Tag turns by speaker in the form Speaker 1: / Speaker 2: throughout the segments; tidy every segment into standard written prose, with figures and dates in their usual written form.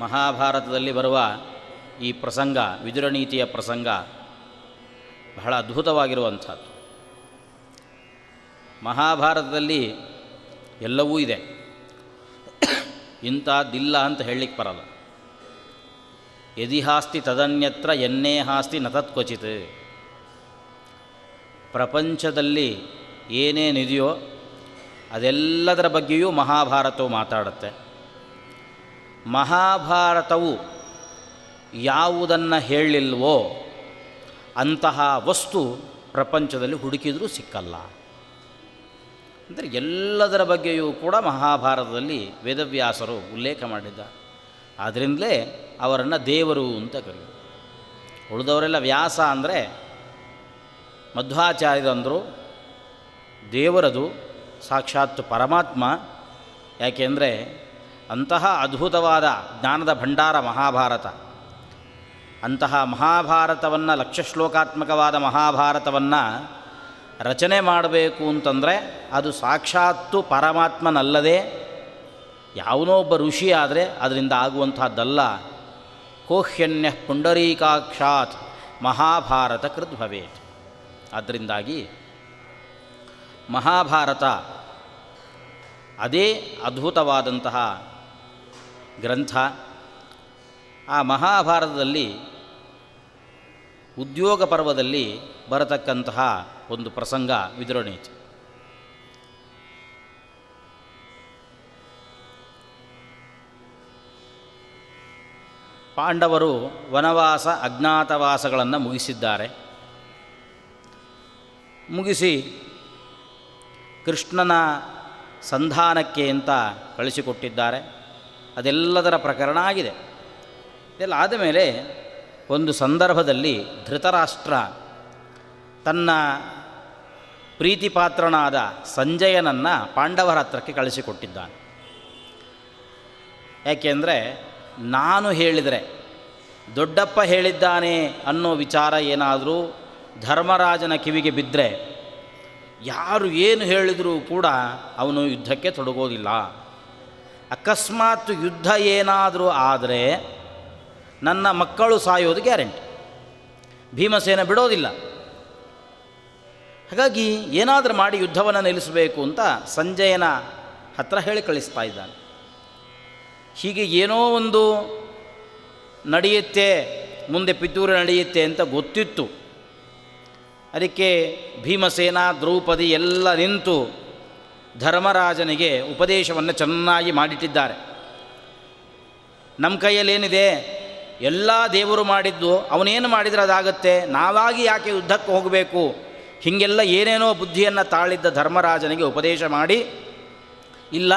Speaker 1: ಮಹಾಭಾರತದಲ್ಲಿ ಬರುವ ಈ ಪ್ರಸಂಗ, ವಿದುರನೀತಿಯ ಪ್ರಸಂಗ ಬಹಳ ಅದ್ಭುತವಾಗಿರುವಂಥದ್ದು. ಮಹಾಭಾರತದಲ್ಲಿ ಎಲ್ಲವೂ ಇದೆ, ಇಂಥದ್ದಿಲ್ಲ ಅಂತ ಹೇಳಲಿಕ್ಕೆ ಬರಲ್ಲ. ಯದಿಹಾಸ್ತಿ ತದನ್ಯತ್ರ ಎನ್ನೇ ಹಾಸ್ತಿ ನ ತತ್ಕ್ವಚಿತ್. ಪ್ರಪಂಚದಲ್ಲಿ ಏನೇನಿದೆಯೋ ಅದೆಲ್ಲದರ ಬಗ್ಗೆಯೂ ಮಹಾಭಾರತವು ಮಾತಾಡುತ್ತೆ. ಮಹಾಭಾರತವು ಯಾವುದನ್ನು ಹೇಳಿಲ್ವೋ ಅಂತಹ ವಸ್ತು ಪ್ರಪಂಚದಲ್ಲಿ ಹುಡುಕಿದರೂ ಸಿಕ್ಕಲ್ಲ. ಅಂದರೆ ಎಲ್ಲದರ ಬಗ್ಗೆಯೂ ಕೂಡ ಮಹಾಭಾರತದಲ್ಲಿ ವೇದವ್ಯಾಸರು ಉಲ್ಲೇಖ ಮಾಡಿದ್ದಾರೆ. ಆದ್ದರಿಂದಲೇ ಅವರನ್ನು ದೇವರು ಅಂತ ಕರೆಯುವುದು. ಉಳಿದವರೆಲ್ಲ ವ್ಯಾಸ ಅಂದರೆ ಮಧ್ವಾಚಾರ್ಯರಂದರು ದೇವರದು ಸಾಕ್ಷಾತ್ ಪರಮಾತ್ಮ. ಯಾಕೆಂದರೆ ಅಂತಹ ಅದ್ಭುತವಾದ ಜ್ಞಾನದ ಭಂಡಾರ ಮಹಾಭಾರತ. ಅಂತಹ ಮಹಾಭಾರತವನ್ನು, ಲಕ್ಷ ಶ್ಲೋಕಾತ್ಮಕವಾದ ಮಹಾಭಾರತವನ್ನು ರಚನೆ ಮಾಡಬೇಕು ಅಂತಂದರೆ ಅದು ಸಾಕ್ಷಾತ್ತು ಪರಮಾತ್ಮನಲ್ಲದೆ ಯಾವನೋ ಒಬ್ಬ ಋಷಿ ಆದರೆ ಅದರಿಂದ ಆಗುವಂತಹದ್ದಲ್ಲ. ಕೋಹ್ಯನ್ಯ ಪುಂಡರೀಕಾಕ್ಷಾತ್ ಮಹಾಭಾರತ ಕೃತ್ ಭವೇತ್. ಆದ್ದರಿಂದಾಗಿ ಮಹಾಭಾರತ ಅದೇ ಅದ್ಭುತವಾದಂತಹ ಗ್ರಂಥ. ಆ ಮಹಾಭಾರತದಲ್ಲಿ ಉದ್ಯೋಗ ಪರ್ವದಲ್ಲಿ ಬರತಕ್ಕಂತಹ ಒಂದು ಪ್ರಸಂಗ ವಿದುರನೀತಿ. ಪಾಂಡವರು ವನವಾಸ ಅಜ್ಞಾತವಾಸಗಳನ್ನು ಮುಗಿಸಿದ್ದಾರೆ. ಮುಗಿಸಿ ಕೃಷ್ಣನ ಸಂಧಾನಕ್ಕೆ ಅಂತ ಕಳಿಸಿಕೊಟ್ಟಿದ್ದಾರೆ. ಅದೆಲ್ಲದರ ಪ್ರಕರಣ ಆಗಿದೆ. ಇದೆಲ್ಲ ಆದಮೇಲೆ ಒಂದು ಸಂದರ್ಭದಲ್ಲಿ ಧೃತರಾಷ್ಟ್ರ ತನ್ನ ಪ್ರೀತಿಪಾತ್ರನಾದ ಸಂಜಯನನ್ನು ಪಾಂಡವರ ಹತ್ರಕ್ಕೆ ಕಳಿಸಿಕೊಟ್ಟಿದ್ದಾನೆ. ಯಾಕೆಂದರೆ ನಾನು ಹೇಳಿದರೆ, ದೊಡ್ಡಪ್ಪ ಹೇಳಿದ್ದಾನೆ ಅನ್ನೋ ವಿಚಾರ ಏನಾದರೂ ಧರ್ಮರಾಜನ ಕಿವಿಗೆ ಬಿದ್ದರೆ ಯಾರು ಏನು ಹೇಳಿದರೂ ಕೂಡ ಅವನು ಯುದ್ಧಕ್ಕೆ ತೊಡಗೋದಿಲ್ಲ. ಅಕಸ್ಮಾತ್ ಯುದ್ಧ ಏನಾದರೂ ಆದರೆ ನನ್ನ ಮಕ್ಕಳು ಸಾಯೋದು ಗ್ಯಾರಂಟಿ. ಭೀಮಸೇನ ಬಿಡೋದಿಲ್ಲ. ಹಾಗಾಗಿ ಏನಾದರೂ ಮಾಡಿ ಯುದ್ಧವನ್ನು ನಿಲ್ಲಿಸಬೇಕು ಅಂತ ಸಂಜಯನ ಹತ್ರ ಹೇಳಿ ಕಳಿಸ್ತಾ ಇದ್ದಾನೆ. ಹೀಗೆ ಏನೋ ಒಂದು ನಡೆಯುತ್ತೆ, ಮುಂದೆ ಪಿತೂರು ನಡೆಯುತ್ತೆ ಅಂತ ಗೊತ್ತಿತ್ತು. ಅದಕ್ಕೆ ಭೀಮಸೇನ, ದ್ರೌಪದಿ ಎಲ್ಲ ನಿಂತು ಧರ್ಮರಾಜನಿಗೆ ಉಪದೇಶವನ್ನು ಚೆನ್ನಾಗಿ ಮಾಡಿಟ್ಟಿದ್ದಾರೆ. ನಮ್ಮ ಕೈಯಲ್ಲೇನಿದೆ, ಎಲ್ಲ ದೇವರು ಮಾಡಿದ್ದು, ಅವನೇನು ಮಾಡಿದರೆ ಅದಾಗತ್ತೆ, ನಾವಾಗಿ ಯಾಕೆ ಯುದ್ಧಕ್ಕೆ ಹೋಗಬೇಕು, ಹೀಗೆಲ್ಲ ಏನೇನೋ ಬುದ್ಧಿಯನ್ನು ತಾಳಿದ್ದ ಧರ್ಮರಾಜನಿಗೆ ಉಪದೇಶ ಮಾಡಿ, ಇಲ್ಲ,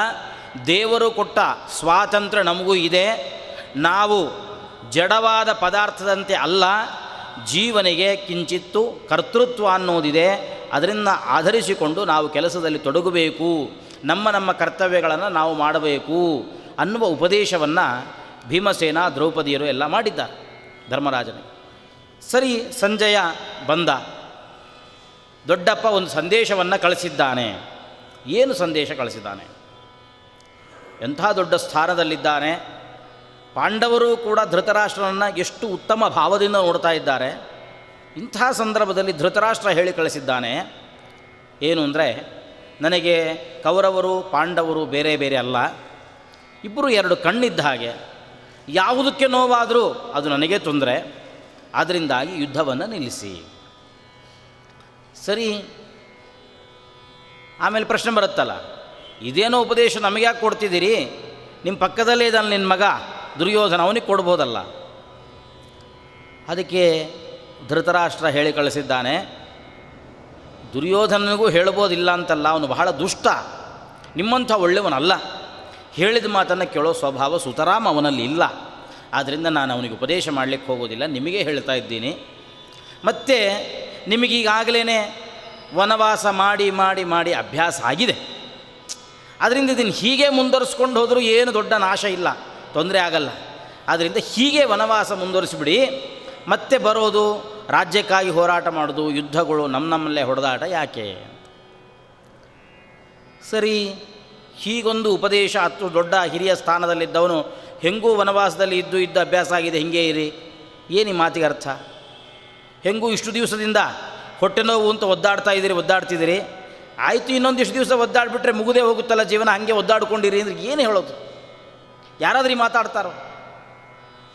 Speaker 1: ದೇವರು ಕೊಟ್ಟ ಸ್ವಾತಂತ್ರ್ಯ ನಮಗೂ ಇದೆ, ನಾವು ಜಡವಾದ ಪದಾರ್ಥದಂತೆ ಅಲ್ಲ, ಜೀವನಿಗೆ ಕಿಂಚಿತ್ತು ಕರ್ತೃತ್ವ ಅನ್ನೋದಿದೆ, ಅದರಿಂದ ಆಧರಿಸಿಕೊಂಡು ನಾವು ಕೆಲಸದಲ್ಲಿ ತೊಡಗಬೇಕು, ನಮ್ಮ ಕರ್ತವ್ಯಗಳನ್ನು ನಾವು ಮಾಡಬೇಕು ಅನ್ನುವ ಉಪದೇಶವನ್ನು ಭೀಮಸೇನ, ದ್ರೌಪದಿಯರು ಎಲ್ಲ ಮಾಡಿದ್ದಾರೆ ಧರ್ಮರಾಜನಿಗೆ. ಸರಿ, ಸಂಜಯ ಬಂದ. ದೊಡ್ಡಪ್ಪ ಒಂದು ಸಂದೇಶವನ್ನು ಕಳಿಸಿದ್ದಾನೆ. ಏನು ಸಂದೇಶ ಕಳಿಸಿದ್ದಾನೆ? ಎಂಥ ದೊಡ್ಡ ಸ್ಥಾನದಲ್ಲಿದ್ದಾನೆ. ಪಾಂಡವರು ಕೂಡ ಧೃತರಾಷ್ಟ್ರನನ್ನು ಎಷ್ಟು ಉತ್ತಮ ಭಾವದಿಂದ ನೋಡ್ತಾ ಇದ್ದಾರೆ. ಇಂಥ ಸಂದರ್ಭದಲ್ಲಿ ಧೃತರಾಷ್ಟ್ರ ಹೇಳಿ ಕಳಿಸಿದ್ದಾನೆ. ಏನು ಅಂದರೆ, ನನಗೆ ಕೌರವರು ಪಾಂಡವರು ಬೇರೆ ಬೇರೆ ಅಲ್ಲ, ಇಬ್ಬರು ಎರಡು ಕಣ್ಣಿದ್ದ ಹಾಗೆ, ಯಾವುದಕ್ಕೆ ನೋವಾದರೂ ಅದು ನನಗೆ ತೊಂದರೆ, ಆದ್ದರಿಂದಾಗಿ ಯುದ್ಧವನ್ನು ನಿಲ್ಲಿಸಿ. ಸರಿ, ಆಮೇಲೆ ಪ್ರಶ್ನೆ ಬರುತ್ತಲ್ಲ, ಇದೇನೋ ಉಪದೇಶ ನಮಗೆ ಯಾಕೆ ಕೊಡ್ತಿದ್ದೀರಿ, ನಿಮ್ಮ ಪಕ್ಕದಲ್ಲೇ ಇದ್ದಾನೆ ನಿನ್ನ ಮಗ ದುರ್ಯೋಧನ, ಅವನಿಗೆ ಕೊಡ್ಬೋದಲ್ಲ. ಅದಕ್ಕೆ ಧೃತರಾಷ್ಟ್ರ ಹೇಳಿ ಕಳಿಸಿದ್ದಾನೆ, ದುರ್ಯೋಧನನಿಗೂ ಹೇಳ್ಬೋದಿಲ್ಲ ಅಂತಲ್ಲ, ಅವನು ಬಹಳ ದುಷ್ಟ, ನಿಮ್ಮಂಥ ಒಳ್ಳೆಯವನಲ್ಲ, ಹೇಳಿದ ಮಾತನ್ನು ಕೇಳೋ ಸ್ವಭಾವ ಸುತರಾಮ್ ಅವನಲ್ಲಿ ಇಲ್ಲ, ಆದ್ದರಿಂದ ನಾನು ಅವನಿಗೆ ಉಪದೇಶ ಮಾಡಲಿಕ್ಕೆ ಹೋಗೋದಿಲ್ಲ, ನಿಮಗೆ ಹೇಳ್ತಾ ಇದ್ದೀನಿ. ಮತ್ತು ನಿಮಗೀಗಾಗಲೇ ವನವಾಸ ಮಾಡಿ ಮಾಡಿ ಮಾಡಿ ಅಭ್ಯಾಸ ಆಗಿದೆ, ಆದ್ದರಿಂದ ಇದನ್ನು ಹೀಗೆ ಮುಂದುವರಿಸ್ಕೊಂಡು ಹೋದರೂ ಏನು ದೊಡ್ಡ ನಾಶ ಇಲ್ಲ, ತೊಂದರೆ ಆಗಲ್ಲ. ಆದ್ದರಿಂದ ಹೀಗೆ ವನವಾಸ ಮುಂದುವರಿಸಿಬಿಡಿ, ಮತ್ತೆ ಬರೋದು ರಾಜ್ಯಕ್ಕಾಗಿ ಹೋರಾಟ ಮಾಡೋದು, ಯುದ್ಧಗಳು ನಮ್ಮಲ್ಲೇ ಹೊಡೆದಾಟ ಯಾಕೆ? ಸರಿ, ಹೀಗೊಂದು ಉಪದೇಶ ಅಷ್ಟು ದೊಡ್ಡ ಹಿರಿಯ ಸ್ಥಾನದಲ್ಲಿದ್ದವನು ಹೆಂಗೂ ವನವಾಸದಲ್ಲಿ ಇದ್ದ ಅಭ್ಯಾಸ ಆಗಿದೆ, ಹಿಂಗೇ ಇರಿ, ಏನು ಈ ಮಾತಿಗೆ ಅರ್ಥ? ಹೆಂಗೂ ಇಷ್ಟು ದಿವಸದಿಂದ ಹೊಟ್ಟೆ ನೋವು ಅಂತ ಒದ್ದಾಡ್ತಿದ್ದೀರಿ, ಆಯಿತು ಇನ್ನೊಂದಿಷ್ಟು ದಿವಸ ಒದ್ದಾಡಿಬಿಟ್ರೆ ಮುಗುದೇ ಹೋಗುತ್ತಲ್ಲ ಜೀವನ, ಹಾಗೆ ಒದ್ದಾಡ್ಕೊಂಡಿರಿ ಅಂದರೆ ಏನು ಹೇಳೋದು? ಯಾರಾದ್ರೂ ಮಾತಾಡ್ತಾರೋ?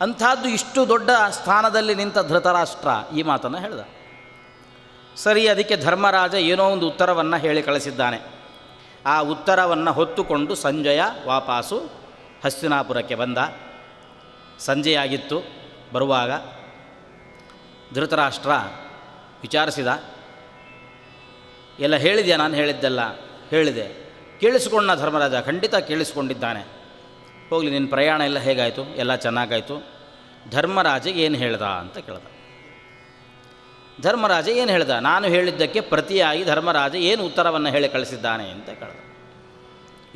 Speaker 1: ಅಂಥದ್ದು ಇಷ್ಟು ದೊಡ್ಡ ಸ್ಥಾನದಲ್ಲಿ ನಿಂತ ಧೃತರಾಷ್ಟ್ರ ಈ ಮಾತನ್ನು ಹೇಳ್ದ. ಸರಿ, ಅದಕ್ಕೆ ಧರ್ಮರಾಜ ಏನೋ ಒಂದು ಉತ್ತರವನ್ನು ಹೇಳಿ ಕಳಿಸಿದ್ದಾನೆ. ಆ ಉತ್ತರವನ್ನು ಹೊತ್ತುಕೊಂಡು ಸಂಜಯ ವಾಪಸ್ಸು ಹಸ್ತಿನಾಪುರಕ್ಕೆ ಬಂದ. ಸಂಜೆಯಾಗಿತ್ತು. ಬರುವಾಗ ಧೃತರಾಷ್ಟ್ರ ವಿಚಾರಿಸಿದ, ಎಲ್ಲ ಹೇಳಿದೆಯಾ? ನಾನು ಹೇಳಿದ್ದೆಲ್ಲ ಹೇಳಿದೆ. ಕೇಳಿಸ್ಕೊಂಡ ಧರ್ಮರಾಜ? ಖಂಡಿತ ಕೇಳಿಸ್ಕೊಂಡಿದ್ದಾನೆ. ಹೋಗಲಿ, ನಿನ್ನ ಪ್ರಯಾಣ ಎಲ್ಲ ಹೇಗಾಯಿತು? ಎಲ್ಲ ಚೆನ್ನಾಗಾಯಿತು. ಧರ್ಮರಾಜ ಏನು ಹೇಳ್ದ ಅಂತ ಕೇಳ್ದ. ಧರ್ಮರಾಜ ಏನು ಹೇಳ್ದ? ನಾನು ಹೇಳಿದ್ದಕ್ಕೆ ಪ್ರತಿಯಾಗಿ ಧರ್ಮರಾಜ ಏನು ಉತ್ತರವನ್ನು ಹೇಳಿ ಕಳಿಸಿದ್ದಾನೆ ಅಂತ ಕೇಳ್ದ.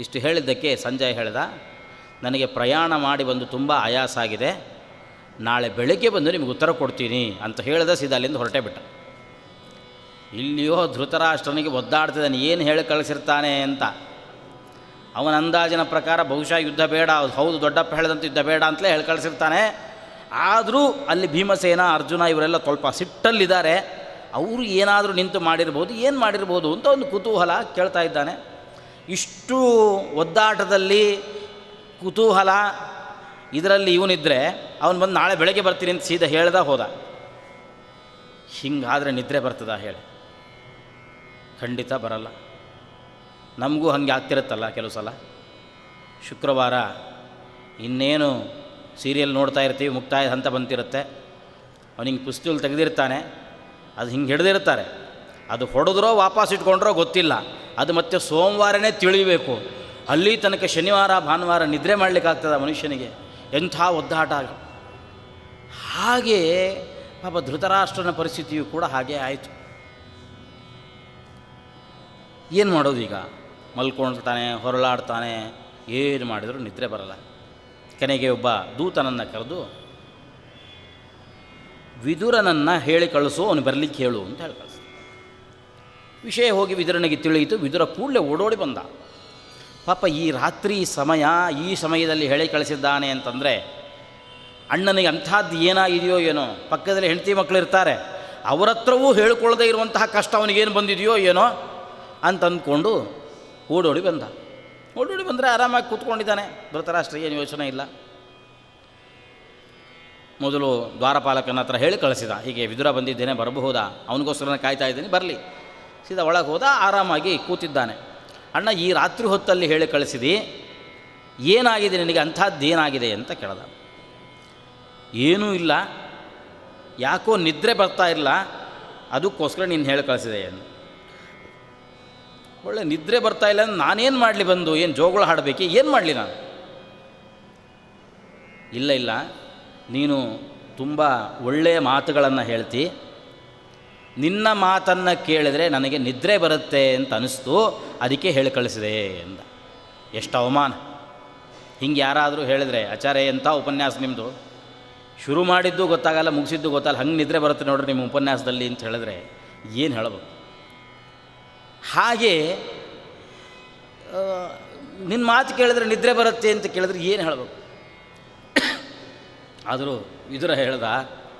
Speaker 1: ಇಷ್ಟು ಹೇಳಿದ್ದಕ್ಕೆ ಸಂಜಯ್ ಹೇಳ್ದ, ನನಗೆ ಪ್ರಯಾಣ ಮಾಡಿ ಬಂದು ತುಂಬ ಆಯಾಸ ಆಗಿದೆ, ನಾಳೆ ಬೆಳಗ್ಗೆ ಬಂದು ನಿಮಗೆ ಉತ್ತರ ಕೊಡ್ತೀನಿ ಅಂತ ಹೇಳಿದ. ಸೀದಾ ಅಲ್ಲಿಂದ ಹೊರಟೇ ಬಿಟ್ಟ. ಇಲ್ಲಿಯೋ ಧೃತರಾಷ್ಟ್ರನಿಗೆ ಒದ್ದಾಡ್ತಿದ್ದಾನೆ, ಏನು ಹೇಳಿ ಕಳಿಸಿರ್ತಾನೆ ಅಂತ. ಅವನ ಅಂದಾಜಿನ ಪ್ರಕಾರ ಬಹುಶಃ ಯುದ್ಧ ಬೇಡ, ಹೌದು ದೊಡ್ಡಪ್ಪ ಹೇಳಿದಂತೆ ಯುದ್ಧ ಬೇಡ ಅಂತಲೇ ಹೇಳಿ ಕಳಿಸಿರ್ತಾನೆ. ಆದರೂ ಅಲ್ಲಿ ಭೀಮಸೇನ, ಅರ್ಜುನ ಇವರೆಲ್ಲ ಸ್ವಲ್ಪ ಸಿಟ್ಟಲ್ಲಿದ್ದಾರೆ. ಅವರು ಏನಾದರೂ ನಿಂತು ಮಾಡಿರ್ಬೋದು, ಏನು ಮಾಡಿರ್ಬೋದು ಅಂತ ಒಂದು ಕುತೂಹಲ ಕೇಳ್ತಾ ಇದ್ದಾನೆ. ಇಷ್ಟು ಒದ್ದಾಟದಲ್ಲಿ ಕುತೂಹಲ ಇದರಲ್ಲಿ ಇವನಿದ್ದರೆ ಅವನು ಬಂದು ನಾಳೆ ಬೆಳಗ್ಗೆ ಬರ್ತೀನಿ ಅಂತ ಸೀದಾ ಹೇಳ್ದ ಹೋದ. ಹಿಂಗಾದರೆ ನಿದ್ರೆ ಬರ್ತದ ಹೇಳಿ? ಖಂಡಿತ ಬರಲ್ಲ. ನಮಗೂ ಹಾಗೆ ಆಗ್ತಿರುತ್ತಲ್ಲ ಕೆಲವು ಸಲ. ಶುಕ್ರವಾರ ಇನ್ನೇನು ಸೀರಿಯಲ್ ನೋಡ್ತಾ ಇರ್ತೀವಿ, ಮುಕ್ತಾಯ ಹಂತ ಬಂತಿರುತ್ತೆ. ಅವನಿಗೆ ಪುಸ್ತಕದಲ್ಲಿ ತೆಗೆದಿರ್ತಾನೆ, ಅದು ಹಿಂಗೆ ಹಿಡ್ದಿರ್ತಾರೆ. ಅದು ಹೊಡೆದ್ರೋ ವಾಪಸ್ ಇಟ್ಕೊಂಡ್ರೋ ಗೊತ್ತಿಲ್ಲ, ಅದು ಮತ್ತೆ ಸೋಮವಾರನೇ ತಿಳಿಬೇಕು. ಅಲ್ಲಿ ತನಕ ಶನಿವಾರ ಭಾನುವಾರ ನಿದ್ರೆ ಮಾಡಲಿಕ್ಕಾಗ್ತದ ಮನುಷ್ಯನಿಗೆ? ಎಂಥ ಒದ್ದಾಟ. ಹಾಗೆ ಪಾಪ ಧೃತರಾಷ್ಟ್ರನ ಪರಿಸ್ಥಿತಿಯು ಕೂಡ ಹಾಗೇ ಆಯಿತು. ಏನು ಮಾಡೋದು ಈಗ? ಮಲ್ಕೊಳ್ತಾನೆ, ಹೊರಳಾಡ್ತಾನೆ, ಏನು ಮಾಡಿದರೂ ನಿದ್ರೆ ಬರಲ್ಲ. ಕೊನೆಗೆ ಒಬ್ಬ ದೂತನನ್ನು ಕರೆದು ವಿದುರನನ್ನು ಹೇಳಿ ಕಳಿಸು, ಅವನು ಬರಲಿಕ್ಕೆ ಹೇಳು ಅಂತ ಹೇಳಿ ಕಳಿಸ್ತಾನೆ. ವಿಷಯ ಹೋಗಿ ವಿದುರನಿಗೆ ತಿಳಿಯಿತು. ವಿದುರ ಕೂಡಲೇ ಓಡೋಡಿ ಬಂದ. ಪಾಪ ಈ ರಾತ್ರಿ ಸಮಯ, ಈ ಸಮಯದಲ್ಲಿ ಹೇಳಿ ಕಳಿಸಿದ್ದಾನೆ ಅಂತಂದರೆ ಅಣ್ಣನಿಗೆ ಅಂಥದ್ದು ಏನಾಗಿದೆಯೋ ಏನೋ. ಪಕ್ಕದಲ್ಲಿ ಹೆಂಡತಿ ಮಕ್ಕಳು ಇರ್ತಾರೆ, ಅವರ ಹತ್ರವೂ ಹೇಳ್ಕೊಳ್ಳದೆ ಇರುವಂತಹ ಕಷ್ಟ ಅವನಿಗೇನು ಬಂದಿದೆಯೋ ಏನೋ ಅಂತ ಅಂದ್ಕೊಂಡು ಓಡೋಡಿ ಬಂದ. ಓಡೋಡಿ ಬಂದರೆ ಆರಾಮಾಗಿ ಕೂತ್ಕೊಂಡಿದ್ದಾನೆ ಧೃತರಾಷ್ಟ್ರ, ಏನು ಯೋಚನೆ ಇಲ್ಲ. ಮೊದಲು ದ್ವಾರಪಾಲಕನ ಹತ್ರ ಹೇಳಿ ಕಳಿಸಿದ, ಹೀಗೆ ವಿದುರ ಬಂದಿದ್ದೇನೆ, ಬರಬಹುದಾ? ಅವನಿಗೋಸ್ಕರ ಕಾಯ್ತಾ ಇದ್ದೀನಿ, ಬರಲಿ. ಸೀದಾ ಒಳಗೆ ಹೋದ, ಆರಾಮಾಗಿ ಕೂತಿದ್ದಾನೆ. ಅಣ್ಣ, ಈ ರಾತ್ರಿ ಹೊತ್ತಲ್ಲಿ ಹೇಳಿ ಕಳಿಸಿದಿ, ಏನಾಗಿದೆ ನಿನಗೆ? ಅಂಥದ್ದೇನಾಗಿದೆ ಅಂತ ಕೇಳ್ದ. ಏನೂ ಇಲ್ಲ, ಯಾಕೋ ನಿದ್ರೆ ಬರ್ತಾ ಇಲ್ಲ, ಅದಕ್ಕೋಸ್ಕರ ನೀನು ಹೇಳಿ ಕಳಿಸಿದೆ ಎಂದು. ಒಳ್ಳೆ ನಿದ್ರೆ ಬರ್ತಾ ಇಲ್ಲ, ನಾನೇನು ಮಾಡಲಿ ಬಂದು? ಏನು ಜೋಗಳ ಹಾಡಬೇಕು? ಏನು ಮಾಡಲಿ ನಾನು? ಇಲ್ಲ, ನೀನು ತುಂಬ ಒಳ್ಳೆಯ ಮಾತುಗಳನ್ನು ಹೇಳ್ತಿ, ನಿನ್ನ ಮಾತನ್ನು ಕೇಳಿದರೆ ನನಗೆ ನಿದ್ರೆ ಬರುತ್ತೆ ಅಂತ ಅನಿಸ್ತು, ಅದಕ್ಕೆ ಹೇಳಿ ಕಳಿಸಿದೆ ಎಂದ. ಎಷ್ಟು ಅವಮಾನ! ಹಿಂಗೆ ಯಾರಾದರೂ ಹೇಳಿದರೆ, ಆಚಾರ್ಯ ಎಂಥ ಉಪನ್ಯಾಸ ನಿಮ್ಮದು, ಶುರು ಮಾಡಿದ್ದು ಗೊತ್ತಾಗಲ್ಲ, ಮುಗಿಸಿದ್ದು ಗೊತ್ತಾಗಲ್ಲ, ಹಂಗೆ ನಿದ್ರೆ ಬರುತ್ತೆ ನೋಡ್ರಿ ನಿಮ್ಮ ಉಪನ್ಯಾಸದಲ್ಲಿ ಅಂತ ಹೇಳಿದ್ರೆ ಏನು ಹೇಳಬೇಕು? ಹಾಗೆ ನಿನ್ನ ಮಾತು ಕೇಳಿದ್ರೆ ನಿದ್ರೆ ಬರುತ್ತೆ ಅಂತ ಕೇಳಿದ್ರೆ ಏನು ಹೇಳಬೇಕು? ಆದರೂ ವಿದುರ ಹೇಳ್ದ,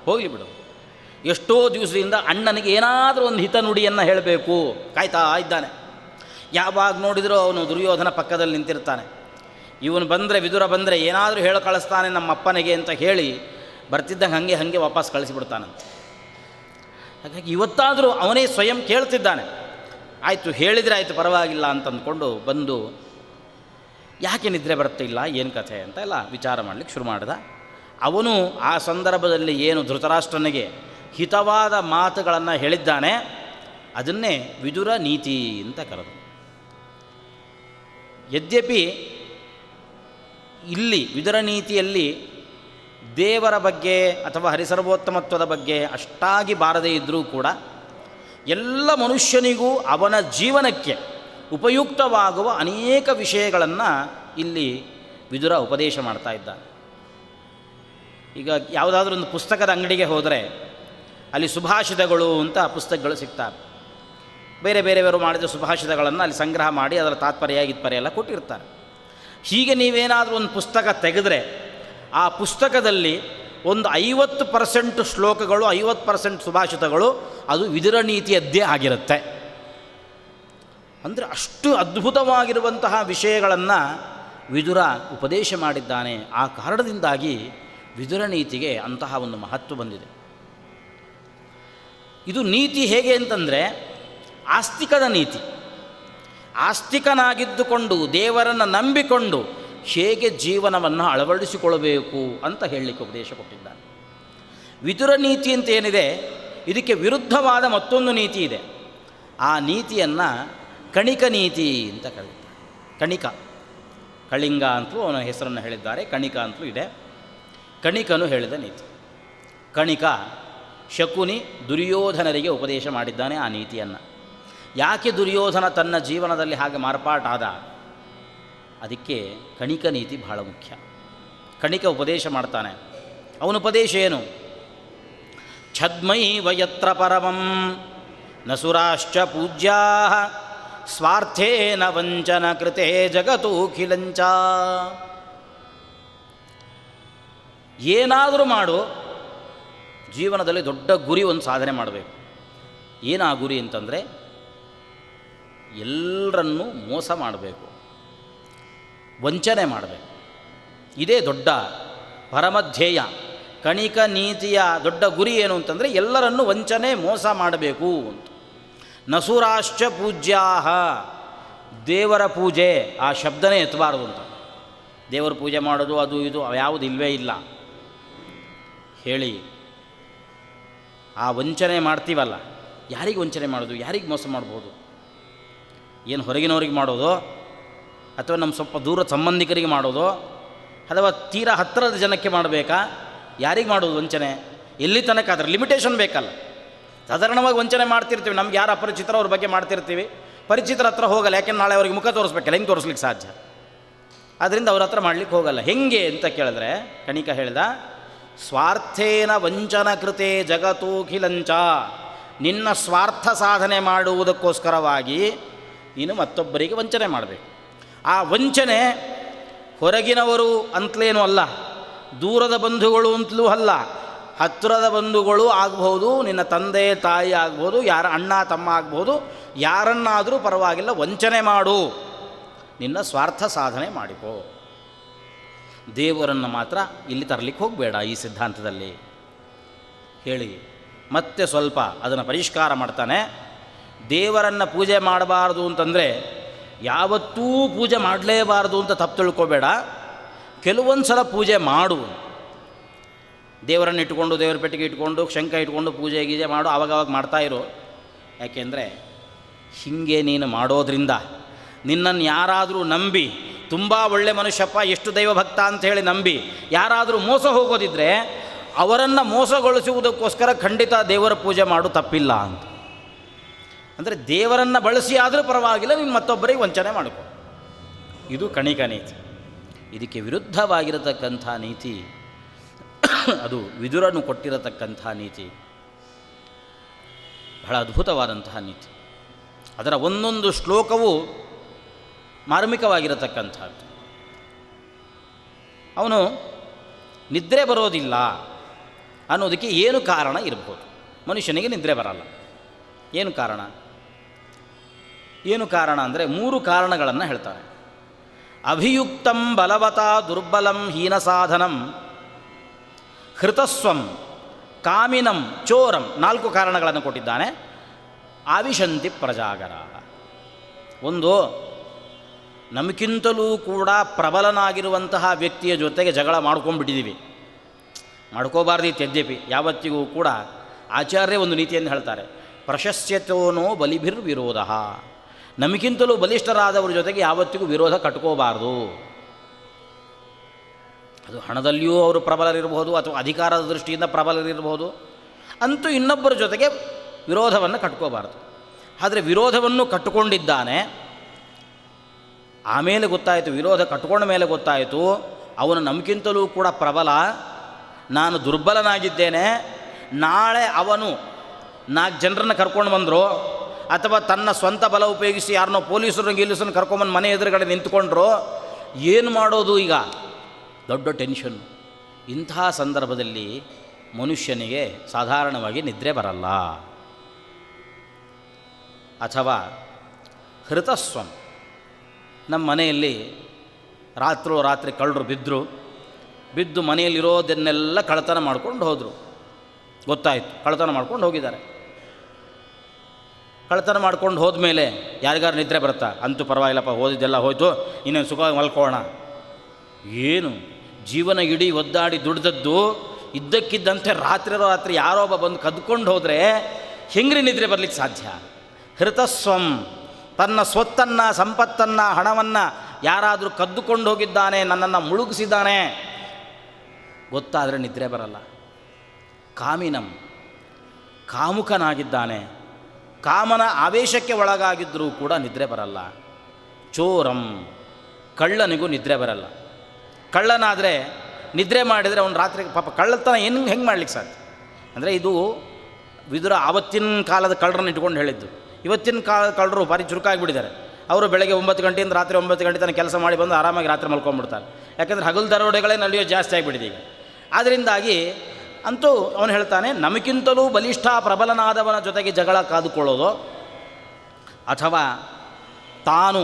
Speaker 1: ಹೋಗಲಿ ಬಿಡು, ಎಷ್ಟೋ ದಿವಸದಿಂದ ಅಣ್ಣನಿಗೆ ಏನಾದರೂ ಒಂದು ಹಿತ ನುಡಿಯನ್ನು ಹೇಳಬೇಕು ಕಾಯ್ತಾ ಇದ್ದಾನೆ. ಯಾವಾಗ ನೋಡಿದರೂ ಅವನು ದುರ್ಯೋಧನ ಪಕ್ಕದಲ್ಲಿ ನಿಂತಿರ್ತಾನೆ. ಇವನು ಬಂದರೆ, ವಿದುರ ಬಂದರೆ ಏನಾದರೂ ಹೇಳಿ ಕಳಿಸ್ತಾನೆ ನಮ್ಮ ಅಪ್ಪನಿಗೆ ಅಂತ ಹೇಳಿ ಬರ್ತಿದ್ದಂಗೆ ಹಾಗೆ ವಾಪಸ್ ಕಳಿಸಿಬಿಡ್ತಾನಂತೆ. ಹಾಗಾಗಿ ಇವತ್ತಾದರೂ ಅವನೇ ಸ್ವಯಂ ಕೇಳ್ತಿದ್ದಾನೆ. ಆಯಿತು, ಹೇಳಿದರೆ ಆಯಿತು, ಪರವಾಗಿಲ್ಲ ಅಂತ ಅಂದ್ಕೊಂಡು ಬಂದು ಯಾಕೆ ನಿದ್ರೆ ಬರ್ತಿಲ್ಲ, ಏನು ಕಥೆ ಅಂತ ಎಲ್ಲ ವಿಚಾರ ಮಾಡಲಿಕ್ಕೆ ಶುರು ಮಾಡಿದ. ಅವನು ಆ ಸಂದರ್ಭದಲ್ಲಿ ಏನು ಧೃತರಾಷ್ಟ್ರನಿಗೆ ಹಿತವಾದ ಮಾತುಗಳನ್ನು ಹೇಳಿದ್ದಾನೆ, ಅದನ್ನೇ ವಿದುರ ನೀತಿ ಅಂತ ಕರೆದು. ಯದ್ಯಪಿ ಇಲ್ಲಿ ವಿದುರ ನೀತಿಯಲ್ಲಿ ದೇವರ ಬಗ್ಗೆ ಅಥವಾ ಹರಿಸರ್ವೋತ್ತಮತ್ವದ ಬಗ್ಗೆ ಅಷ್ಟಾಗಿ ಬಾರದೇ ಇದ್ದರೂ ಕೂಡ ಎಲ್ಲ ಮನುಷ್ಯನಿಗೂ ಅವನ ಜೀವನಕ್ಕೆ ಉಪಯುಕ್ತವಾಗುವ ಅನೇಕ ವಿಷಯಗಳನ್ನು ಇಲ್ಲಿ ವಿದುರ ಉಪದೇಶ ಮಾಡ್ತಾ ಇದ್ದಾನೆ. ಈಗ ಯಾವುದಾದ್ರೂ ಒಂದು ಪುಸ್ತಕದ ಅಂಗಡಿಗೆ ಹೋದರೆ ಅಲ್ಲಿ ಸುಭಾಷಿತಗಳು ಅಂತ ಪುಸ್ತಕಗಳು ಸಿಗ್ತವೆ. ಬೇರೆ ಬೇರೆಯವರು ಮಾಡಿದ ಸುಭಾಷಿತಗಳನ್ನು ಅಲ್ಲಿ ಸಂಗ್ರಹ ಮಾಡಿ ಅದರ ತಾತ್ಪರ್ಯ ಗಿತ್ಪರ್ಯ ಎಲ್ಲ ಕೊಟ್ಟಿರ್ತಾರೆ. ಹೀಗೆ ನೀವೇನಾದರೂ ಒಂದು ಪುಸ್ತಕ ತೆಗೆದರೆ ಆ ಪುಸ್ತಕದಲ್ಲಿ ಒಂದು 50% ಶ್ಲೋಕಗಳು 50% ಸುಭಾಷಿತಗಳು ಅದು ವಿದುರ ನೀತಿಯದ್ದೇ ಆಗಿರುತ್ತೆ. ಅಂದರೆ ಅಷ್ಟು ಅದ್ಭುತವಾಗಿರುವಂತಹ ವಿಷಯಗಳನ್ನು ವಿದುರ ಉಪದೇಶ ಮಾಡಿದ್ದಾನೆ. ಆ ಕಾರಣದಿಂದಾಗಿ ವಿದುರ ನೀತಿಗೆ ಅಂತಹ ಒಂದು ಮಹತ್ವ ಬಂದಿದೆ. ಇದು ನೀತಿ ಹೇಗೆ ಅಂತಂದರೆ ಆಸ್ತಿಕದ ನೀತಿ. ಆಸ್ತಿಕನಾಗಿದ್ದುಕೊಂಡು ದೇವರನ್ನು ನಂಬಿಕೊಂಡು ಹೇಗೆ ಜೀವನವನ್ನು ಅಳವಡಿಸಿಕೊಳ್ಳಬೇಕು ಅಂತ ಹೇಳಲಿಕ್ಕೆ ಉಪದೇಶ ಕೊಟ್ಟಿದ್ದಾನೆ. ವಿದುರ ನೀತಿ ಅಂತ ಏನಿದೆ ಇದಕ್ಕೆ ವಿರುದ್ಧವಾದ ಮತ್ತೊಂದು ನೀತಿ ಇದೆ. ಆ ನೀತಿಯನ್ನು ಕಣಿಕ ನೀತಿ ಅಂತ ಕರೀತಾರೆ. ಕಣಿಕ, ಕಳಿಂಗ ಅಂತಲೂ ಅವನ ಹೆಸರನ್ನು ಹೇಳಿದ್ದಾರೆ, ಕಣಿಕ ಅಂತಲೂ ಇದೆ. ಕಣಿಕನು ಹೇಳಿದ ನೀತಿ. ಕಣಿಕ ಶಕುನಿ ದುರ್ಯೋಧನರಿಗೆ ಉಪದೇಶ ಮಾಡಿದ್ದಾನೆ ಆ ನೀತಿಯನ್ನು. ಯಾಕೆ ದುರ್ಯೋಧನ ತನ್ನ ಜೀವನದಲ್ಲಿ ಹಾಗೆ ಮಾರ್ಪಾಟಾದ? ಅದಕ್ಕೆ ಕಣಿಕ ನೀತಿ ಬಹಳ ಮುಖ್ಯ. ಕಣಿಕ ಉಪದೇಶ ಮಾಡ್ತಾನೆ. ಅವನ ಉಪದೇಶ ಏನು? ಛದ್ಮೈವ ಯತ್ರ ಪರಮಂ ನಸುರಾಶ್ಚ ಪೂಜ್ಯಾ ಸ್ವಾರ್ಥೇನ ವಂಚನ ಕೃತೆ ಜಗತೋಖಿಲಂಚ. ಏನಾದರೂ ಮಾಡು, ಜೀವನದಲ್ಲಿ ದೊಡ್ಡ ಗುರಿ ಒಂದು ಸಾಧನೆ ಮಾಡಬೇಕು. ಏನಾ ಗುರಿ ಅಂತಂದರೆ ಎಲ್ಲರನ್ನೂ ಮೋಸ ಮಾಡಬೇಕು, ವಂಚನೆ ಮಾಡಬೇಕು. ಇದೇ ದೊಡ್ಡ ಪರಮಧ್ಯೇಯ. ಕಣಿಕ ನೀತಿಯ ದೊಡ್ಡ ಗುರಿ ಏನು ಅಂತಂದರೆ ಎಲ್ಲರನ್ನೂ ವಂಚನೆ ಮೋಸ ಮಾಡಬೇಕು ಅಂತ. ನಸುರಾಶ್ಚ ಪೂಜ್ಯಾ, ದೇವರ ಪೂಜೆ ಆ ಶಬ್ದನೇ ಎತ್ತಬಾರದು ಅಂತ. ದೇವರ ಪೂಜೆ ಮಾಡೋದು ಅದು ಇದು ಯಾವುದು ಇಲ್ಲವೇ ಇಲ್ಲ ಹೇಳಿ. ಆ ವಂಚನೆ ಮಾಡ್ತೀವಲ್ಲ, ಯಾರಿಗೆ ವಂಚನೆ ಮಾಡೋದು, ಯಾರಿಗೆ ಮೋಸ ಮಾಡ್ಬೋದು? ಏನು ಹೊರಗಿನವರಿಗೆ ಮಾಡೋದು, ಅಥವಾ ನಮ್ಮ ಸ್ವಲ್ಪ ದೂರ ಸಂಬಂಧಿಕರಿಗೆ ಮಾಡೋದು, ಅಥವಾ ತೀರಾ ಹತ್ತಿರದ ಜನಕ್ಕೆ ಮಾಡಬೇಕಾ? ಯಾರಿಗೆ ಮಾಡೋದು ವಂಚನೆ? ಎಲ್ಲಿ ತನಕ? ಅದರ ಲಿಮಿಟೇಷನ್ ಬೇಕಲ್ಲ. ಸಾಧಾರಣವಾಗಿ ವಂಚನೆ ಮಾಡ್ತಿರ್ತೀವಿ, ನಮ್ಗೆ ಯಾರು ಅಪರಿಚಿತರ ಅವ್ರ ಬಗ್ಗೆ ಮಾಡ್ತಿರ್ತೀವಿ. ಪರಿಚಿತರ ಹತ್ರ ಹೋಗಲ್ಲ, ಯಾಕೆಂದ್ರೆ ನಾಳೆ ಅವ್ರಿಗೆ ಮುಖ ತೋರಿಸ್ಬೇಕಲ್ಲ, ಹೆಂಗೆ ತೋರಿಸ್ಲಿಕ್ಕೆ ಸಾಧ್ಯ? ಆದ್ದರಿಂದ ಅವ್ರ ಹತ್ರ ಮಾಡಲಿಕ್ಕೆ ಹೋಗಲ್ಲ. ಹೆಂಗೆ ಅಂತ ಕೇಳಿದ್ರೆ ಕಣಿಕ ಹೇಳ್ದ, ಸ್ವಾರ್ಥೇನ ವಂಚನ ಕೃತೆ ಜಗತೋಖಿಲಂಚ. ನಿನ್ನ ಸ್ವಾರ್ಥ ಸಾಧನೆ ಮಾಡುವುದಕ್ಕೋಸ್ಕರವಾಗಿ ನೀನು ಮತ್ತೊಬ್ಬರಿಗೆ ವಂಚನೆ ಮಾಡಬೇಕು. ಆ ವಂಚನೆ ಹೊರಗಿನವರು ಅಂತಲೇನೂ ಅಲ್ಲ, ದೂರದ ಬಂಧುಗಳು ಅಂತಲೂ ಅಲ್ಲ, ಹತ್ತಿರದ ಬಂಧುಗಳು ಆಗ್ಬೋದು, ನಿನ್ನ ತಂದೆ ತಾಯಿ ಆಗ್ಬೋದು, ಯಾರ ಅಣ್ಣ ತಮ್ಮ ಆಗ್ಬೋದು, ಯಾರನ್ನಾದರೂ ಪರವಾಗಿಲ್ಲ, ವಂಚನೆ ಮಾಡು, ನಿನ್ನ ಸ್ವಾರ್ಥ ಸಾಧನೆ ಮಾಡಿಕೋ. ದೇವರನ್ನು ಮಾತ್ರ ಇಲ್ಲಿ ತರಲಿಕ್ಕೆ ಹೋಗಬೇಡ ಈ ಸಿದ್ಧಾಂತದಲ್ಲಿ ಹೇಳಿ. ಮತ್ತೆ ಸ್ವಲ್ಪ ಅದನ್ನು ಪರಿಷ್ಕಾರ ಮಾಡ್ತಾನೆ. ದೇವರನ್ನು ಪೂಜೆ ಮಾಡಬಾರ್ದು ಅಂತಂದರೆ ಯಾವತ್ತೂ ಪೂಜೆ ಮಾಡಲೇಬಾರ್ದು ಅಂತ ತಪ್ಪು ತಿಳ್ಕೊಬೇಡ. ಕೆಲವೊಂದು ಸಲ ಪೂಜೆ ಮಾಡು. ದೇವರನ್ನು ಇಟ್ಕೊಂಡು, ದೇವರ ಪೆಟ್ಟಿಗೆ ಇಟ್ಕೊಂಡು, ಶಂಖ ಇಟ್ಕೊಂಡು ಪೂಜೆ ಗೀಜೆ ಮಾಡು, ಆವಾಗವಾಗ ಮಾಡ್ತಾಯಿರು. ಯಾಕೆಂದರೆ ಹೀಗೆ ನೀನು ಮಾಡೋದ್ರಿಂದ ನಿನ್ನನ್ನು ಯಾರಾದರೂ ನಂಬಿ, ತುಂಬ ಒಳ್ಳೆ ಮನುಷ್ಯಪ್ಪ, ಎಷ್ಟು ದೈವಭಕ್ತ ಅಂಥೇಳಿ ನಂಬಿ ಯಾರಾದರೂ ಮೋಸ ಹೋಗೋದಿದ್ದರೆ ಅವರನ್ನು ಮೋಸಗೊಳಿಸುವುದಕ್ಕೋಸ್ಕರ ಖಂಡಿತ ದೇವರ ಪೂಜೆ ಮಾಡು, ತಪ್ಪಿಲ್ಲ ಅಂತ. ಅಂದರೆ ದೇವರನ್ನು ಬಳಸಿ ಆದರೂ ಪರವಾಗಿಲ್ಲ, ನೀನು ಮತ್ತೊಬ್ಬರಿಗೆ ವಂಚನೆ ಮಾಡಿಕೊ. ಇದು ಕಣಿಕ ನೀತಿ. ಇದಕ್ಕೆ ವಿರುದ್ಧವಾಗಿರತಕ್ಕಂಥ ನೀತಿ ಅದು ವಿದುರನು ಕೊಟ್ಟಿರತಕ್ಕಂಥ ನೀತಿ. ಬಹಳ ಅದ್ಭುತವಾದಂತಹ ನೀತಿ. ಅದರ ಒಂದೊಂದು ಶ್ಲೋಕವೂ ಮಾರ್ಮಿಕವಾಗಿರತಕ್ಕಂಥದ್ದು. ಅವನು ನಿದ್ರೆ ಬರೋದಿಲ್ಲ ಅನ್ನೋದಕ್ಕೆ ಏನು ಕಾರಣ ಇರ್ಬೋದು? ಮನುಷ್ಯನಿಗೆ ನಿದ್ರೆ ಬರಲ್ಲ, ಏನು ಕಾರಣ? ಏನು ಕಾರಣ ಅಂದರೆ 3 ಕಾರಣಗಳನ್ನು ಹೇಳ್ತಾರೆ. ಅಭಿಯುಕ್ತಂ ಬಲವತಾ ದುರ್ಬಲಂ ಹೀನ ಸಾಧನಂ ಹೃತಸ್ವಂ ಕಾಮಿನಂ ಚೋರಂ. 4 ಕಾರಣಗಳನ್ನು ಕೊಟ್ಟಿದ್ದಾನೆ. ಆವಿಶಂತಿ ಪ್ರಜಾಗರ. ಒಂದು, ನಮಗಿಂತಲೂ ಕೂಡ ಪ್ರಬಲನಾಗಿರುವಂತಹ ವ್ಯಕ್ತಿಯ ಜೊತೆಗೆ ಜಗಳ ಮಾಡ್ಕೊಂಡ್ಬಿಟ್ಟಿದ್ದೀವಿ. ಮಾಡ್ಕೋಬಾರ್ದು ಯದ್ಯಪಿ. ಯಾವತ್ತಿಗೂ ಕೂಡ ಆಚಾರ್ಯ ಒಂದು ನೀತಿಯನ್ನು ಹೇಳ್ತಾರೆ, ಪ್ರಶಸ್ಯತೋನೋ ಬಲಿಭಿರ್ವಿರೋಧ. ನಮಗಿಂತಲೂ ಬಲಿಷ್ಠರಾದವ್ರ ಜೊತೆಗೆ ಯಾವತ್ತಿಗೂ ವಿರೋಧ ಕಟ್ಕೋಬಾರ್ದು. ಅದು ಹಣದಲ್ಲಿಯೂ ಅವರು ಪ್ರಬಲರಿರಬಹುದು, ಅಥವಾ ಅಧಿಕಾರದ ದೃಷ್ಟಿಯಿಂದ ಪ್ರಬಲರಿರಬಹುದು. ಅಂತೂ ಇನ್ನೊಬ್ಬರ ಜೊತೆಗೆ ವಿರೋಧವನ್ನು ಕಟ್ಕೋಬಾರ್ದು. ಆದರೆ ವಿರೋಧವನ್ನು ಕಟ್ಟಿಕೊಂಡಿದ್ದಾನೆ. ಆಮೇಲೆ ಗೊತ್ತಾಯಿತು, ವಿರೋಧ ಕಟ್ಕೊಂಡ ಮೇಲೆ ಗೊತ್ತಾಯಿತು ಅವನು ನಮಗಿಂತಲೂ ಕೂಡ ಪ್ರಬಲ, ನಾನು ದುರ್ಬಲನಾಗಿದ್ದೇನೆ. ನಾಳೆ ಅವನು 4 ಜನರನ್ನು ಕರ್ಕೊಂಡು ಬಂದರು, ಅಥವಾ ತನ್ನ ಸ್ವಂತ ಬಲ ಉಪಯೋಗಿಸಿ ಯಾರನ್ನೋ ಪೊಲೀಸರನ್ನು ಕರ್ಕೊಂಬಂದು ಮನೆ ಎದುರುಗಡೆ ನಿಂತ್ಕೊಂಡ್ರು, ಏನು ಮಾಡೋದು ಈಗ? ದೊಡ್ಡ ಟೆನ್ಷನ್. ಇಂತಹ ಸಂದರ್ಭದಲ್ಲಿ ಮನುಷ್ಯನಿಗೆ ಸಾಧಾರಣವಾಗಿ ನಿದ್ರೆ ಬರಲ್ಲ. ಅಥವಾ ಹೃತಸ್ವಂ, ನಮ್ಮ ಮನೆಯಲ್ಲಿ ರಾತ್ರಿ ಕಳ್ಳರು ಬಿದ್ದು ಮನೆಯಲ್ಲಿರೋದನ್ನೆಲ್ಲ ಕಳ್ಳತನ ಮಾಡ್ಕೊಂಡು ಹೋದರು. ಗೊತ್ತಾಯಿತು ಕಳ್ಳತನ ಮಾಡ್ಕೊಂಡು ಹೋಗಿದ್ದಾರೆ. ಕಳ್ಳತನ ಮಾಡ್ಕೊಂಡು ಹೋದ್ಮೇಲೆ ಯಾರಿಗಾರು ನಿದ್ರೆ ಬರುತ್ತಾ? ಅಂತೂ ಪರವಾಗಿಲ್ಲಪ್ಪ, ಓದಿದ್ದೆಲ್ಲ ಹೋಯ್ತು, ಇನ್ನೇನು ಸುಖವಾಗಿ ಮಲ್ಕೋಣ. ಏನು ಜೀವನ ಇಡೀ ಒದ್ದಾಡಿ ದುಡ್ದದ್ದು ಇದ್ದಕ್ಕಿದ್ದಂತೆ ರಾತ್ರಿ ಯಾರೋ ಒಬ್ಬ ಬಂದು ಕದ್ಕೊಂಡು ಹೋದರೆ ಹೆಂಗ್ರಿ ನಿದ್ರೆ ಬರಲಿಕ್ಕೆ ಸಾಧ್ಯ? ಹೃತಸ್ವಂ, ತನ್ನ ಸ್ವತ್ತನ್ನು, ಸಂಪತ್ತನ್ನು, ಹಣವನ್ನು ಯಾರಾದರೂ ಕದ್ದುಕೊಂಡು ಹೋಗಿದ್ದಾನೆ, ನನ್ನನ್ನು ಮುಳುಗಿಸಿದ್ದಾನೆ ಗೊತ್ತಾದರೆ ನಿದ್ರೆ ಬರಲ್ಲ. ಕಾಮಿನಂ, ಕಾಮುಕನಾಗಿದ್ದಾನೆ, ಕಾಮನ ಆವೇಶಕ್ಕೆ ಒಳಗಾಗಿದ್ದರೂ ಕೂಡ ನಿದ್ರೆ ಬರಲ್ಲ. ಚೋರಂ, ಕಳ್ಳನಿಗೂ ನಿದ್ರೆ ಬರಲ್ಲ. ಕಳ್ಳನಾದರೆ ನಿದ್ರೆ ಮಾಡಿದರೆ ಅವನು ರಾತ್ರಿ ಪಾಪ ಕಳ್ಳತನ ಹೆಂಗೆ ಮಾಡ್ಲಿಕ್ಕೆ ಸಾಧ್ಯ? ಅಂದರೆ ಇದು ವಿದುರ ಆವತ್ತಿನ ಕಾಲದ ಕಳ್ಳರನ್ನು ಇಟ್ಕೊಂಡು ಹೇಳಿದ್ದು. ಇವತ್ತಿನ ಕಾಲದ ಕಳ್ಳರು ಭಾರಿ ಚುರುಕಾಗಿಬಿಟ್ಟಿದ್ದಾರೆ. ಅವರು ಬೆಳಗ್ಗೆ 9 ಗಂಟೆಯಿಂದ ರಾತ್ರಿ 9 ಗಂಟೆ ತನಕ ಕೆಲಸ ಮಾಡಿ ಬಂದು ಆರಾಮಾಗಿ ರಾತ್ರಿ ಮಲ್ಕೊಂಡ್ಬಿಡ್ತಾರೆ. ಯಾಕೆಂದರೆ ಹಗಲು ದರೋಡೆಗಳೇ ನಡೆಯೋ ಜಾಸ್ತಿ ಆಗಿಬಿಟ್ಟಿದೆ ಈಗ. ಆದ್ದರಿಂದಾಗಿ ಅಂತೂ ಅವನು ಹೇಳ್ತಾನೆ, ನಮಗಿಂತಲೂ ಬಲಿಷ್ಠ ಪ್ರಬಲನಾದವನ ಜೊತೆಗೆ ಜಗಳ ಕಾದುಕೊಳ್ಳೋದು, ಅಥವಾ ತಾನು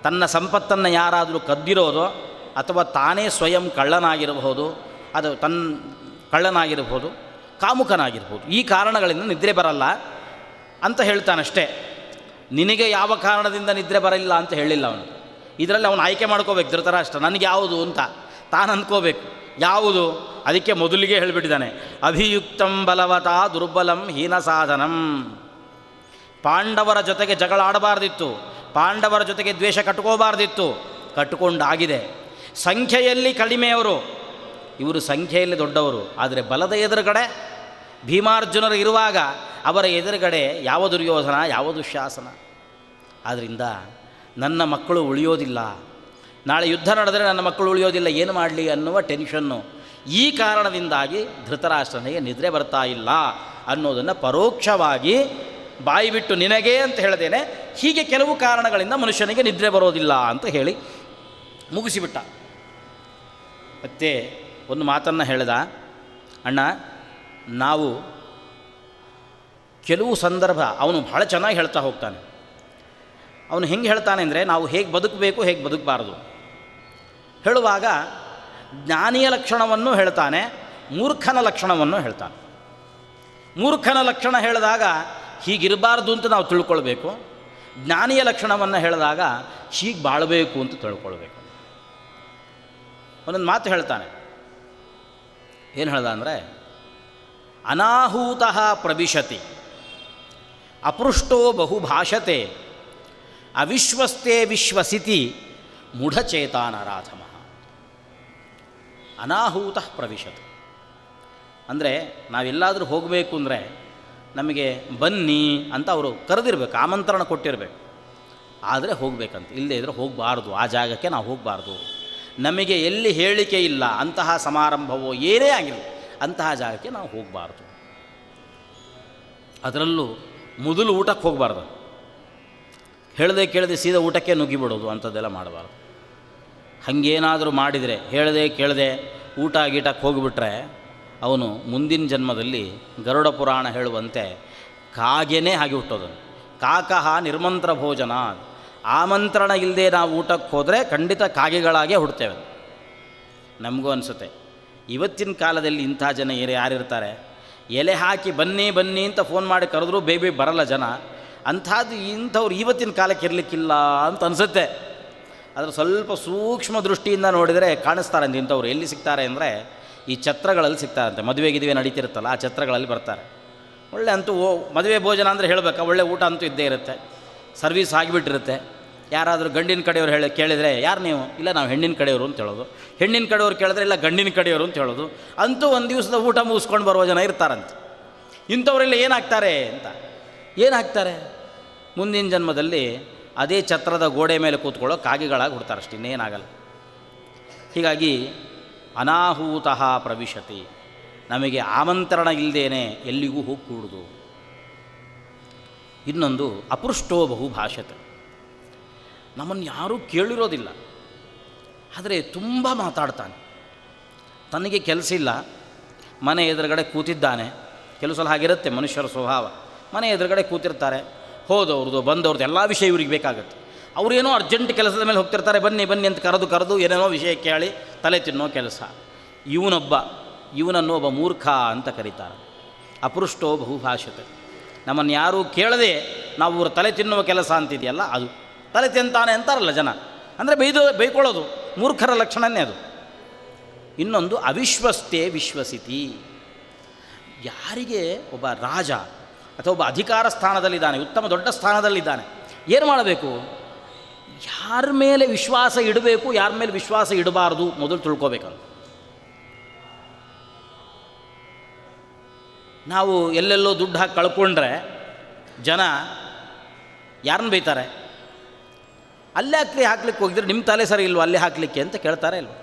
Speaker 1: ತನ್ನ ಸಂಪತ್ತನ್ನು ಯಾರಾದರೂ ಕದ್ದಿರೋದು, ಅಥವಾ ತಾನೇ ಸ್ವಯಂ ಕಳ್ಳನಾಗಿರಬಹುದು, ಅದು ಕಳ್ಳನಾಗಿರ್ಬೋದು, ಕಾಮುಕನಾಗಿರ್ಬೋದು. ಈ ಕಾರಣಗಳಿಂದ ನಿದ್ರೆ ಬರಲ್ಲ ಅಂತ ಹೇಳ್ತಾನಷ್ಟೇ. ನಿನಗೆ ಯಾವ ಕಾರಣದಿಂದ ನಿದ್ರೆ ಬರಲ್ಲ ಅಂತ ಹೇಳಿಲ್ಲ ಅವನು. ಇದರಲ್ಲಿ ಅವನು ಆಯ್ಕೆ ಮಾಡ್ಕೋಬೇಕು ಧೃತರಾಷ್ಟ್ರ, ನನಗೆ ಯಾವುದು ಅಂತ ತಾನು ಅಂದ್ಕೋಬೇಕು ಯಾವುದು. ಅದಕ್ಕೆ ಮೊದಲಿಗೆ ಹೇಳಿಬಿಟ್ಟಿದ್ದಾನೆ, ಅಭಿಯುಕ್ತಂ ಬಲವತಾ ದುರ್ಬಲಂ ಹೀನ ಸಾಧನಂ. ಪಾಂಡವರ ಜೊತೆಗೆ ಜಗಳ ಆಡಬಾರ್ದಿತ್ತು, ಪಾಂಡವರ ಜೊತೆಗೆ ದ್ವೇಷ ಕಟ್ಕೋಬಾರ್ದಿತ್ತು, ಕಟ್ಟಿಕೊಂಡಾಗಿದೆ. ಸಂಖ್ಯೆಯಲ್ಲಿ ಕಡಿಮೆಯವರು, ಇವರು ಸಂಖ್ಯೆಯಲ್ಲಿ ದೊಡ್ಡವರು, ಆದರೆ ಬಲದ ಎದುರುಗಡೆ ಭೀಮಾರ್ಜುನರು ಇರುವಾಗ ಅವರ ಎದುರುಗಡೆ ಯಾವ ದುರ್ಯೋಧನ, ಯಾವ ದುಶ್ಯಾಸನ. ಆದ್ದರಿಂದ ನನ್ನ ಮಕ್ಕಳು ಉಳಿಯೋದಿಲ್ಲ, ನಾಳೆ ಯುದ್ಧ ನಡೆದರೆ ನನ್ನ ಮಕ್ಕಳು ಉಳಿಯೋದಿಲ್ಲ, ಏನು ಮಾಡಲಿ ಅನ್ನುವ ಟೆನ್ಷನ್ನು. ಈ ಕಾರಣದಿಂದಾಗಿ ಧೃತರಾಷ್ಟ್ರನಿಗೆ ನಿದ್ರೆ ಬರ್ತಾ ಇಲ್ಲ ಅನ್ನೋದನ್ನು ಪರೋಕ್ಷವಾಗಿ ಬಾಯಿ ಬಿಟ್ಟು ನಿನಗೆ ಅಂತ ಹೇಳ್ದೇನೆ, ಹೀಗೆ ಕೆಲವು ಕಾರಣಗಳಿಂದ ಮನುಷ್ಯನಿಗೆ ನಿದ್ರೆ ಬರೋದಿಲ್ಲ ಅಂತ ಹೇಳಿ ಮುಗಿಸಿಬಿಟ್ಟ. ಮತ್ತೆ ಒಂದು ಮಾತನ್ನು ಹೇಳ್ದ, ಅಣ್ಣ ನಾವು ಕೆಲವು ಸಂದರ್ಭ, ಅವನು ಬಹಳ ಚೆನ್ನಾಗಿ ಹೇಳ್ತಾ ಹೋಗ್ತಾನೆ. ಅವನು ಹೆಂಗೆ ಹೇಳ್ತಾನೆ ಅಂದರೆ, ನಾವು ಹೇಗೆ ಬದುಕಬೇಕು, ಹೇಗೆ ಬದುಕಬಾರದು ಹೇಳುವಾಗ ಜ್ಞಾನಿಯ ಲಕ್ಷಣವನ್ನು ಹೇಳ್ತಾನೆ, ಮೂರ್ಖನ ಲಕ್ಷಣವನ್ನು ಹೇಳ್ತಾನೆ. ಮೂರ್ಖನ ಲಕ್ಷಣ ಹೇಳಿದಾಗ ಹೀಗಿರಬಾರ್ದು ಅಂತ ನಾವು ತಿಳ್ಕೊಳ್ಬೇಕು, ಜ್ಞಾನಿಯ ಲಕ್ಷಣವನ್ನು ಹೇಳಿದಾಗ ಹೀಗೆ ಬಾಳಬೇಕು ಅಂತ ತಿಳ್ಕೊಳ್ಬೇಕು. ಒಂದೊಂದು ಮಾತು ಹೇಳ್ತಾನೆ. ಏನು ಹೇಳ್ದ ಅಂದರೆ, ಅನಾಹೂತಃ ಪ್ರವಿಶತಿ ಅಪೃಷ್ಟೋ ಬಹುಭಾಷತೆ ಅವಿಶ್ವಸ್ತೆ ವಿಶ್ವಸಿತಿ ಮೂಢಚೇತಾನರಾಧಮಃ. ಅನಾಹೂತಃ ಪ್ರವಿಶತಿ ಅಂದರೆ ನಾವೆಲ್ಲಾದರೂ ಹೋಗಬೇಕು ಅಂದರೆ ನಮಗೆ ಬನ್ನಿ ಅಂತ ಅವರು ಕರೆದಿರ್ಬೇಕು, ಆಮಂತ್ರಣ ಕೊಟ್ಟಿರಬೇಕು, ಆದರೆ ಹೋಗಬೇಕಂತ. ಇಲ್ಲದೇ ಇದ್ದರೆ ಹೋಗಬಾರ್ದು, ಆ ಜಾಗಕ್ಕೆ ನಾವು ಹೋಗಬಾರ್ದು. ನಮಗೆ ಎಲ್ಲಿ ಹೇಳಿಕೆ ಇಲ್ಲ, ಅಂತಹ ಸಮಾರಂಭವೋ ಏನೇ ಆಗಿರಲಿ ಅಂತಹ ಜಾಗಕ್ಕೆ ನಾವು ಹೋಗಬಾರ್ದು. ಅದರಲ್ಲೂ ಮೊದಲು ಊಟಕ್ಕೆ ಹೋಗಬಾರ್ದು, ಹೇಳದೆ ಕೇಳದೆ ಸೀದಾ ಊಟಕ್ಕೆ ನುಗ್ಗಿಬಿಡೋದು, ಅಂಥದ್ದೆಲ್ಲ ಮಾಡಬಾರ್ದು. ಹಾಗೇನಾದರೂ ಮಾಡಿದರೆ, ಹೇಳದೆ ಕೇಳದೆ ಊಟ ಗೀಟಕ್ಕೆ ಹೋಗಿಬಿಟ್ರೆ ಅವನು ಮುಂದಿನ ಜನ್ಮದಲ್ಲಿ ಗರುಡ ಪುರಾಣ ಹೇಳುವಂತೆ ಕಾಗೆನೇ ಆಗಿ ಹುಟ್ಟೋದನು. ಕಾಕಃ ನಿರ್ಮಂತ್ರ ಭೋಜನ, ಆಮಂತ್ರಣ ಇಲ್ಲದೆ ನಾವು ಊಟಕ್ಕೆ ಹೋದರೆ ಖಂಡಿತ ಕಾಗೆಗಳಾಗೇ ಹುಡ್ತೇವೆ. ನಮಗೂ ಅನಿಸುತ್ತೆ, ಇವತ್ತಿನ ಕಾಲದಲ್ಲಿ ಇಂಥ ಜನ ಯಾರಿರ್ತಾರೆ, ಎಲೆ ಹಾಕಿ ಬನ್ನಿ ಬನ್ನಿ ಅಂತ ಫೋನ್ ಮಾಡಿ ಕರೆದ್ರೂ ಬೇಬಿ ಬರಲ್ಲ ಜನ. ಅಂಥದ್ದು ಇಂಥವ್ರು ಇವತ್ತಿನ ಕಾಲಕ್ಕೆ ಇರಲಿಕ್ಕಿಲ್ಲ ಅಂತ ಅನಿಸುತ್ತೆ. ಆದರೆ ಸ್ವಲ್ಪ ಸೂಕ್ಷ್ಮ ದೃಷ್ಟಿಯಿಂದ ನೋಡಿದರೆ ಕಾಣಿಸ್ತಾರೆ ಇಂಥವ್ರು. ಎಲ್ಲಿ ಸಿಗ್ತಾರೆ ಅಂದರೆ ಈ ಛತ್ರಗಳಲ್ಲಿ ಸಿಗ್ತಾರಂತೆ. ಮದುವೆ ಗಿದುವೆ ನಡೀತಿರುತ್ತಲ್ಲ, ಆ ಛತ್ರಗಳಲ್ಲಿ ಬರ್ತಾರೆ. ಒಳ್ಳೆ ಅಂತೂ ಮದುವೆ ಭೋಜನ ಅಂದರೆ ಹೇಳಬೇಕಾ, ಒಳ್ಳೆ ಊಟ ಅಂತೂ ಇದ್ದೇ ಇರುತ್ತೆ, ಸರ್ವೀಸ್ ಆಗಿಬಿಟ್ಟಿರುತ್ತೆ. ಯಾರಾದರೂ ಗಂಡಿನ ಕಡೆಯವರು ಕೇಳಿದರೆ ಯಾರು ನೀವು, ಇಲ್ಲ ನಾವು ಹೆಣ್ಣಿನ ಕಡೆಯವರು ಅಂತ ಹೇಳೋದು. ಹೆಣ್ಣಿನ ಕಡೆಯವ್ರು ಕೇಳಿದ್ರೆ ಇಲ್ಲ ಗಂಡಿನ ಕಡೆಯವರು ಅಂತ ಹೇಳೋದು. ಅಂತೂ ಒಂದು ದಿವಸದ ಊಟ ಮುಗಿಸ್ಕೊಂಡು ಬರುವ ಜನ ಇರ್ತಾರಂತೆ. ಇಂಥವರೆಲ್ಲ ಏನಾಗ್ತಾರೆ ಅಂತ, ಏನಾಗ್ತಾರೆ ಮುಂದಿನ ಜನ್ಮದಲ್ಲಿ ಅದೇ ಛತ್ರದ ಗೋಡೆ ಮೇಲೆ ಕೂತ್ಕೊಳ್ಳೋ ಕಾಗೆಗಳಾಗಿ ಹುಡ್ತಾರೆ, ಅಷ್ಟು ಇನ್ನೇನಾಗಲ್ಲ. ಹೀಗಾಗಿ ಅನಾಹೂತಃ ಪ್ರವಿಶತಿ, ನಮಗೆ ಆಮಂತ್ರಣ ಇಲ್ಲದೇನೆ ಎಲ್ಲಿಗೂ ಹೋಗಿ ಕೂಡುದು. ಇನ್ನೊಂದು ಅಪೃಷ್ಟೋ ಬಹು ಭಾಷತೆ. ನಮ್ಮನ್ನು ಯಾರೂ ಕೇಳಿರೋದಿಲ್ಲ, ಆದರೆ ತುಂಬ ಮಾತಾಡ್ತಾನೆ. ತನಗೆ ಕೆಲಸ ಇಲ್ಲ, ಮನೆ ಎದುರುಗಡೆ ಕೂತಿದ್ದಾನೆ. ಕೆಲವು ಸಲ ಹಾಗಿರುತ್ತೆ ಮನುಷ್ಯರ ಸ್ವಭಾವ. ಮನೆ ಎದುರುಗಡೆ ಕೂತಿರ್ತಾರೆ, ಹೋದವ್ರದ್ದು ಬಂದವ್ರದ್ದು ಎಲ್ಲ ವಿಷಯ ಇವ್ರಿಗೆ ಬೇಕಾಗುತ್ತೆ. ಅವರೇನೋ ಅರ್ಜೆಂಟ್ ಕೆಲಸದ ಮೇಲೆ ಹೋಗ್ತಿರ್ತಾರೆ, ಬನ್ನಿ ಬನ್ನಿ ಅಂತ ಕರೆದು ಏನೇನೋ ವಿಷಯ ಕೇಳಿ ತಲೆ ತಿನ್ನೋ ಕೆಲಸ. ಇವನನ್ನು ಒಬ್ಬ ಮೂರ್ಖ ಅಂತ ಕರೀತಾರೆ. ಅಪೃಷ್ಟೋ ಬಹುಭಾಷತೆ. ನಮ್ಮನ್ನು ಯಾರೂ ಕೇಳದೆ ನಾವು ಇವ್ರ ತಲೆ ತಿನ್ನುವ ಕೆಲಸ ಅಂತಿದೆಯಲ್ಲ, ಅದು ತಲೆ ತಿಂತಾನೆ ಅಂತಾರಲ್ಲ ಜನ, ಅಂದರೆ ಬೈಕೊಳ್ಳೋದು ಮೂರ್ಖರ ಲಕ್ಷಣವೇ ಅದು. ಇನ್ನೊಂದು ಅವಿಶ್ವಸ್ತೆ ವಿಶ್ವಸಿತಿ. ಯಾರಿಗೆ ಒಬ್ಬ ರಾಜ ಅಥವಾ ಒಬ್ಬ ಅಧಿಕಾರ ಸ್ಥಾನದಲ್ಲಿದ್ದಾನೆ, ಉತ್ತಮ ದೊಡ್ಡ ಸ್ಥಾನದಲ್ಲಿದ್ದಾನೆ, ಏನು ಮಾಡಬೇಕು? ಯಾರ ಮೇಲೆ ವಿಶ್ವಾಸ ಇಡಬೇಕು, ಯಾರ ಮೇಲೆ ವಿಶ್ವಾಸ ಇಡಬಾರ್ದು ಮೊದಲು ತಿಳ್ಕೋಬೇಕಂತ. ನಾವು ಎಲ್ಲೆಲ್ಲೋ ದುಡ್ಡು ಹಾಕಿ ಕಳ್ಕೊಂಡ್ರೆ ಜನ ಯಾರನ್ನ ಬೈತಾರೆ? ಅಲ್ಲೇ ಹಾಕ್ಲಿಕ್ಕೆ ಹೋಗಿದ್ರೆ ನಿಮ್ಮ ತಲೆ ಸರಿ ಇಲ್ವ ಅಲ್ಲೇ ಹಾಕಲಿಕ್ಕೆ ಅಂತ ಕೇಳ್ತಾರೆ ಇಲ್ವ?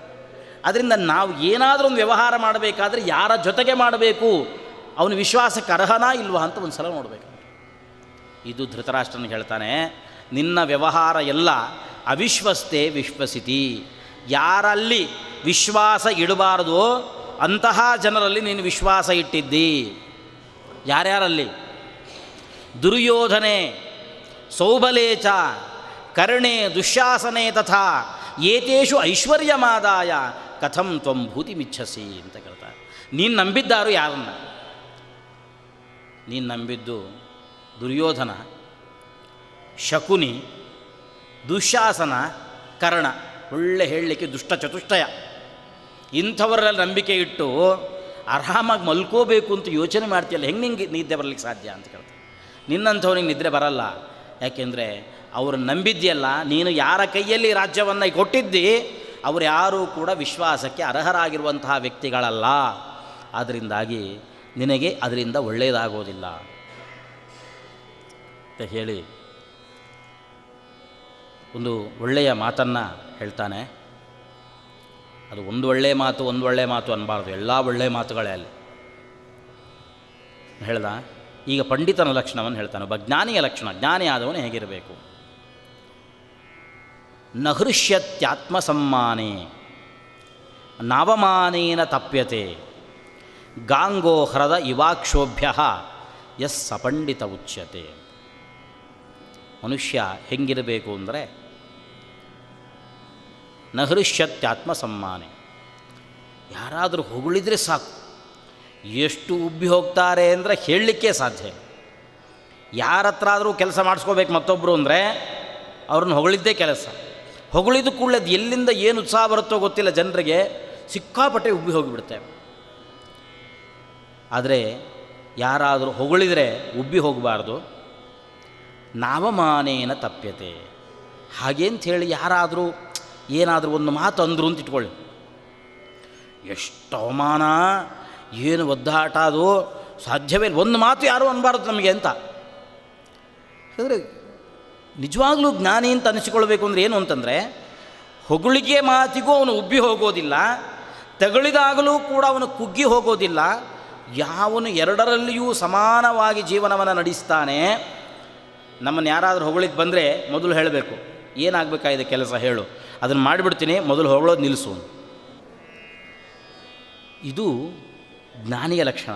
Speaker 1: ಅದರಿಂದ ನಾವು ಏನಾದರೂ ಒಂದು ವ್ಯವಹಾರ ಮಾಡಬೇಕಾದ್ರೆ ಯಾರ ಜೊತೆಗೆ ಮಾಡಬೇಕು, ಅವನ ವಿಶ್ವಾಸಕ್ಕೆ ಅರ್ಹನಾ ಇಲ್ವಾ ಅಂತ ಒಂದು ಸಲ ನೋಡಬೇಕು. ಇದು ಧೃತರಾಷ್ಟ್ರನಿಗೆ ಹೇಳ್ತಾನೆ, ನಿನ್ನ ವ್ಯವಹಾರ ಎಲ್ಲ ಅವಿಶ್ವಸ್ತೆ ವಿಶ್ವಸಿತಿ. ಯಾರಲ್ಲಿ ವಿಶ್ವಾಸ ಇಡಬಾರ್ದೋ ಅಂತಹ ಜನರಲ್ಲಿ ನೀನು ವಿಶ್ವಾಸ ಇಟ್ಟಿದ್ದಿ. ಯಾರ್ಯಾರಲ್ಲಿ? ದುರ್ಯೋಧನೆ, ಸೌಬಲೇಚ, ಕರ್ಣೆ, ದುಶ್ಯಾಸನೆ ತಥಾ ಏತೇಷು ಐಶ್ವರ್ಯಮಾದಾಯ ಕಥಂ ತ್ವಂ ಭೂತಿಮಿಚ್ಛಸಿ ಅಂತ ಕೇಳ್ತಾರೆ. ನೀನು ನಂಬಿದ್ದಾರು ಯಾರನ್ನ? ನೀನು ನಂಬಿದ್ದು ದುರ್ಯೋಧನ, ಶಕುನಿ, ದುಶ್ಯಾಸನ, ಕರ್ಣ. ಒಳ್ಳೆ ಹೇಳಲಿಕ್ಕೆ ದುಷ್ಟ ಚತುಷ್ಟಯ. ಇಂಥವರಲ್ಲಿ ನಂಬಿಕೆ ಇಟ್ಟು ಆರಾಮಾಗಿ ಮಲ್ಕೋಬೇಕು ಅಂತ ಯೋಚನೆ ಮಾಡ್ತೀಯಲ್ಲ, ಹೆಂಗೆ ನಿದ್ದೆ ಬರಲಿಕ್ಕೆ ಸಾಧ್ಯ ಅಂತ ಕೇಳ್ತಾರೆ. ನಿನ್ನಂಥವನಿಗೆ ನಿದ್ರೆ ಬರಲ್ಲ. ಯಾಕೆಂದರೆ ಅವರು ನಂಬಿದ್ಯಲ್ಲ, ನೀನು ಯಾರ ಕೈಯಲ್ಲಿ ರಾಜ್ಯವನ್ನು ಕೊಟ್ಟಿದ್ದಿ ಅವರು ಯಾರೂ ಕೂಡ ವಿಶ್ವಾಸಕ್ಕೆ ಅರ್ಹರಾಗಿರುವಂತಹ ವ್ಯಕ್ತಿಗಳಲ್ಲ. ಆದ್ದರಿಂದಾಗಿ ನಿನಗೆ ಅದರಿಂದ ಒಳ್ಳೆಯದಾಗೋದಿಲ್ಲ ಅಂತ ಹೇಳಿ ಒಂದು ಒಳ್ಳೆಯ ಮಾತನ್ನು ಹೇಳ್ತಾನೆ. ಅದು ಒಂದು ಒಳ್ಳೆಯ ಮಾತು ಅನ್ನಬಾರ್ದು, ಎಲ್ಲ ಒಳ್ಳೆಯ ಮಾತುಗಳೇ ಅಲ್ಲಿ ಹೇಳ್ದ. ಈಗ ಪಂಡಿತನ ಲಕ್ಷಣವನ್ನು ಹೇಳ್ತಾನೆ. ಒಬ್ಬ ಜ್ಞಾನಿಯ ಲಕ್ಷಣ, ಜ್ಞಾನಿ ಆದವನು ಹೇಗಿರಬೇಕು? ನ ಹೃಷ್ಯತ್ಯಾತ್ಮಸಮ್ಮಾನೇ ನಾವಮಾನೇನ ತಪ್ಯತೆ ಗಾಂಗೋ ಹ್ರದ ಇವಾಕ್ಷೋಭ್ಯ ಯಸ್ ಸಪಂಡಿತ ಉಚ್ಯತೆ. ಮನುಷ್ಯ ಹೆಂಗಿರಬೇಕು ಅಂದರೆ ನ ಹೃಷ್ಯತ್ಯಾತ್ಮಸಮ್ಮಾನೇ. ಯಾರಾದರೂ ಹೊಗಳಿದ್ರೆ ಸಾಕು, ಎಷ್ಟು ಉಬ್ಬಿ ಹೋಗ್ತಾರೆ ಅಂದರೆ ಹೇಳಲಿಕ್ಕೆ ಸಾಧ್ಯ. ಯಾರ ಹತ್ರ ಆದರೂ ಕೆಲಸ ಮಾಡಿಸ್ಕೋಬೇಕು ಮತ್ತೊಬ್ಬರು ಅಂದರೆ ಅವ್ರನ್ನ ಹೊಗಳಿದ್ದೇ ಕೆಲಸ. ಹೊಗಳಿದ ಕೂಡಲೇ ಅದು ಎಲ್ಲಿಂದ ಏನು ಉತ್ಸಾಹ ಬರುತ್ತೋ ಗೊತ್ತಿಲ್ಲ, ಜನರಿಗೆ ಸಿಕ್ಕಾಪಟ್ಟೆ ಉಬ್ಬಿ ಹೋಗಿಬಿಡುತ್ತೆ. ಆದರೆ ಯಾರಾದರೂ ಹೊಗಳಿದರೆ ಉಬ್ಬಿ ಹೋಗಬಾರ್ದು. ನಾವಮಾನೇನ ತಪ್ಯತೆ. ಹಾಗೇಂಥೇಳಿ ಯಾರಾದರೂ ಏನಾದರೂ ಒಂದು ಮಾತು ಅಂದರು ಅಂತ ಇಟ್ಕೊಳ್ಳಿ, ಎಷ್ಟು ಅವಮಾನ, ಏನು ಒದ್ದಾಟ, ಅದು ಸಾಧ್ಯವೇ ಇಲ್ಲ, ಒಂದು ಮಾತು ಯಾರೂ ಅನ್ನಬಾರ್ದು ನಮಗೆ ಅಂತ. ಅಂದರೆ ನಿಜವಾಗ್ಲೂ ಜ್ಞಾನಿ ಅಂತ ಅನಿಸಿಕೊಳ್ಬೇಕು ಅಂದರೆ ಏನು ಅಂತಂದರೆ, ಹೊಗಳಿಕೆ ಮಾತಿಗೂ ಅವನು ಉಬ್ಬಿ ಹೋಗೋದಿಲ್ಲ, ತಗಳಿದಾಗಲೂ ಕೂಡ ಅವನು ಕುಗ್ಗಿ ಹೋಗೋದಿಲ್ಲ. ಯಾವನು ಎರಡರಲ್ಲಿಯೂ ಸಮಾನವಾಗಿ ಜೀವನವನ್ನು ನಡೆಸ್ತಾನೆ. ನಮ್ಮನ್ನು ಯಾರಾದರೂ ಹೊಗಳಿಕ್ಕೆ ಬಂದರೆ ಮೊದಲು ಹೇಳಬೇಕು, ಏನಾಗಬೇಕಾಗಿದೆ ಕೆಲಸ ಹೇಳು, ಅದನ್ನು ಮಾಡಿಬಿಡ್ತೀನಿ, ಮೊದಲು ಹೊಗಳೋದು ನಿಲ್ಲಿಸು. ಇದು ಜ್ಞಾನಿಯ ಲಕ್ಷಣ.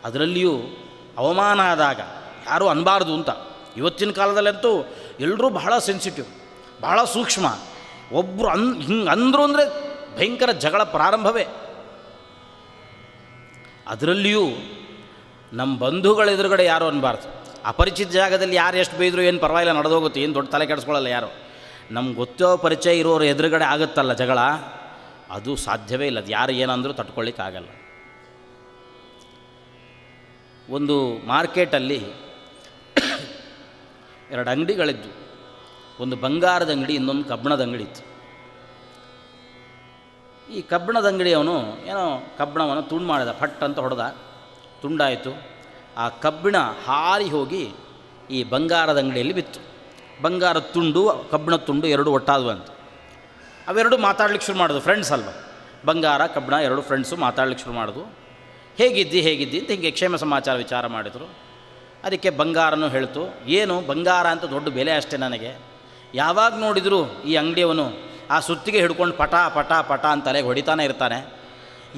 Speaker 1: ಅದರಲ್ಲಿಯೂ ಅವಮಾನ ಆದಾಗ ಯಾರೂ ಅನ್ನಬಾರ್ದು ಅಂತ. ಇವತ್ತಿನ ಕಾಲದಲ್ಲಂತೂ ಎಲ್ಲರೂ ಬಹಳ ಸೆನ್ಸಿಟಿವ್, ಬಹಳ ಸೂಕ್ಷ್ಮ. ಒಬ್ಬರು ಹಿಂಗೆ ಅಂದರು ಅಂದರೆ ಭಯಂಕರ ಜಗಳ ಪ್ರಾರಂಭವೇ. ಅದರಲ್ಲಿಯೂ ನಮ್ಮ ಬಂಧುಗಳ ಎದುರುಗಡೆ ಯಾರು ಅನ್ನಬಾರ್ದು. ಅಪರಿಚಿತ ಜಾಗದಲ್ಲಿ ಯಾರು ಎಷ್ಟು ಬೈದರೂ ಏನು ಪರವಾಗಿಲ್ಲ, ನಡೆದೋಗುತ್ತೆ, ಏನು ದೊಡ್ಡ ತಲೆ ಕೆಡಿಸ್ಕೊಳ್ಳಲ್ಲ ಯಾರು. ನಮ್ಗೆ ಗೊತ್ತೋ ಪರಿಚಯ ಇರೋರು ಎದುರುಗಡೆ ಆಗುತ್ತಲ್ಲ ಜಗಳ, ಅದು ಸಾಧ್ಯವೇ ಇಲ್ಲ. ಅದು ಯಾರು ಏನಂದರೂ ತಟ್ಕೊಳ್ಳಿಕ್ಕಾಗಲ್ಲ. ಒಂದು ಮಾರ್ಕೆಟಲ್ಲಿ ಎರಡು ಅಂಗಡಿಗಳಿದ್ದು, ಒಂದು ಬಂಗಾರದ ಅಂಗಡಿ, ಇನ್ನೊಂದು ಕಬ್ಬಿಣದ ಅಂಗಡಿ ಇತ್ತು. ಈ ಕಬ್ಬಿಣದ ಅಂಗಡಿಯವನು ಏನೋ ಕಬ್ಬಿಣವನ್ನು ತುಂಡು ಮಾಡಿದ, ಫಟ್ ಅಂತ ಹೊಡೆದ, ತುಂಡಾಯಿತು. ಆ ಕಬ್ಬಿಣ ಹಾರಿ ಹೋಗಿ ಈ ಬಂಗಾರದ ಅಂಗಡಿಯಲ್ಲಿ ಬಿತ್ತು. ಬಂಗಾರದ ತುಂಡು, ಕಬ್ಬಿಣದ ತುಂಡು ಎರಡು ಒಟ್ಟಾದವು ಅಂತ. ಅವೆರಡು ಮಾತಾಡ್ಲಿಕ್ಕೆ ಶುರು ಮಾಡೋದು, ಫ್ರೆಂಡ್ಸ್ ಅಲ್ವ, ಬಂಗಾರ ಕಬ್ಬಿಣ ಎರಡು ಫ್ರೆಂಡ್ಸು ಮಾತಾಡ್ಲಿಕ್ಕೆ ಶುರು ಮಾಡೋದು. ಹೇಗಿದ್ದಿ ಅಂತ ಹಿಂಗೆ ಕ್ಷೇಮ ಸಮಾಚಾರ ವಿಚಾರ ಮಾಡಿದರು. ಅದಕ್ಕೆ ಬಂಗಾರನೂ ಹೇಳ್ತು, ಏನು ಬಂಗಾರ ಅಂತ ದೊಡ್ಡ ಬೆಲೆ ಅಷ್ಟೇ ನನಗೆ. ಯಾವಾಗ ನೋಡಿದರೂ ಈ ಅಂಗಡಿಯವನು ಆ ಸುತ್ತಿಗೆ ಹಿಡ್ಕೊಂಡು ಪಟ ಪಟ ಪಟ ಅಂತ ತಲೆಗೆ ಹೊಡಿತಾನೆ ಇರ್ತಾನೆ.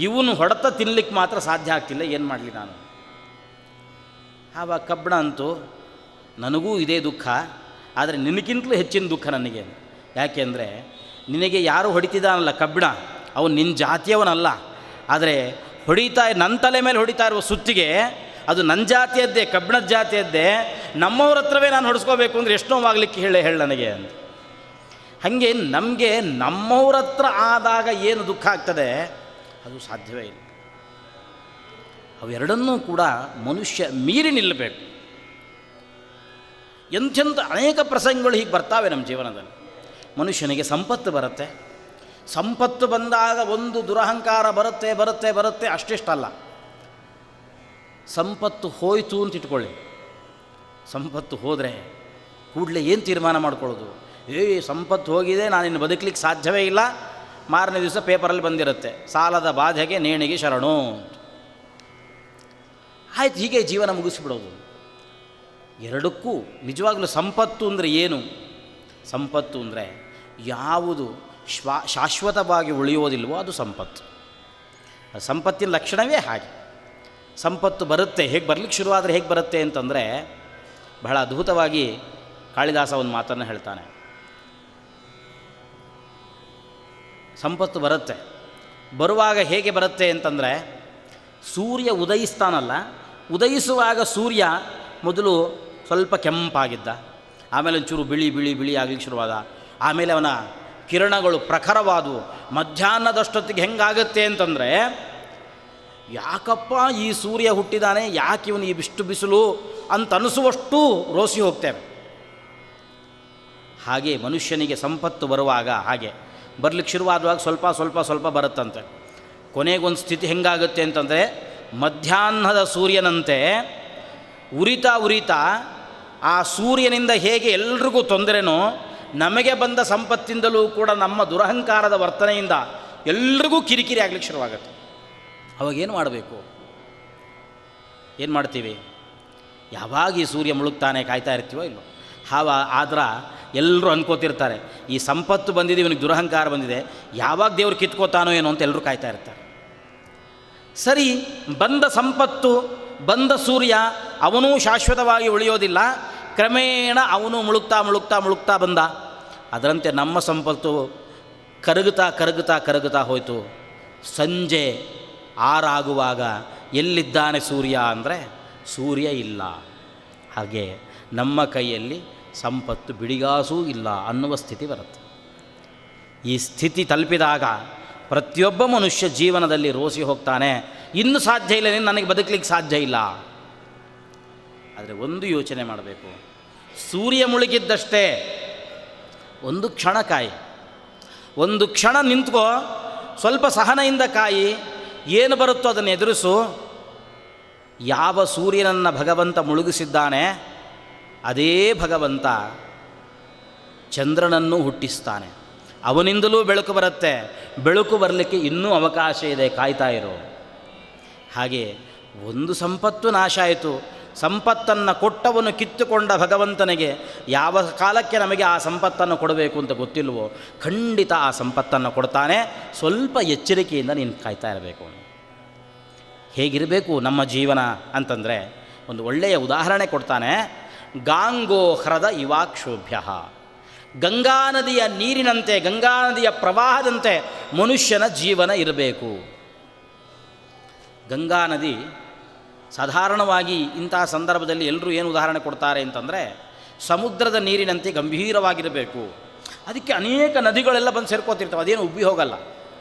Speaker 1: ಇವನು ಹೊಡೆತ ತಿನ್ನಲಿಕ್ಕೆ ಮಾತ್ರ ಸಾಧ್ಯ ಆಗ್ತಿಲ್ಲ, ಏನು ಮಾಡಲಿ ನಾನು. ಆವಾಗ ಕಬ್ಬಣ ಅಂತೂ ನನಗೂ ಇದೇ ದುಃಖ, ಆದರೆ ನಿನಗಿಂತಲೂ ಹೆಚ್ಚಿನ ದುಃಖ ನನಗೆ. ಯಾಕೆಂದರೆ ನಿನಗೆ ಯಾರು ಹೊಡಿತಿದ್ದಾನಲ್ಲ ಕಬ್ಬಣ, ಅವನು ನಿನ್ನ ಜಾತಿಯವನಲ್ಲ. ಆದರೆ ನನ್ನ ತಲೆ ಮೇಲೆ ಹೊಡಿತಾ ಇರುವ ಸುತ್ತಿಗೆ ಅದು ನನ್ನ ಜಾತಿಯದ್ದೇ, ಕಬ್ಬಣದ ಜಾತಿಯದ್ದೇ. ನಮ್ಮವ್ರ ಹತ್ರವೇ ನಾನು ಹೊಡೆಸ್ಕೋಬೇಕು ಅಂದರೆ ಎಷ್ಟು ನೋವಾಗಲಿಕ್ಕೆ ಹೇಳಿ ನನಗೆ ಅಂತ. ಹಾಗೆ ನಮಗೆ ನಮ್ಮವ್ರ ಹತ್ರ ಆದಾಗ ಏನು ದುಃಖ ಆಗ್ತದೆ ಅದು ಸಾಧ್ಯವೇ ಇಲ್ಲ. ಅವೆರಡನ್ನೂ ಕೂಡ ಮನುಷ್ಯ ಮೀರಿ ನಿಲ್ಲಬೇಕು. ಎಂಥೆಂಥ ಅನೇಕ ಪ್ರಸಂಗಗಳು ಹೀಗೆ ಬರ್ತಾವೆ ನಮ್ಮ ಜೀವನದಲ್ಲಿ. ಮನುಷ್ಯನಿಗೆ ಸಂಪತ್ತು ಬರುತ್ತೆ, ಸಂಪತ್ತು ಬಂದಾಗ ಒಂದು ದುರಹಂಕಾರ ಬರುತ್ತೆ ಅಷ್ಟಿಷ್ಟಲ್ಲ. ಸಂಪತ್ತು ಹೋಯಿತು ಅಂತ ಇಟ್ಕೊಳ್ಳಿ, ಸಂಪತ್ತು ಹೋದರೆ ಕೂಡಲೇ ಏನು ತೀರ್ಮಾನ ಮಾಡ್ಕೊಳ್ಳೋದು, ಸಂಪತ್ತು ಹೋಗಿದೆ, ನಾನಿನ್ನು ಬದುಕಲಿಕ್ಕೆ ಸಾಧ್ಯವೇ ಇಲ್ಲ. ಮಾರನೇ ದಿವಸ ಪೇಪರಲ್ಲಿ ಬಂದಿರುತ್ತೆ, ಸಾಲದ ಬಾಧೆಗೆ ನೇಣಿಗೆ ಶರಣು. ಆಯ್ತು, ಹೀಗೆ ಜೀವನ ಮುಗಿಸ್ಬಿಡೋದು. ಎರಡಕ್ಕೂ ನಿಜವಾಗಲೂ ಸಂಪತ್ತು ಅಂದರೆ ಏನು? ಸಂಪತ್ತು ಅಂದರೆ ಯಾವುದು ಶಾಶ್ವತವಾಗಿ ಉಳಿಯೋದಿಲ್ವೋ ಅದು ಸಂಪತ್ತು. ಸಂಪತ್ತಿನ ಲಕ್ಷಣವೇ ಹಾಗೆ. ಸಂಪತ್ತು ಬರುತ್ತೆ, ಹೇಗೆ ಬರಲಿಕ್ಕೆ ಶುರುವಾದರೆ ಹೇಗೆ ಬರುತ್ತೆ ಅಂತಂದರೆ, ಬಹಳ ಅದ್ಭುತವಾಗಿ ಕಾಳಿದಾಸ ಒಂದು ಮಾತನ್ನು ಹೇಳ್ತಾನೆ. ಸಂಪತ್ತು ಬರುವಾಗ ಹೇಗೆ ಬರುತ್ತೆ ಅಂತಂದರೆ, ಸೂರ್ಯ ಉದಯಿಸ್ತಾನಲ್ಲ, ಉದಯಿಸುವಾಗ ಸೂರ್ಯ ಮೊದಲು ಸ್ವಲ್ಪ ಕೆಂಪಾಗಿದ್ದ, ಆಮೇಲೆ ಒಂಚೂರು ಬಿಳಿ ಆಗಲಿಕ್ಕೆ ಶುರುವಾದ, ಆಮೇಲೆ ಅವನ ಕಿರಣಗಳು ಪ್ರಖರವಾದವು. ಮಧ್ಯಾಹ್ನದಷ್ಟೊತ್ತಿಗೆ ಹೆಂಗಾಗುತ್ತೆ ಅಂತಂದರೆ, ಯಾಕಪ್ಪ ಈ ಸೂರ್ಯ ಹುಟ್ಟಿದಾನೆ, ಯಾಕೆ ಇವನು ಈ ಬಿಸಿಲು ಅಂತ ಅನಿಸುವಷ್ಟು ರೋಸಿ ಹೋಗ್ತೇವೆ. ಹಾಗೆ ಮನುಷ್ಯನಿಗೆ ಸಂಪತ್ತು ಬರುವಾಗ ಹಾಗೆ ಬರಲಿಕ್ಕೆ ಶುರುವಾದವಾಗ ಸ್ವಲ್ಪ ಬರುತ್ತಂತೆ. ಕೊನೆಗೊಂದು ಸ್ಥಿತಿ ಹೆಂಗಾಗುತ್ತೆ ಅಂತಂದರೆ, ಮಧ್ಯಾಹ್ನದ ಸೂರ್ಯನಂತೆ ಉರಿತಾ ಆ ಸೂರ್ಯನಿಂದ ಹೇಗೆ ಎಲ್ರಿಗೂ ತೊಂದರೆನೋ, ನಮಗೆ ಬಂದ ಸಂಪತ್ತಿಂದಲೂ ಕೂಡ ನಮ್ಮ ದುರಹಂಕಾರದ ವರ್ತನೆಯಿಂದ ಎಲ್ರಿಗೂ ಕಿರಿಕಿರಿ ಆಗಲಿಕ್ಕೆ ಶುರುವಾಗುತ್ತೆ. ಅವಾಗೇನು ಮಾಡಬೇಕು? ಏನು ಮಾಡ್ತೀವಿ? ಯಾವಾಗ ಈ ಸೂರ್ಯ ಮುಳುಗ್ತಾನೆ ಕಾಯ್ತಾ ಇರ್ತೀವೋ ಇಲ್ಲೋ. ಆದ್ರೆ ಎಲ್ಲರೂ ಅನ್ಕೋತಿರ್ತಾರೆ, ಈ ಸಂಪತ್ತು ಬಂದಿದೆ, ಇವನಿಗೆ ದುರಹಂಕಾರ ಬಂದಿದೆ, ಯಾವಾಗ ದೇವರು ಕಿತ್ಕೋತಾನೋ ಏನೋ ಅಂತ ಎಲ್ಲರೂ ಕಾಯ್ತಾ ಇರ್ತಾರೆ. ಸರಿ, ಬಂದ ಸಂಪತ್ತು, ಬಂದ ಸೂರ್ಯ ಅವನೂ ಶಾಶ್ವತವಾಗಿ ಉಳಿಯೋದಿಲ್ಲ, ಕ್ರಮೇಣ ಅವನು ಮುಳುಗ್ತಾ ಬಂದ. ಅದರಂತೆ ನಮ್ಮ ಸಂಪತ್ತು ಕರಗುತ್ತಾ ಹೋಯಿತು. ಸಂಜೆ 6 ಆಗುವಾಗ ಎಲ್ಲಿದ್ದಾನೆ ಸೂರ್ಯ ಅಂದರೆ ಸೂರ್ಯ ಇಲ್ಲ. ಹಾಗೆ ನಮ್ಮ ಕೈಯಲ್ಲಿ ಸಂಪತ್ತು ಬಿಡಿಗಾಸೂ ಇಲ್ಲ ಅನ್ನುವ ಸ್ಥಿತಿ ಬರುತ್ತೆ. ಈ ಸ್ಥಿತಿ ತಲುಪಿದಾಗ ಪ್ರತಿಯೊಬ್ಬ ಮನುಷ್ಯ ಜೀವನದಲ್ಲಿ ರೋಸಿ ಹೋಗ್ತಾನೆ. ಇನ್ನು ಸಾಧ್ಯ ಇಲ್ಲ, ನನಗೆ ಬದುಕಲಿಕ್ಕೆ ಸಾಧ್ಯ ಇಲ್ಲ. ಆದರೆ ಒಂದು ಯೋಚನೆ ಮಾಡಬೇಕು, ಸೂರ್ಯ ಮುಳುಗಿದ್ದಷ್ಟೇ ಒಂದು ಕ್ಷಣ ಕಾಯಿ, ಒಂದು ಕ್ಷಣ ನಿಂತ್ಕೋ, ಸ್ವಲ್ಪ ಸಹನೆಯಿಂದ ಕಾಯಿ, ಏನು ಬರುತ್ತೋ ಅದನ್ನು ಎದುರಿಸು. ಯಾವ ಸೂರ್ಯನನ್ನು ಭಗವಂತ ಮುಳುಗಿಸಿದ್ದಾನೆ ಅದೇ ಭಗವಂತ ಚಂದ್ರನನ್ನು ಹುಟ್ಟಿಸ್ತಾನೆ. ಅವನಿಂದಲೂ ಬೆಳಕು ಬರುತ್ತೆ. ಬೆಳಕು ಬರಲಿಕ್ಕೆ ಇನ್ನೂ ಅವಕಾಶ ಇದೆ, ಕಾಯ್ತಾ ಇರೋ. ಹಾಗೆ ಒಂದು ಸಂಪತ್ತು ನಾಶ ಆಯಿತು, ಸಂಪತ್ತನ್ನು ಕೊಟ್ಟವನು ಕಿತ್ತುಕೊಂಡ ಭಗವಂತನಿಗೆ ಯಾವ ಕಾಲಕ್ಕೆ ನಮಗೆ ಆ ಸಂಪತ್ತನ್ನು ಕೊಡಬೇಕು ಅಂತ ಗೊತ್ತಿಲ್ವೋ, ಖಂಡಿತ ಆ ಸಂಪತ್ತನ್ನು ಕೊಡ್ತಾನೆ. ಸ್ವಲ್ಪ ಎಚ್ಚರಿಕೆಯಿಂದ ನೀನು ಕಾಯ್ತಾ ಇರಬೇಕು. ಹೇಗಿರಬೇಕು ನಮ್ಮ ಜೀವನ ಅಂತಂದರೆ ಒಂದು ಒಳ್ಳೆಯ ಉದಾಹರಣೆ ಕೊಡ್ತಾನೆ. ಗಾಂಗೋಹ್ರದ ಇವಾಕ್ಷೋಭ್ಯ, ಗಂಗಾ ನದಿಯ ನೀರಿನಂತೆ, ಗಂಗಾ ನದಿಯ ಪ್ರವಾಹದಂತೆ ಮನುಷ್ಯನ ಜೀವನ ಇರಬೇಕು. ಗಂಗಾ ನದಿ ಸಾಧಾರಣವಾಗಿ ಇಂತಹ ಸಂದರ್ಭದಲ್ಲಿ ಎಲ್ಲರೂ ಏನು ಉದಾಹರಣೆ ಕೊಡ್ತಾರೆ ಅಂತಂದರೆ, ಸಮುದ್ರದ ನೀರಿನಂತೆ ಗಂಭೀರವಾಗಿರಬೇಕು. ಅದಕ್ಕೆ ಅನೇಕ ನದಿಗಳೆಲ್ಲ ಬಂದು ಸೇರ್ಕೋತಿರ್ತವೆ, ಅದೇನು ಉಬ್ಬಿ ಹೋಗಲ್ಲ,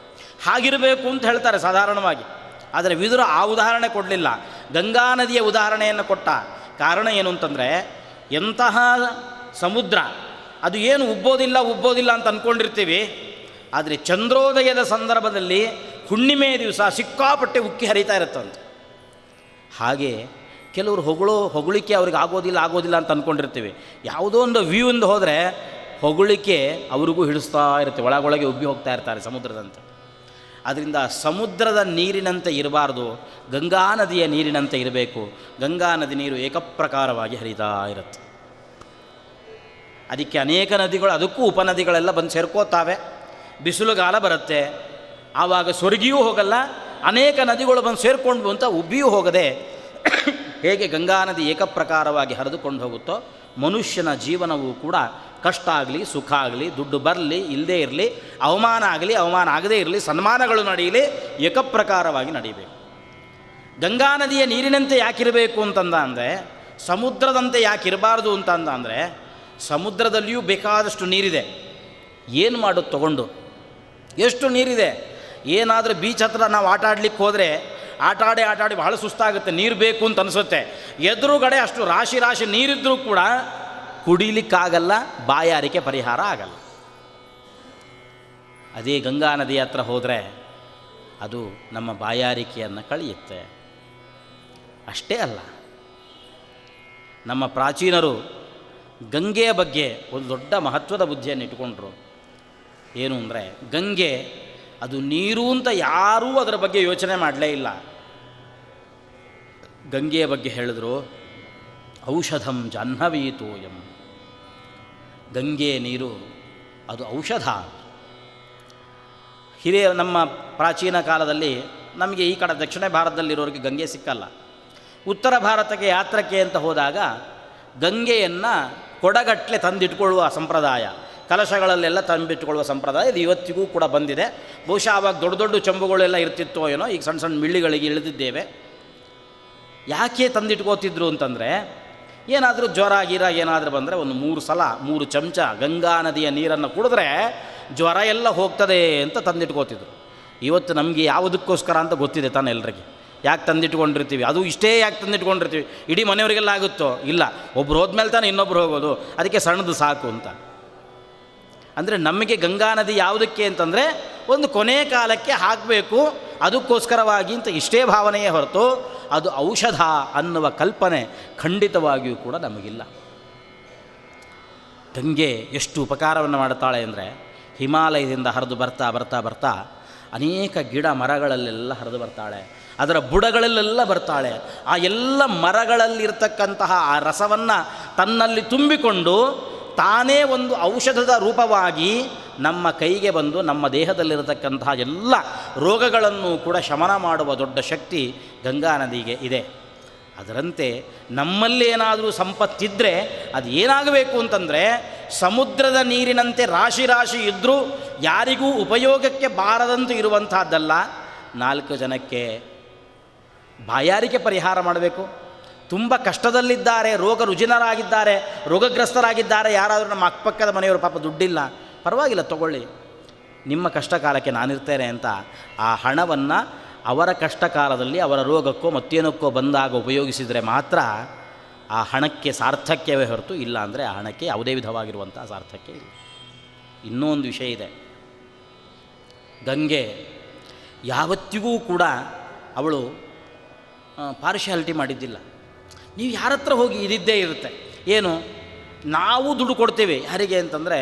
Speaker 1: ಹಾಗಿರಬೇಕು ಅಂತ ಹೇಳ್ತಾರೆ ಸಾಧಾರಣವಾಗಿ. ಆದರೆ ವಿದುರ ಆ ಉದಾಹರಣೆ ಕೊಡಲಿಲ್ಲ, ಗಂಗಾ ನದಿಯ ಉದಾಹರಣೆಯನ್ನು ಕೊಟ್ಟ. ಕಾರಣ ಏನು ಅಂತಂದರೆ, ಎಂತಹ ಸಮುದ್ರ ಅದು ಏನು ಉಬ್ಬೋದಿಲ್ಲ ಅಂತ ಅಂದ್ಕೊಂಡಿರ್ತೀವಿ, ಆದರೆ ಚಂದ್ರೋದಯದ ಸಂದರ್ಭದಲ್ಲಿ ಹುಣ್ಣಿಮೆ ದಿವಸ ಸಿಕ್ಕಾಪಟ್ಟೆ ಉಕ್ಕಿ ಹರಿತಾ ಇರುತ್ತಂತೆ. ಹಾಗೆ ಕೆಲವರು ಹೊಗಳಿಕೆ ಅವ್ರಿಗೆ ಆಗೋದಿಲ್ಲ ಅಂತ ಅಂದ್ಕೊಂಡಿರ್ತೀವಿ. ಯಾವುದೋ ಒಂದು ವ್ಯೂವಿಂದ ಹೋದರೆ ಹೊಗಳಿಕೆ ಅವ್ರಿಗೂ ಹಿಡಿಸ್ತಾ ಇರುತ್ತೆ, ಒಳಗೊಳಗೆ ಉಬ್ಬಿ ಹೋಗ್ತಾ ಇರ್ತಾರೆ ಸಮುದ್ರದಂತೆ. ಅದರಿಂದ ಸಮುದ್ರದ ನೀರಿನಂತೆ ಇರಬಾರ್ದು, ಗಂಗಾ ನದಿಯ ನೀರಿನಂತೆ ಇರಬೇಕು. ಗಂಗಾ ನದಿ ನೀರು ಏಕಪ್ರಕಾರವಾಗಿ ಹರಿತಾ ಇರುತ್ತೆ. ಅದಕ್ಕೆ ಅನೇಕ ನದಿಗಳು, ಅದಕ್ಕೂ ಉಪನದಿಗಳೆಲ್ಲ ಬಂದು ಸೇರ್ಕೋತಾವೆ. ಬಿಸಿಲುಗಾಲ ಬರುತ್ತೆ, ಆವಾಗ ಸ್ವರ್ಗಿಯೂ ಹೋಗಲ್ಲ, ಅನೇಕ ನದಿಗಳು ಬಂದು ಸೇರಿಕೊಂಡು ಅಂತ ಉಬ್ಬಿಯೂ ಹೋಗದೆ ಹೇಗೆ ಗಂಗಾ ನದಿ ಏಕಪ್ರಕಾರವಾಗಿ ಹರಿದುಕೊಂಡು ಹೋಗುತ್ತೋ, ಮನುಷ್ಯನ ಜೀವನವೂ ಕೂಡ ಕಷ್ಟ ಆಗಲಿ ಸುಖ ಆಗಲಿ, ದುಡ್ಡು ಬರಲಿ ಇಲ್ಲದೇ ಇರಲಿ, ಅವಮಾನ ಆಗಲಿ ಅವಮಾನ ಆಗದೇ ಇರಲಿ, ಸನ್ಮಾನಗಳು ನಡೆಯಲಿ, ಏಕಪ್ರಕಾರವಾಗಿ ನಡೀಬೇಕು. ಗಂಗಾ ನದಿಯ ನೀರಿನಂತೆ ಯಾಕಿರಬೇಕು ಅಂತಂದ ಅಂದರೆ, ಸಮುದ್ರದಂತೆ ಯಾಕಿರಬಾರ್ದು ಅಂತಂದ ಅಂದರೆ, ಸಮುದ್ರದಲ್ಲಿಯೂ ಬೇಕಾದಷ್ಟು ನೀರಿದೆ. ಏನು ಮಾಡೋದು ತಗೊಂಡು? ಎಷ್ಟು ನೀರಿದೆ. ಏನಾದರೂ ಬೀಚ್ ಹತ್ರ ನಾವು ಆಟ ಆಡ್ಲಿಕ್ಕೆ ಹೋದರೆ ಆಟಾಡಿ ಬಹಳ ಸುಸ್ತಾಗುತ್ತೆ, ನೀರು ಬೇಕು ಅಂತ ಅನಿಸುತ್ತೆ. ಎದುರುಗಡೆ ಅಷ್ಟು ರಾಶಿ ರಾಶಿ ನೀರಿದ್ದರೂ ಕೂಡ ಕುಡಿಲಿಕ್ಕಾಗಲ್ಲ, ಬಾಯಾರಿಕೆ ಪರಿಹಾರ ಆಗಲ್ಲ. ಅದೇ ಗಂಗಾ ನದಿ ಹತ್ರ ಹೋದರೆ ಅದು ನಮ್ಮ ಬಾಯಾರಿಕೆಯನ್ನು ಕಳೆಯುತ್ತೆ. ಅಷ್ಟೇ ಅಲ್ಲ, ನಮ್ಮ ಪ್ರಾಚೀನರು ಗಂಗೆಯ ಬಗ್ಗೆ ಒಂದು ದೊಡ್ಡ ಮಹತ್ವದ ಬುದ್ಧಿಯನ್ನು ಇಟ್ಕೊಂಡ್ರು. ಏನು ಅಂದರೆ, ಗಂಗೆ ಅದು ನೀರು ಅಂತ ಯಾರೂ ಅದರ ಬಗ್ಗೆ ಯೋಚನೆ ಮಾಡಲೇ ಇಲ್ಲ. ಗಂಗೆಯ ಬಗ್ಗೆ ಹೇಳಿದ್ರು, ಔಷಧಂ ಜಾಹ್ನವೀತೋಯಂ. ಗಂಗೆ ನೀರು ಅದು ಔಷಧ. ನಮ್ಮ ಪ್ರಾಚೀನ ಕಾಲದಲ್ಲಿ ನಮಗೆ ಈ ಕಡೆ ದಕ್ಷಿಣ ಭಾರತದಲ್ಲಿರೋರಿಗೆ ಗಂಗೆ ಸಿಕ್ಕಲ್ಲ. ಉತ್ತರ ಭಾರತಕ್ಕೆ ಯಾತ್ರಕ್ಕೆ ಅಂತ ಹೋದಾಗ ಗಂಗೆಯನ್ನು ಕೊಡಗಟ್ಟಲೆ ತಂದಿಟ್ಕೊಳ್ಳುವ ಸಂಪ್ರದಾಯ, ಕಲಶಗಳಲ್ಲೆಲ್ಲ ತಂಬಿಟ್ಟುಕೊಳ್ಳುವ ಸಂಪ್ರದಾಯ ಇದು ಇವತ್ತಿಗೂ ಕೂಡ ಬಂದಿದೆ. ಬಹುಶಃ ಆವಾಗ ದೊಡ್ಡ ದೊಡ್ಡ ಚಂಬುಗಳೆಲ್ಲ ಇರ್ತಿತ್ತೋ ಏನೋ, ಈಗ ಸಣ್ಣ ಸಣ್ಣ ಮಿಳ್ಳಿಗಳಿಗೆ ಇಳಿದಿದ್ದೇವೆ. ಯಾಕೆ ತಂದಿಟ್ಕೋತಿದ್ರು ಅಂತಂದರೆ, ಏನಾದರೂ ಜ್ವರ ಗೀರ ಏನಾದರೂ ಬಂದರೆ ಒಂದು 3 ಸಲ 3 ಚಮಚ ಗಂಗಾ ನದಿಯ ನೀರನ್ನು ಕುಡಿದ್ರೆ ಜ್ವರ ಎಲ್ಲ ಹೋಗ್ತದೆ ಅಂತ ತಂದಿಟ್ಕೋತಿದ್ರು. ಇವತ್ತು ನಮಗೆ ಯಾವುದಕ್ಕೋಸ್ಕರ ಅಂತ ಗೊತ್ತಿದೆ ತಾನೆ ಎಲ್ರಿಗೆ. ಯಾಕೆ ತಂದಿಟ್ಕೊಂಡಿರ್ತೀವಿ, ಅದು ಇಷ್ಟೇ ಯಾಕೆ ತಂದಿಟ್ಕೊಂಡಿರ್ತೀವಿ, ಇಡೀ ಮನೆಯವರಿಗೆಲ್ಲ ಆಗುತ್ತೋ? ಇಲ್ಲ, ಒಬ್ರು ಹೋದ್ಮೇಲೆ ತಾನೆ ಇನ್ನೊಬ್ರು ಹೋಗೋದು, ಅದಕ್ಕೆ ಸಣ್ಣದು ಸಾಕು ಅಂತ. ಅಂದರೆ ನಮಗೆ ಗಂಗಾ ನದಿ ಯಾವುದಕ್ಕೆ ಅಂತಂದರೆ ಒಂದು ಕೊನೆ ಕಾಲಕ್ಕೆ ಹಾಕಬೇಕು, ಅದಕ್ಕೋಸ್ಕರವಾಗಿ ಅಂತ ಇಷ್ಟೇ ಭಾವನೆಯೇ ಹೊರತು ಅದು ಔಷಧ ಅನ್ನುವ ಕಲ್ಪನೆ ಖಂಡಿತವಾಗಿಯೂ ಕೂಡ ನಮಗಿಲ್ಲ. ಗಂಗೆ ಎಷ್ಟು ಉಪಕಾರವನ್ನು ಮಾಡುತ್ತಾಳೆ ಅಂದರೆ, ಹಿಮಾಲಯದಿಂದ ಹರಿದು ಬರ್ತಾ ಬರ್ತಾ ಬರ್ತಾ ಅನೇಕ ಗಿಡ ಮರಗಳಲ್ಲೆಲ್ಲ ಹರಿದು ಬರ್ತಾಳೆ, ಅದರ ಬುಡಗಳಲ್ಲೆಲ್ಲ ಬರ್ತಾಳೆ. ಆ ಎಲ್ಲ ಮರಗಳಲ್ಲಿರ್ತಕ್ಕಂತಹ ಆ ರಸವನ್ನು ತನ್ನಲ್ಲಿ ತುಂಬಿಕೊಂಡು ತಾನೇ ಒಂದು ಔಷಧದ ರೂಪವಾಗಿ ನಮ್ಮ ಕೈಗೆ ಬಂದು ನಮ್ಮ ದೇಹದಲ್ಲಿರತಕ್ಕಂತಹ ಎಲ್ಲ ರೋಗಗಳನ್ನು ಕೂಡ ಶಮನ ಮಾಡುವ ದೊಡ್ಡ ಶಕ್ತಿ ಗಂಗಾ ನದಿಗೆ ಇದೆ. ಅದರಂತೆ ನಮ್ಮಲ್ಲೇನಾದರೂ ಸಂಪತ್ತಿದ್ದರೆ ಅದು ಏನಾಗಬೇಕು ಅಂತಂದರೆ, ಸಮುದ್ರದ ನೀರಿನಂತೆ ರಾಶಿ ರಾಶಿ ಇದ್ದರೂ ಯಾರಿಗೂ ಉಪಯೋಗಕ್ಕೆ ಬಾರದಂತೆ ಇರುವಂತಹದ್ದಲ್ಲ. 4 ಜನಕ್ಕೆ ಬಾಯಾರಿಕೆ ಪರಿಹಾರ ಮಾಡಬೇಕು. ತುಂಬ ಕಷ್ಟದಲ್ಲಿದ್ದಾರೆ, ರೋಗ ರುಜಿನರಾಗಿದ್ದಾರೆ, ರೋಗಗ್ರಸ್ತರಾಗಿದ್ದಾರೆ, ಯಾರಾದರೂ ನಮ್ಮ ಅಕ್ಕಪಕ್ಕದ ಮನೆಯವರು ಪಾಪ ದುಡ್ಡಿಲ್ಲ, ಪರವಾಗಿಲ್ಲ ತಗೊಳ್ಳಿ, ನಿಮ್ಮ ಕಷ್ಟ ಕಾಲಕ್ಕೆ ನಾನಿರ್ತೇನೆ ಅಂತ ಆ ಹಣವನ್ನು ಅವರ ಕಷ್ಟ ಕಾಲದಲ್ಲಿ ಅವರ ರೋಗಕ್ಕೋ ಮತ್ತೇನಕ್ಕೋ ಬಂದಾಗ ಉಪಯೋಗಿಸಿದರೆ ಮಾತ್ರ ಆ ಹಣಕ್ಕೆ ಸಾರ್ಥಕ್ಯವೇ ಹೊರತು ಇಲ್ಲ ಅಂದರೆ ಆ ಹಣಕ್ಕೆ ಯಾವುದೇ ವಿಧವಾಗಿರುವಂಥ ಸಾರ್ಥಕ್ಯ ಇಲ್ಲ. ಇನ್ನೂ ಒಂದು ವಿಷಯ ಇದೆ, ಗಂಗೆ ಯಾವತ್ತಿಗೂ ಕೂಡ ಅವಳು ಪಾರ್ಶಿಯಾಲಿಟಿ ಮಾಡಿದ್ದಿಲ್ಲ. ನೀವು ಯಾರ ಹತ್ರ ಹೋಗಿ ಇದಿದ್ದೇ ಇರುತ್ತೆ. ಏನು, ನಾವು ದುಡ್ಡು ಕೊಡ್ತೇವೆ ಯಾರಿಗೆ ಅಂತಂದರೆ,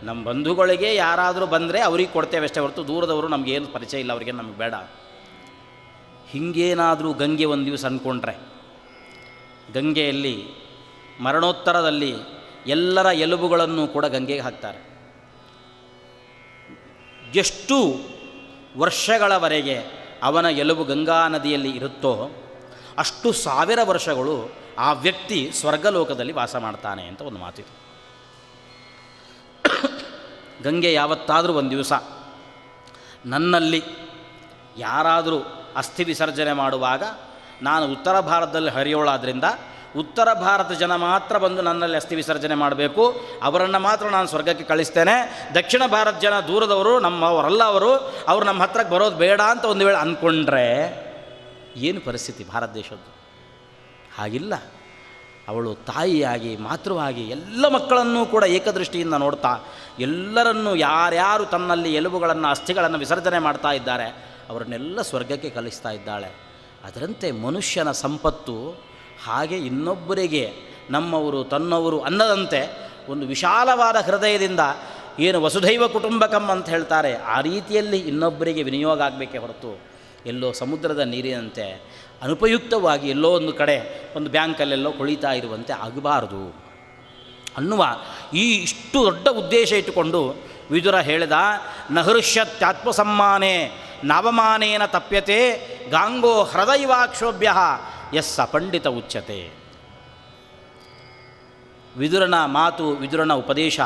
Speaker 1: ನಮ್ಮ ಬಂಧುಗಳಿಗೆ ಯಾರಾದರೂ ಬಂದರೆ ಅವ್ರಿಗೆ ಕೊಡ್ತೇವೆ ಅಷ್ಟೇ ಹೊರತು ದೂರದವರು ನಮಗೇನು ಪರಿಚಯ ಇಲ್ಲ, ಅವರಿಗೆ ನಮಗೆ ಬೇಡ. ಹೀಗೇನಾದರೂ ಗಂಗೆ ಒಂದು ದಿವಸ ಅಂದ್ಕೊಂಡ್ರೆ, ಗಂಗೆಯಲ್ಲಿ ಮರಣೋತ್ತರದಲ್ಲಿ ಎಲ್ಲರ ಎಲುಬುಗಳನ್ನು ಕೂಡ ಗಂಗೆಗೆ ಹಾಕ್ತಾರೆ. ಎಷ್ಟು ವರ್ಷಗಳವರೆಗೆ ಅವನ ಎಲುಬು ಗಂಗಾ ನದಿಯಲ್ಲಿ ಇರುತ್ತೋ ಅಷ್ಟು 1000 ವರ್ಷಗಳು ಆ ವ್ಯಕ್ತಿ ಸ್ವರ್ಗಲೋಕದಲ್ಲಿ ವಾಸ ಮಾಡ್ತಾನೆ ಅಂತ ಒಂದು ಮಾತಿದೆ. ಗಂಗೆ ಯಾವತ್ತಾದರೂ ಒಂದು ದಿವಸ ನನ್ನಲ್ಲಿ ಯಾರಾದರೂ ಅಸ್ಥಿ ವಿಸರ್ಜನೆ ಮಾಡುವಾಗ, ನಾನು ಉತ್ತರ ಭಾರತದಲ್ಲಿ ಹರಿಯೋಳಾದ್ದರಿಂದ ಉತ್ತರ ಭಾರತ ಜನ ಮಾತ್ರ ಬಂದು ನನ್ನಲ್ಲಿ ಅಸ್ಥಿ ವಿಸರ್ಜನೆ ಮಾಡಬೇಕು, ಅವರನ್ನು ಮಾತ್ರ ನಾನು ಸ್ವರ್ಗಕ್ಕೆ ಕಳಿಸ್ತೇನೆ, ದಕ್ಷಿಣ ಭಾರತ ಜನ ದೂರದವರು ನಮ್ಮವರಲ್ಲ, ಅವರು ನಮ್ಮ ಹತ್ರಕ್ಕೆ ಬರೋದು ಬೇಡ ಅಂತ ಒಂದು ವೇಳೆ ಅಂದ್ಕೊಂಡ್ರೆ ಏನು ಪರಿಸ್ಥಿತಿ ಭಾರತ ದೇಶದ್ದು? ಹಾಗಿಲ್ಲ. ಅವಳು ತಾಯಿಯಾಗಿ ಮಾತೃವಾಗಿ ಎಲ್ಲ ಮಕ್ಕಳನ್ನೂ ಕೂಡ ಏಕದೃಷ್ಟಿಯಿಂದ ನೋಡ್ತಾ, ಎಲ್ಲರನ್ನೂ ಯಾರ್ಯಾರು ತನ್ನಲ್ಲಿ ಎಲುಬುಗಳನ್ನು ಅಸ್ಥಿಗಳನ್ನು ವಿಸರ್ಜನೆ ಮಾಡ್ತಾ ಇದ್ದಾರೆ ಅವರನ್ನೆಲ್ಲ ಸ್ವರ್ಗಕ್ಕೆ ಕಳಿಸ್ತಾ ಇದ್ದಾಳೆ. ಅದರಂತೆ ಮನುಷ್ಯನ ಸಂಪತ್ತು ಹಾಗೆ ಇನ್ನೊಬ್ಬರಿಗೆ ನಮ್ಮವರು ತನ್ನವರು ಅನ್ನದಂತೆ ಒಂದು ವಿಶಾಲವಾದ ಹೃದಯದಿಂದ ಏನು ವಸುಧೈವ ಕುಟುಂಬಕಂ ಅಂತ ಹೇಳ್ತಾರೆ, ಆ ರೀತಿಯಲ್ಲಿ ಇನ್ನೊಬ್ಬರಿಗೆ ವಿನಿಯೋಗ ಆಗಬೇಕೇ ಹೊರತು ಎಲ್ಲೋ ಸಮುದ್ರದ ನೀರಿನಂತೆ ಅನುಪಯುಕ್ತವಾಗಿ ಎಲ್ಲೋ ಒಂದು ಕಡೆ ಒಂದು ಬ್ಯಾಂಕಲ್ಲೆಲ್ಲೋ ಕೊಳಿತಾ ಇರುವಂತೆ ಆಗಬಾರದು ಅನ್ನುವ ಈ ಇಷ್ಟು ದೊಡ್ಡ ಉದ್ದೇಶ ಇಟ್ಟುಕೊಂಡು ವಿದುರ ಹೇಳಿದ, ನಹೃಷ್ಯತ್ಯಾತ್ಮಸಮ್ಮಾನೇ ನಾವಮಾನೇನ ತಪ್ಯತೆ ಗಾಂಗೋ ಹೃದಯವಾಕ್ಷೋಭ್ಯ ಯಸ್ಸ ಪಂಡಿತ ಉಚ್ಯತೆ. ವಿದುರನ ಮಾತು, ವಿದುರನ ಉಪದೇಶ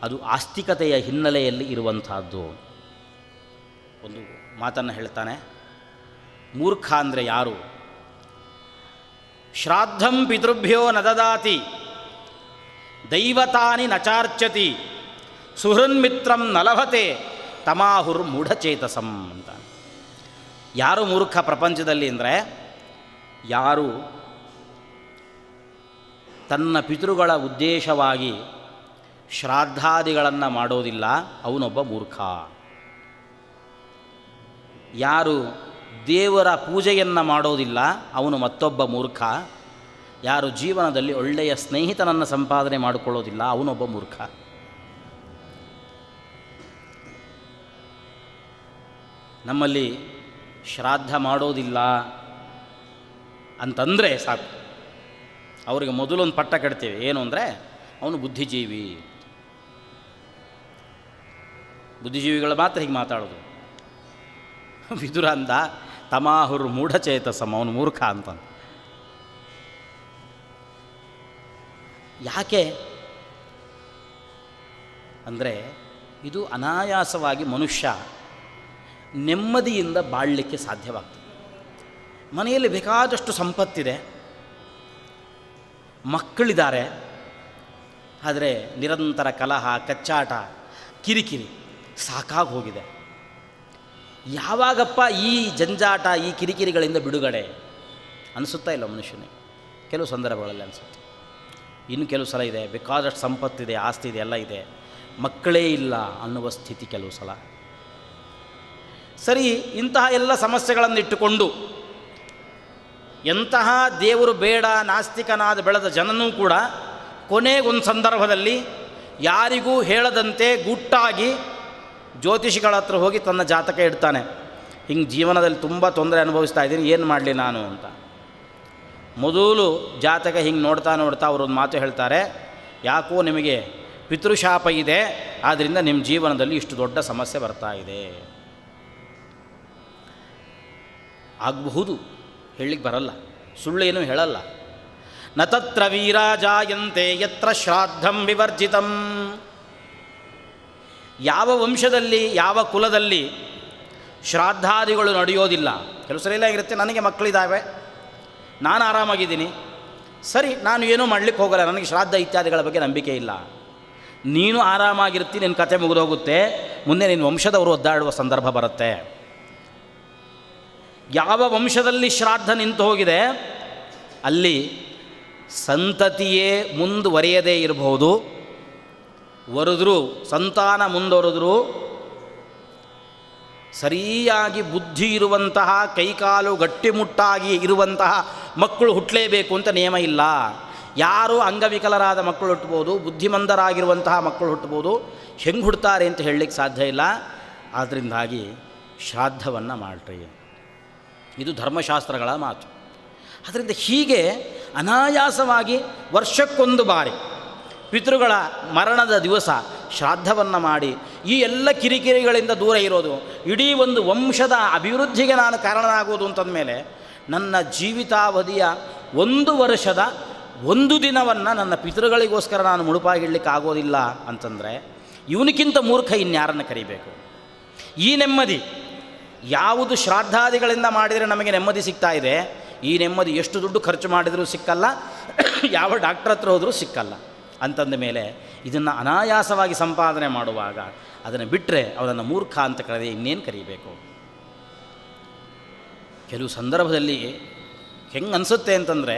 Speaker 1: ಅದು ಆಸ್ತಿಕತೆಯ ಹಿನ್ನೆಲೆಯಲ್ಲಿ ಇರುವಂತಹದ್ದು. ಒಂದು ಮಾತನ್ನು ಹೇಳ್ತಾನೆ, ಮೂರ್ಖ ಅಂದರೆ ಯಾರು? ಶ್ರಾದ್ದಂ ಪಿತೃಭ್ಯೋ ನ ದದಾತಿ ದೈವತಾನಿ ನಚಾರ್ಚತಿ ಸುಹೃನ್ಮಿತ್ರಂ ನಲಭತೆ ತಮಾಹುರ್ ಮೂಢಚೇತಸಂ ಅಂತ. ಯಾರು ಮೂರ್ಖ ಪ್ರಪಂಚದಲ್ಲಿ ಅಂದರೆ, ಯಾರು ತನ್ನ ಪಿತೃಗಳ ಉದ್ದೇಶವಾಗಿ ಶ್ರಾದ್ದಾದಿಗಳನ್ನು ಮಾಡೋದಿಲ್ಲ ಅವನೊಬ್ಬ ಮೂರ್ಖ. ಯಾರು ದೇವರ ಪೂಜೆಯನ್ನು ಮಾಡೋದಿಲ್ಲ ಅವನು ಮತ್ತೊಬ್ಬ ಮೂರ್ಖ. ಯಾರು ಜೀವನದಲ್ಲಿ ಒಳ್ಳೆಯ ಸ್ನೇಹಿತನನ್ನು ಸಂಪಾದನೆ ಮಾಡಿಕೊಳ್ಳೋದಿಲ್ಲ ಅವನೊಬ್ಬ ಮೂರ್ಖ. ನಮ್ಮಲ್ಲಿ ಶ್ರಾದ್ದ ಮಾಡೋದಿಲ್ಲ ಅಂತಂದರೆ ಸಾಕು, ಅವರಿಗೆ ಮೊದಲೊಂದು ಪಟ್ಟ ಕೆಡ್ತೇವೆ. ಏನು ಅಂದರೆ ಅವನು ಬುದ್ಧಿಜೀವಿ. ಬುದ್ಧಿಜೀವಿಗಳು ಮಾತ್ರ ಹೀಗೆ ಮಾತಾಡೋದು. ವಿದುರ ಅಂದ ತಮಾಹುರ್ ಮೂಢಚೇತಸಂ, ಅವನು ಮೂರ್ಖ ಅಂತ. ಯಾಕೆ ಅಂದರೆ, ಇದು ಅನಾಯಾಸವಾಗಿ ಮನುಷ್ಯ ನೆಮ್ಮದಿಯಿಂದ ಬಾಳಲಿಕ್ಕೆ ಸಾಧ್ಯವಾಗ್ತದೆ. ಮನೆಯಲ್ಲಿ ಬೇಕಾದಷ್ಟು ಸಂಪತ್ತಿದೆ, ಮಕ್ಕಳಿದ್ದಾರೆ, ಆದರೆ ನಿರಂತರ ಕಲಹ, ಕಚ್ಚಾಟ, ಕಿರಿಕಿರಿ ಸಾಕಾಗಿ ಹೋಗಿದೆ. ಯಾವಾಗಪ್ಪ ಈ ಜಂಜಾಟ, ಈ ಕಿರಿಕಿರಿಗಳಿಂದ ಬಿಡುಗಡೆ ಅನಿಸುತ್ತಾ ಇಲ್ಲ ಮನುಷ್ಯನಿಗೆ. ಕೆಲವು ಸಂದರ್ಭಗಳಲ್ಲಿ ಅನಿಸುತ್ತೆ. ಇನ್ನು ಕೆಲವು ಸಲ ಇದೆ, ಬೇಕಾದಷ್ಟು ಸಂಪತ್ತಿದೆ, ಆಸ್ತಿ ಇದೆ, ಎಲ್ಲ ಇದೆ, ಮಕ್ಕಳೇ ಇಲ್ಲ ಅನ್ನುವ ಸ್ಥಿತಿ ಕೆಲವು ಸಲ. ಸರಿ, ಇಂತಹ ಎಲ್ಲ ಸಮಸ್ಯೆಗಳನ್ನು ಇಟ್ಟುಕೊಂಡು ಎಂತಹ ದೇವರು ಬೇಡ ನಾಸ್ತಿಕನಾದ ಬೆಳೆದ ಜನನೂ ಕೂಡ ಕೊನೆಗೊಂದು ಸಂದರ್ಭದಲ್ಲಿ ಯಾರಿಗೂ ಹೇಳದಂತೆ ಗುಟ್ಟಾಗಿ ಜ್ಯೋತಿಷಿಗಳ ಹತ್ರ ಹೋಗಿ ತನ್ನ ಜಾತಕ ಇಡ್ತಾನೆ. ಹಿಂಗೆ ಜೀವನದಲ್ಲಿ ತುಂಬ ತೊಂದರೆ ಅನುಭವಿಸ್ತಾ ಇದ್ದೀನಿ, ಏನು ಮಾಡಲಿ ನಾನು ಅಂತ. ಮೊದಲು ಜಾತಕ ಹಿಂಗೆ ನೋಡ್ತಾ ನೋಡ್ತಾ ಅವರೊಂದು ಮಾತು ಹೇಳ್ತಾರೆ, ಯಾಕೋ ನಿಮಗೆ ಪಿತೃಶಾಪ ಇದೆ, ಆದ್ದರಿಂದ ನಿಮ್ಮ ಜೀವನದಲ್ಲಿ ಇಷ್ಟು ದೊಡ್ಡ ಸಮಸ್ಯೆ ಬರ್ತಾ ಇದೆ. ಆಗಬಹುದು, ಹೇಳಲಿಕ್ಕೆ ಬರಲ್ಲ, ಸುಳ್ಳೇನೂ ಹೇಳಲ್ಲ. ನ ತತ್ರ ವೀರಾ ಜಾಯಂತೆ ಯತ್ರ ಶ್ರಾದ್ದಂ ವಿವರ್ಜಿತಂ. ಯಾವ ವಂಶದಲ್ಲಿ, ಯಾವ ಕುಲದಲ್ಲಿ ಶ್ರಾದ್ದಾದಿಗಳು ನಡೆಯೋದಿಲ್ಲ. ಕೆಲವು ಸಲ ಏನಾಗಿರುತ್ತೆ, ನನಗೆ ಮಕ್ಕಳಿದ್ದಾವೆ, ನಾನು ಆರಾಮಾಗಿದ್ದೀನಿ, ಸರಿ ನಾನು ಏನೂ ಮಾಡಲಿಕ್ಕೆ ಹೋಗಲ್ಲ, ನನಗೆ ಶ್ರಾದ್ದ ಇತ್ಯಾದಿಗಳ ಬಗ್ಗೆ ನಂಬಿಕೆ ಇಲ್ಲ. ನೀನು ಆರಾಮಾಗಿರ್ತೀನಿ, ನಿನ್ನ ಕತೆ ಮುಗಿದೋಗುತ್ತೆ, ಮುಂದೆ ನಿನ್ನ ವಂಶದವರು ಒದ್ದಾಡುವ ಸಂದರ್ಭ ಬರುತ್ತೆ. ಯಾವ ವಂಶದಲ್ಲಿ ಶ್ರಾದ್ದ ನಿಂತು ಹೋಗಿದೆ ಅಲ್ಲಿ ಸಂತತಿಯೇ ಮುಂದುವರಿಯದೇ ಇರಬಹುದು, ವರೆದರೂ ಸಂತಾನ ಮುಂದುವರೆದರೂ ಸರಿಯಾಗಿ ಬುದ್ಧಿ ಇರುವಂತಹ, ಕೈಕಾಲು ಗಟ್ಟಿಮುಟ್ಟಾಗಿ ಇರುವಂತಹ ಮಕ್ಕಳು ಹುಟ್ಟಲೇಬೇಕು ಅಂತ ನಿಯಮ ಇಲ್ಲ. ಯಾರು ಅಂಗವಿಕಲರಾದ ಮಕ್ಕಳು ಹುಟ್ಟಬೋದು, ಬುದ್ಧಿಮಂದರಾಗಿರುವಂತಹ ಮಕ್ಕಳು ಹುಟ್ಟಬೋದು, ಹೆಂಗೆ ಹುಡ್ತಾರೆ ಅಂತ ಹೇಳಲಿಕ್ಕೆ ಸಾಧ್ಯ ಇಲ್ಲ. ಆದ್ದರಿಂದಾಗಿ ಶ್ರಾದ್ದವನ್ನು ಮಾಡ್ರಿ, ಇದು ಧರ್ಮಶಾಸ್ತ್ರಗಳ ಮಾತು. ಅದರಿಂದ ಹೀಗೆ ಅನಾಯಾಸವಾಗಿ ವರ್ಷಕ್ಕೊಂದು ಬಾರಿ ಪಿತೃಗಳ ಮರಣದ ದಿವಸ ಶ್ರಾದ್ದವನ್ನು ಮಾಡಿ ಈ ಎಲ್ಲ ಕಿರಿಕಿರಿಗಳಿಂದ ದೂರ ಇರೋದು, ಇಡೀ ಒಂದು ವಂಶದ ಅಭಿವೃದ್ಧಿಗೆ ನಾನು ಕಾರಣನಾಗೋದು ಅಂತಂದಮೇಲೆ ನನ್ನ ಜೀವಿತಾವಧಿಯ 1 ವರ್ಷದ 1 ದಿನವನ್ನು ನನ್ನ ಪಿತೃಗಳಿಗೋಸ್ಕರ ನಾನು ಮುಡುಪಾಗಿಡ್ಲಿಕ್ಕೆ ಆಗೋದಿಲ್ಲ ಅಂತಂದರೆ ಇವನಿಗಿಂತ ಮೂರ್ಖ ಇನ್ಯಾರನ್ನು ಕರಿಬೇಕು? ಈ ನೆಮ್ಮದಿ ಯಾವುದು ಶ್ರಾದ್ದಾದಿಗಳಿಂದ ಮಾಡಿದರೆ ನಮಗೆ ನೆಮ್ಮದಿ ಸಿಗ್ತಾ ಇದೆ, ಈ ನೆಮ್ಮದಿ ಎಷ್ಟು ದುಡ್ಡು ಖರ್ಚು ಮಾಡಿದರೂ ಸಿಕ್ಕಲ್ಲ, ಯಾವ ಡಾಕ್ಟ್ರ್ ಹತ್ರ ಹೋದರೂ ಸಿಕ್ಕಲ್ಲ. ಅಂತಂದ ಮೇಲೆ ಇದನ್ನು ಅನಾಯಾಸವಾಗಿ ಸಂಪಾದನೆ ಮಾಡುವಾಗ ಅದನ್ನು ಬಿಟ್ಟರೆ ಅವರನ್ನು ಮೂರ್ಖ ಅಂತ ಕರೆದೇ ಇನ್ನೇನು ಕರೀಬೇಕು? ಕೆಲವು ಸಂದರ್ಭದಲ್ಲಿ ಹೆಂಗೆ ಅನಿಸುತ್ತೆ ಅಂತಂದರೆ,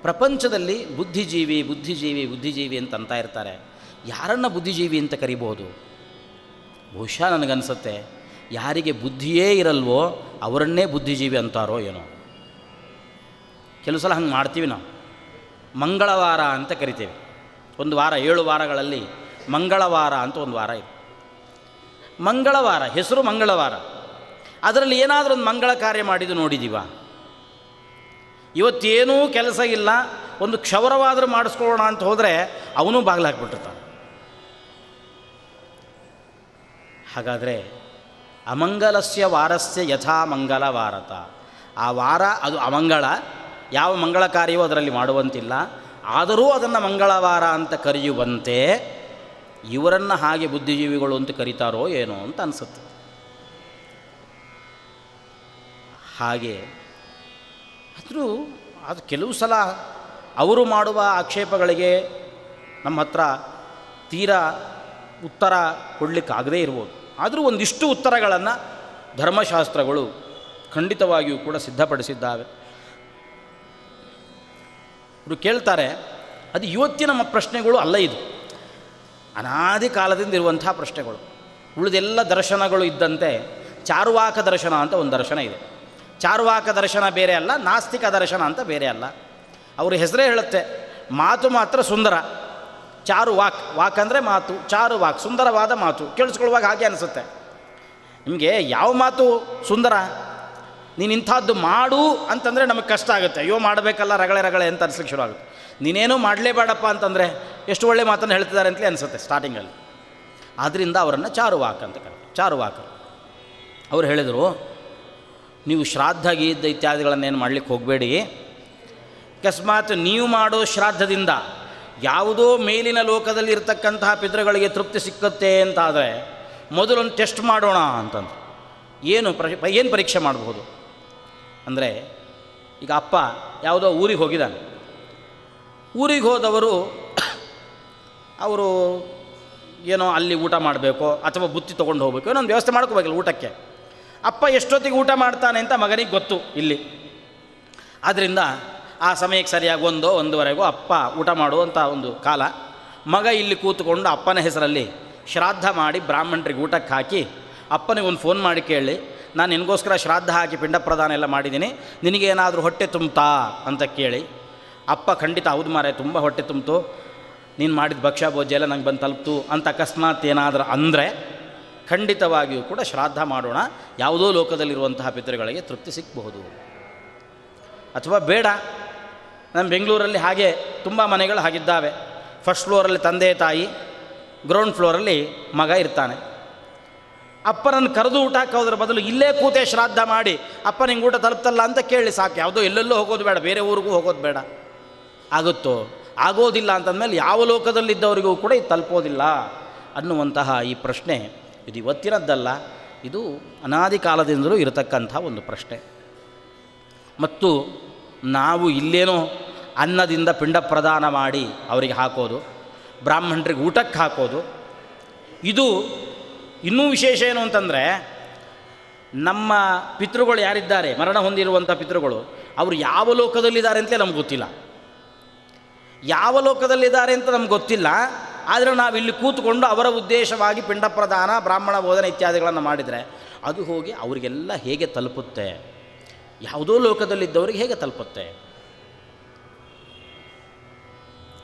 Speaker 1: ಪ್ರಪಂಚದಲ್ಲಿ ಬುದ್ಧಿಜೀವಿ ಬುದ್ಧಿಜೀವಿ ಬುದ್ಧಿಜೀವಿ ಅಂತ ಇರ್ತಾರೆ. ಯಾರನ್ನು ಬುದ್ಧಿಜೀವಿ ಅಂತ ಕರಿಬೋದು? ಬಹುಶಃ ನನಗನ್ಸುತ್ತೆ ಯಾರಿಗೆ ಬುದ್ಧಿಯೇ ಇರಲ್ವೋ ಅವರನ್ನೇ ಬುದ್ಧಿಜೀವಿ ಅಂತಾರೋ ಏನೋ. ಕೆಲವು ಸಲ ಹಂಗೆ ಮಾಡ್ತೀವಿ ನಾವು. ಮಂಗಳವಾರ ಅಂತ ಕರಿತೇವೆ. ಒಂದು ವಾರ, 7 ವಾರಗಳಲ್ಲಿ ಮಂಗಳವಾರ ಅಂತ ಒಂದು ವಾರ ಇದೆ. ಮಂಗಳವಾರ ಹೆಸರು ಮಂಗಳವಾರ, ಅದರಲ್ಲಿ ಏನಾದರೂ ಒಂದು ಮಂಗಳ ಕಾರ್ಯ ಮಾಡಿದ್ದು ನೋಡಿದ್ದೀವ? ಇವತ್ತೇನೂ ಕೆಲಸ ಇಲ್ಲ, ಒಂದು ಕ್ಷೌರವಾದರೂ ಮಾಡಿಸ್ಕೊಳ್ಳೋಣ ಅಂತ ಹೋದರೆ ಅವನು ಬಾಗಿಲು ಹಾಕ್ಬಿಟ್ಟಿರ್ತಾನೆ. ಹಾಗಾದರೆ ಅಮಂಗಲಸ್ಯ ವಾರಸ್ಯ ಯಥಾ ಮಂಗಲವಾರತ, ಆ ವಾರ ಅದು ಅಮಂಗಳ, ಯಾವ ಮಂಗಳ ಕಾರ್ಯವೂ ಅದರಲ್ಲಿ ಮಾಡುವಂತಿಲ್ಲ. ಆದರೂ ಅದನ್ನು ಮಂಗಳವಾರ ಅಂತ ಕರೆಯುವಂತೆ ಇವರನ್ನು ಹಾಗೆ ಬುದ್ಧಿಜೀವಿಗಳು ಅಂತ ಕರೀತಾರೋ ಏನೋ ಅಂತ ಅನಿಸುತ್ತೆ. ಹಾಗೆ ಆದರೂ ಅದು ಕೆಲವು ಸಲ ಅವರು ಮಾಡುವ ಆಕ್ಷೇಪಗಳಿಗೆ ನಮ್ಮ ಹತ್ರ ತೀರಾ ಉತ್ತರ ಕೊಡಲಿಕ್ಕಾಗದೇ ಇರ್ಬೋದು. ಆದರೂ ಒಂದಿಷ್ಟು ಉತ್ತರಗಳನ್ನು ಧರ್ಮಶಾಸ್ತ್ರಗಳು ಖಂಡಿತವಾಗಿಯೂ ಕೂಡ ಸಿದ್ಧಪಡಿಸಿದ್ದಾವೆ. ಅವರು ಕೇಳ್ತಾರೆ, ಅದು ಇವತ್ತಿನ ಪ್ರಶ್ನೆಗಳು ಅಲ್ಲ, ಇದು ಅನಾದಿ ಕಾಲದಿಂದ ಇರುವಂಥ ಪ್ರಶ್ನೆಗಳು. ಉಳಿದೆಲ್ಲ ದರ್ಶನಗಳು ಇದ್ದಂತೆ ಚಾರುವಾಕ ದರ್ಶನ ಅಂತ ಒಂದು ದರ್ಶನ ಇದೆ. ಚಾರುವಾಕ ದರ್ಶನ ಬೇರೆ ಅಲ್ಲ, ನಾಸ್ತಿಕ ದರ್ಶನ ಅಂತ ಬೇರೆ ಅಲ್ಲ. ಅವ್ರ ಹೆಸರೇ ಹೇಳುತ್ತೆ, ಮಾತು ಮಾತ್ರ ಸುಂದರ, ಚಾರು ವಾಕ್, ವಾಕ್ ಅಂದರೆ ಮಾತು, ಚಾರು ವಾಕ್ ಸುಂದರವಾದ ಮಾತು. ಕೇಳಿಸ್ಕೊಳ್ಳುವಾಗ ಹಾಗೆ ಅನಿಸುತ್ತೆ. ನಿಮಗೆ ಯಾವ ಮಾತು ಸುಂದರ? ನೀನು ಇಂಥದ್ದು ಮಾಡು ಅಂತಂದರೆ ನಮಗೆ ಕಷ್ಟ ಆಗುತ್ತೆ, ಅಯ್ಯೋ ಮಾಡಬೇಕಲ್ಲ ರಗಳೆ ರಗಳೆ ಅಂತ ಅನಿಸ್ಲಿಕ್ಕೆ ಶುರು ಆಗುತ್ತೆ. ನೀನೇನೂ ಮಾಡಲೇಬೇಡಪ್ಪ ಅಂತಂದರೆ ಎಷ್ಟು ಒಳ್ಳೆ ಮಾತನ್ನು ಹೇಳ್ತಿದ್ದಾರೆ ಅಂತಲೇ ಅನಿಸುತ್ತೆ ಸ್ಟಾರ್ಟಿಂಗಲ್ಲಿ. ಆದ್ದರಿಂದ ಅವರನ್ನು ಚಾರುವಾಕ್ ಅಂತ ಕರೀತಾರೆ, ಚಾರುವಾಕರು. ಅವ್ರು ಹೇಳಿದರು, ನೀವು ಶ್ರಾದ್ದ ಗೀದ್ದ ಇತ್ಯಾದಿಗಳನ್ನೇನು ಮಾಡಲಿಕ್ಕೆ ಹೋಗಬೇಡಿ. ಅಕಸ್ಮಾತ್ ನೀವು ಮಾಡೋ ಶ್ರಾದ್ದದಿಂದ ಯಾವುದೋ ಮೇಲಿನ ಲೋಕದಲ್ಲಿ ಇರತಕ್ಕಂತಹ ಪಿತೃಗಳಿಗೆ ತೃಪ್ತಿ ಸಿಕ್ಕುತ್ತೆ ಅಂತಾದರೆ ಮೊದಲೊಂದು ಟೆಸ್ಟ್ ಮಾಡೋಣ ಅಂತಂದು. ಏನು ಪರೀಕ್ಷೆ ಮಾಡ್ಬೋದು ಅಂದರೆ, ಈಗ ಅಪ್ಪ ಯಾವುದೋ ಊರಿಗೆ ಹೋಗಿದ್ದಾನೆ. ಊರಿಗೆ ಹೋದವರು ಅವರು ಏನೋ ಅಲ್ಲಿ ಊಟ ಮಾಡಬೇಕೋ ಅಥವಾ ಬುತ್ತಿ ತೊಗೊಂಡು ಹೋಗಬೇಕು, ಏನೋ ಒಂದು ವ್ಯವಸ್ಥೆ ಮಾಡ್ಕೋಬೇಕಲ್ಲ ಊಟಕ್ಕೆ. ಅಪ್ಪ ಎಷ್ಟೊತ್ತಿಗೆ ಊಟ ಮಾಡ್ತಾನೆ ಅಂತ ಮಗನಿಗೆ ಗೊತ್ತು ಇಲ್ಲಿ. ಆದ್ದರಿಂದ ಆ ಸಮಯಕ್ಕೆ ಸರಿಯಾಗಿ 1-1:15 ಅಪ್ಪ ಊಟ ಮಾಡುವಂಥ ಒಂದು ಕಾಲ. ಮಗ ಇಲ್ಲಿ ಕೂತ್ಕೊಂಡು ಅಪ್ಪನ ಹೆಸರಲ್ಲಿ ಶ್ರಾದ್ದ ಮಾಡಿ ಬ್ರಾಹ್ಮಣರಿಗೆ ಊಟಕ್ಕೆ ಹಾಕಿ ಅಪ್ಪನಿಗೆ ಒಂದು ಫೋನ್ ಮಾಡಿ ಕೇಳಿ, ನಾನು ನಿನಗೋಸ್ಕರ ಶ್ರಾದ್ದ ಹಾಕಿ ಪಿಂಡ ಪ್ರದಾನ ಎಲ್ಲ ಮಾಡಿದ್ದೀನಿ, ನಿನಗೇನಾದರೂ ಹೊಟ್ಟೆ ತುಂಬ್ತಾ ಅಂತ ಕೇಳಿ. ಅಪ್ಪ ಖಂಡಿತ ಹೌದು ಮಾರೆ, ತುಂಬ ಹೊಟ್ಟೆ ತುಂಬಿತು, ನೀನು ಮಾಡಿದ ಭಕ್ಷ್ಯ ಭೋಜ್ಯ ಎಲ್ಲ ನಂಗೆ ಬಂದು ತಲುಪ್ತು ಅಂತ ಅಕಸ್ಮಾತ್ ಏನಾದರೂ ಅಂದರೆ ಖಂಡಿತವಾಗಿಯೂ ಕೂಡ ಶ್ರಾದ್ದ ಮಾಡೋಣ, ಯಾವುದೋ ಲೋಕದಲ್ಲಿರುವಂತಹ ಪಿತೃಗಳಿಗೆ ತೃಪ್ತಿ ಸಿಕ್ಕಬಹುದು. ಅಥವಾ ಬೇಡ, ನಮ್ಮ ಬೆಂಗಳೂರಲ್ಲಿ ಹಾಗೆ ತುಂಬ ಮನೆಗಳು ಹಾಗಿದ್ದಾವೆ. ಫಸ್ಟ್ ಫ್ಲೋರಲ್ಲಿ ತಂದೆ ತಾಯಿ, ಗ್ರೌಂಡ್ ಫ್ಲೋರಲ್ಲಿ ಮಗ ಇರ್ತಾನೆ. ಅಪ್ಪನನ್ನು ಕರೆದು ಊಟ ಹಾಕೋದ್ರ ಬದಲು ಇಲ್ಲೇ ಕೂತೆ ಶ್ರಾದ್ದ ಮಾಡಿ ಅಪ್ಪ ನಿಂಗೆ ಊಟ ತಲುಪ್ತಲ್ಲ ಅಂತ ಕೇಳಿ ಸಾಕು. ಯಾವುದೋ ಎಲ್ಲೆಲ್ಲೋ ಹೋಗೋದು ಬೇಡ, ಬೇರೆ ಊರಿಗೂ ಹೋಗೋದು ಬೇಡ. ಆಗುತ್ತೋ? ಆಗೋದಿಲ್ಲ ಅಂತಂದಮೇಲೆ ಯಾವ ಲೋಕದಲ್ಲಿದ್ದವರಿಗೂ ಕೂಡ ಇದು ತಲುಪೋದಿಲ್ಲ ಅನ್ನುವಂತಹ ಈ ಪ್ರಶ್ನೆ ಇದು ಇವತ್ತಿನದ್ದಲ್ಲ, ಇದು ಅನಾದಿ ಕಾಲದಿಂದಲೂ ಇರತಕ್ಕಂಥ ಒಂದು ಪ್ರಶ್ನೆ. ಮತ್ತು ನಾವು ಇಲ್ಲೇನೋ ಅನ್ನದಿಂದ ಪಿಂಡ ಪ್ರದಾನ ಮಾಡಿ ಅವರಿಗೆ ಹಾಕೋದು, ಬ್ರಾಹ್ಮಣರಿಗೆ ಊಟಕ್ಕೆ ಹಾಕೋದು, ಇದು ಇನ್ನೂ ವಿಶೇಷ ಏನು ಅಂತಂದರೆ, ನಮ್ಮ ಪಿತೃಗಳು ಯಾರಿದ್ದಾರೆ, ಮರಣ ಹೊಂದಿರುವಂಥ ಪಿತೃಗಳು, ಅವರು ಯಾವ ಲೋಕದಲ್ಲಿದ್ದಾರೆ ಅಂತಲೇ ನಮ್ಗೆ ಗೊತ್ತಿಲ್ಲ. ಯಾವ ಲೋಕದಲ್ಲಿದ್ದಾರೆ ಅಂತ ನಮ್ಗೆ ಗೊತ್ತಿಲ್ಲ. ಆದರೆ ನಾವು ಇಲ್ಲಿ ಕೂತ್ಕೊಂಡು ಅವರ ಉದ್ದೇಶವಾಗಿ ಪಿಂಡ ಪ್ರದಾನ, ಬ್ರಾಹ್ಮಣ ಬೋಧನೆ ಇತ್ಯಾದಿಗಳನ್ನು ಮಾಡಿದರೆ ಅದು ಹೋಗಿ ಅವರಿಗೆಲ್ಲ ಹೇಗೆ ತಲುಪುತ್ತೆ? ಯಾವುದೋ ಲೋಕದಲ್ಲಿದ್ದವರಿಗೆ ಹೇಗೆ ತಲುಪುತ್ತೆ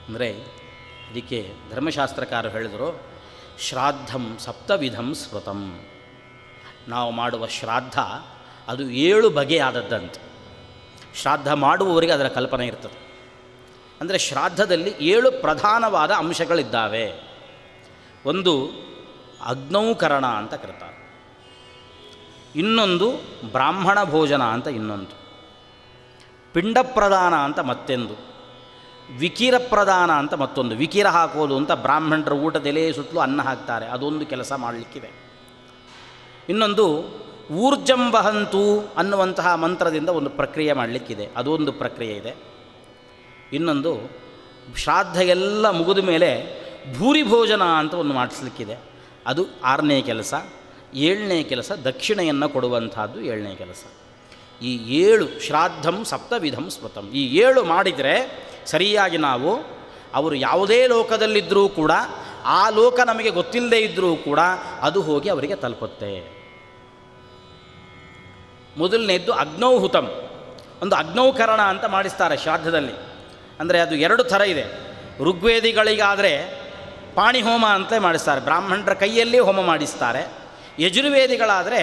Speaker 1: ಅಂದರೆ, ಅದಕ್ಕೆ ಧರ್ಮಶಾಸ್ತ್ರಕಾರರು ಹೇಳಿದರು, ಶ್ರಾದ್ದಂ ಸಪ್ತವಿಧಂ ಸ್ಮೃತಂ. ನಾವು ಮಾಡುವ ಶ್ರಾದ್ದ ಅದು 7 ಬಗೆಯಾದದ್ದಂತೆ. ಶ್ರಾದ್ದ ಮಾಡುವವರಿಗೆ ಅದರ ಕಲ್ಪನೆ ಇರ್ತದೆ. ಅಂದರೆ ಶ್ರಾದ್ದದಲ್ಲಿ 7 ಪ್ರಧಾನವಾದ ಅಂಶಗಳಿದ್ದಾವೆ. ಒಂದು ಅಗ್ನೌಕರಣ ಅಂತ ಕರೀತಾರೆ, ಇನ್ನೊಂದು ಬ್ರಾಹ್ಮಣ ಭೋಜನ ಅಂತ ಇನ್ನೊಂದು, ಪಿಂಡ ಪ್ರದಾನ ಅಂತ ಮತ್ತೊಂದು, ವಿಕಿರ ಪ್ರದಾನ ಅಂತ ಮತ್ತೊಂದು. ವಿಕಿರ ಹಾಕೋದು ಅಂತ ಬ್ರಾಹ್ಮಣರ ಊಟದ ಎಲೆ ಸುತ್ತಲೂ ಅನ್ನ ಹಾಕ್ತಾರೆ, ಅದೊಂದು ಕೆಲಸ ಮಾಡಲಿಕ್ಕಿದೆ. ಇನ್ನೊಂದು ಊರ್ಜಂಬಹಂತು ಅನ್ನುವಂತಹ ಮಂತ್ರದಿಂದ ಒಂದು ಪ್ರಕ್ರಿಯೆ ಮಾಡಲಿಕ್ಕಿದೆ, ಅದೊಂದು ಪ್ರಕ್ರಿಯೆ ಇದೆ. ಇನ್ನೊಂದು ಶ್ರಾದ್ದ ಎಲ್ಲ ಮುಗಿದ ಮೇಲೆ ಭೂರಿ ಭೋಜನ ಅಂತ ಒಂದು ಮಾಡಿಸ್ಲಿಕ್ಕಿದೆ, ಅದು 6ನೇ ಕೆಲಸ. 7ನೇ ಕೆಲಸ ದಕ್ಷಿಣೆಯನ್ನು ಕೊಡುವಂಥದ್ದು 7ನೇ ಕೆಲಸ. ಈ 7 ಶ್ರಾದ್ದಂ ಸಪ್ತವಿಧಂ ಸ್ಮೃತಂ, ಈ 7 ಮಾಡಿದರೆ ಸರಿಯಾಗಿ ನಾವು ಅವರು ಯಾವುದೇ ಲೋಕದಲ್ಲಿದ್ದರೂ ಕೂಡ, ಆ ಲೋಕ ನಮಗೆ ಗೊತ್ತಿಲ್ಲದೇ ಇದ್ದರೂ ಕೂಡ ಅದು ಹೋಗಿ ಅವರಿಗೆ ತಲುಪುತ್ತೆ. ಮೊದಲನೇದ್ದು ಅಗ್ನೌಹುತಂ, ಒಂದು ಅಗ್ನೌಕರಣ ಅಂತ ಮಾಡಿಸ್ತಾರೆ ಶ್ರಾದ್ದದಲ್ಲಿ. ಅಂದರೆ ಅದು 2 ಥರ ಇದೆ. ಋಗ್ವೇದಿಗಳಿಗಾದರೆ ಪಾಣಿ ಹೋಮ ಅಂತಲೇ ಮಾಡಿಸ್ತಾರೆ, ಬ್ರಾಹ್ಮಣರ ಕೈಯಲ್ಲಿ ಹೋಮ ಮಾಡಿಸ್ತಾರೆ. ಯಜುರ್ವೇದಿಗಳಾದರೆ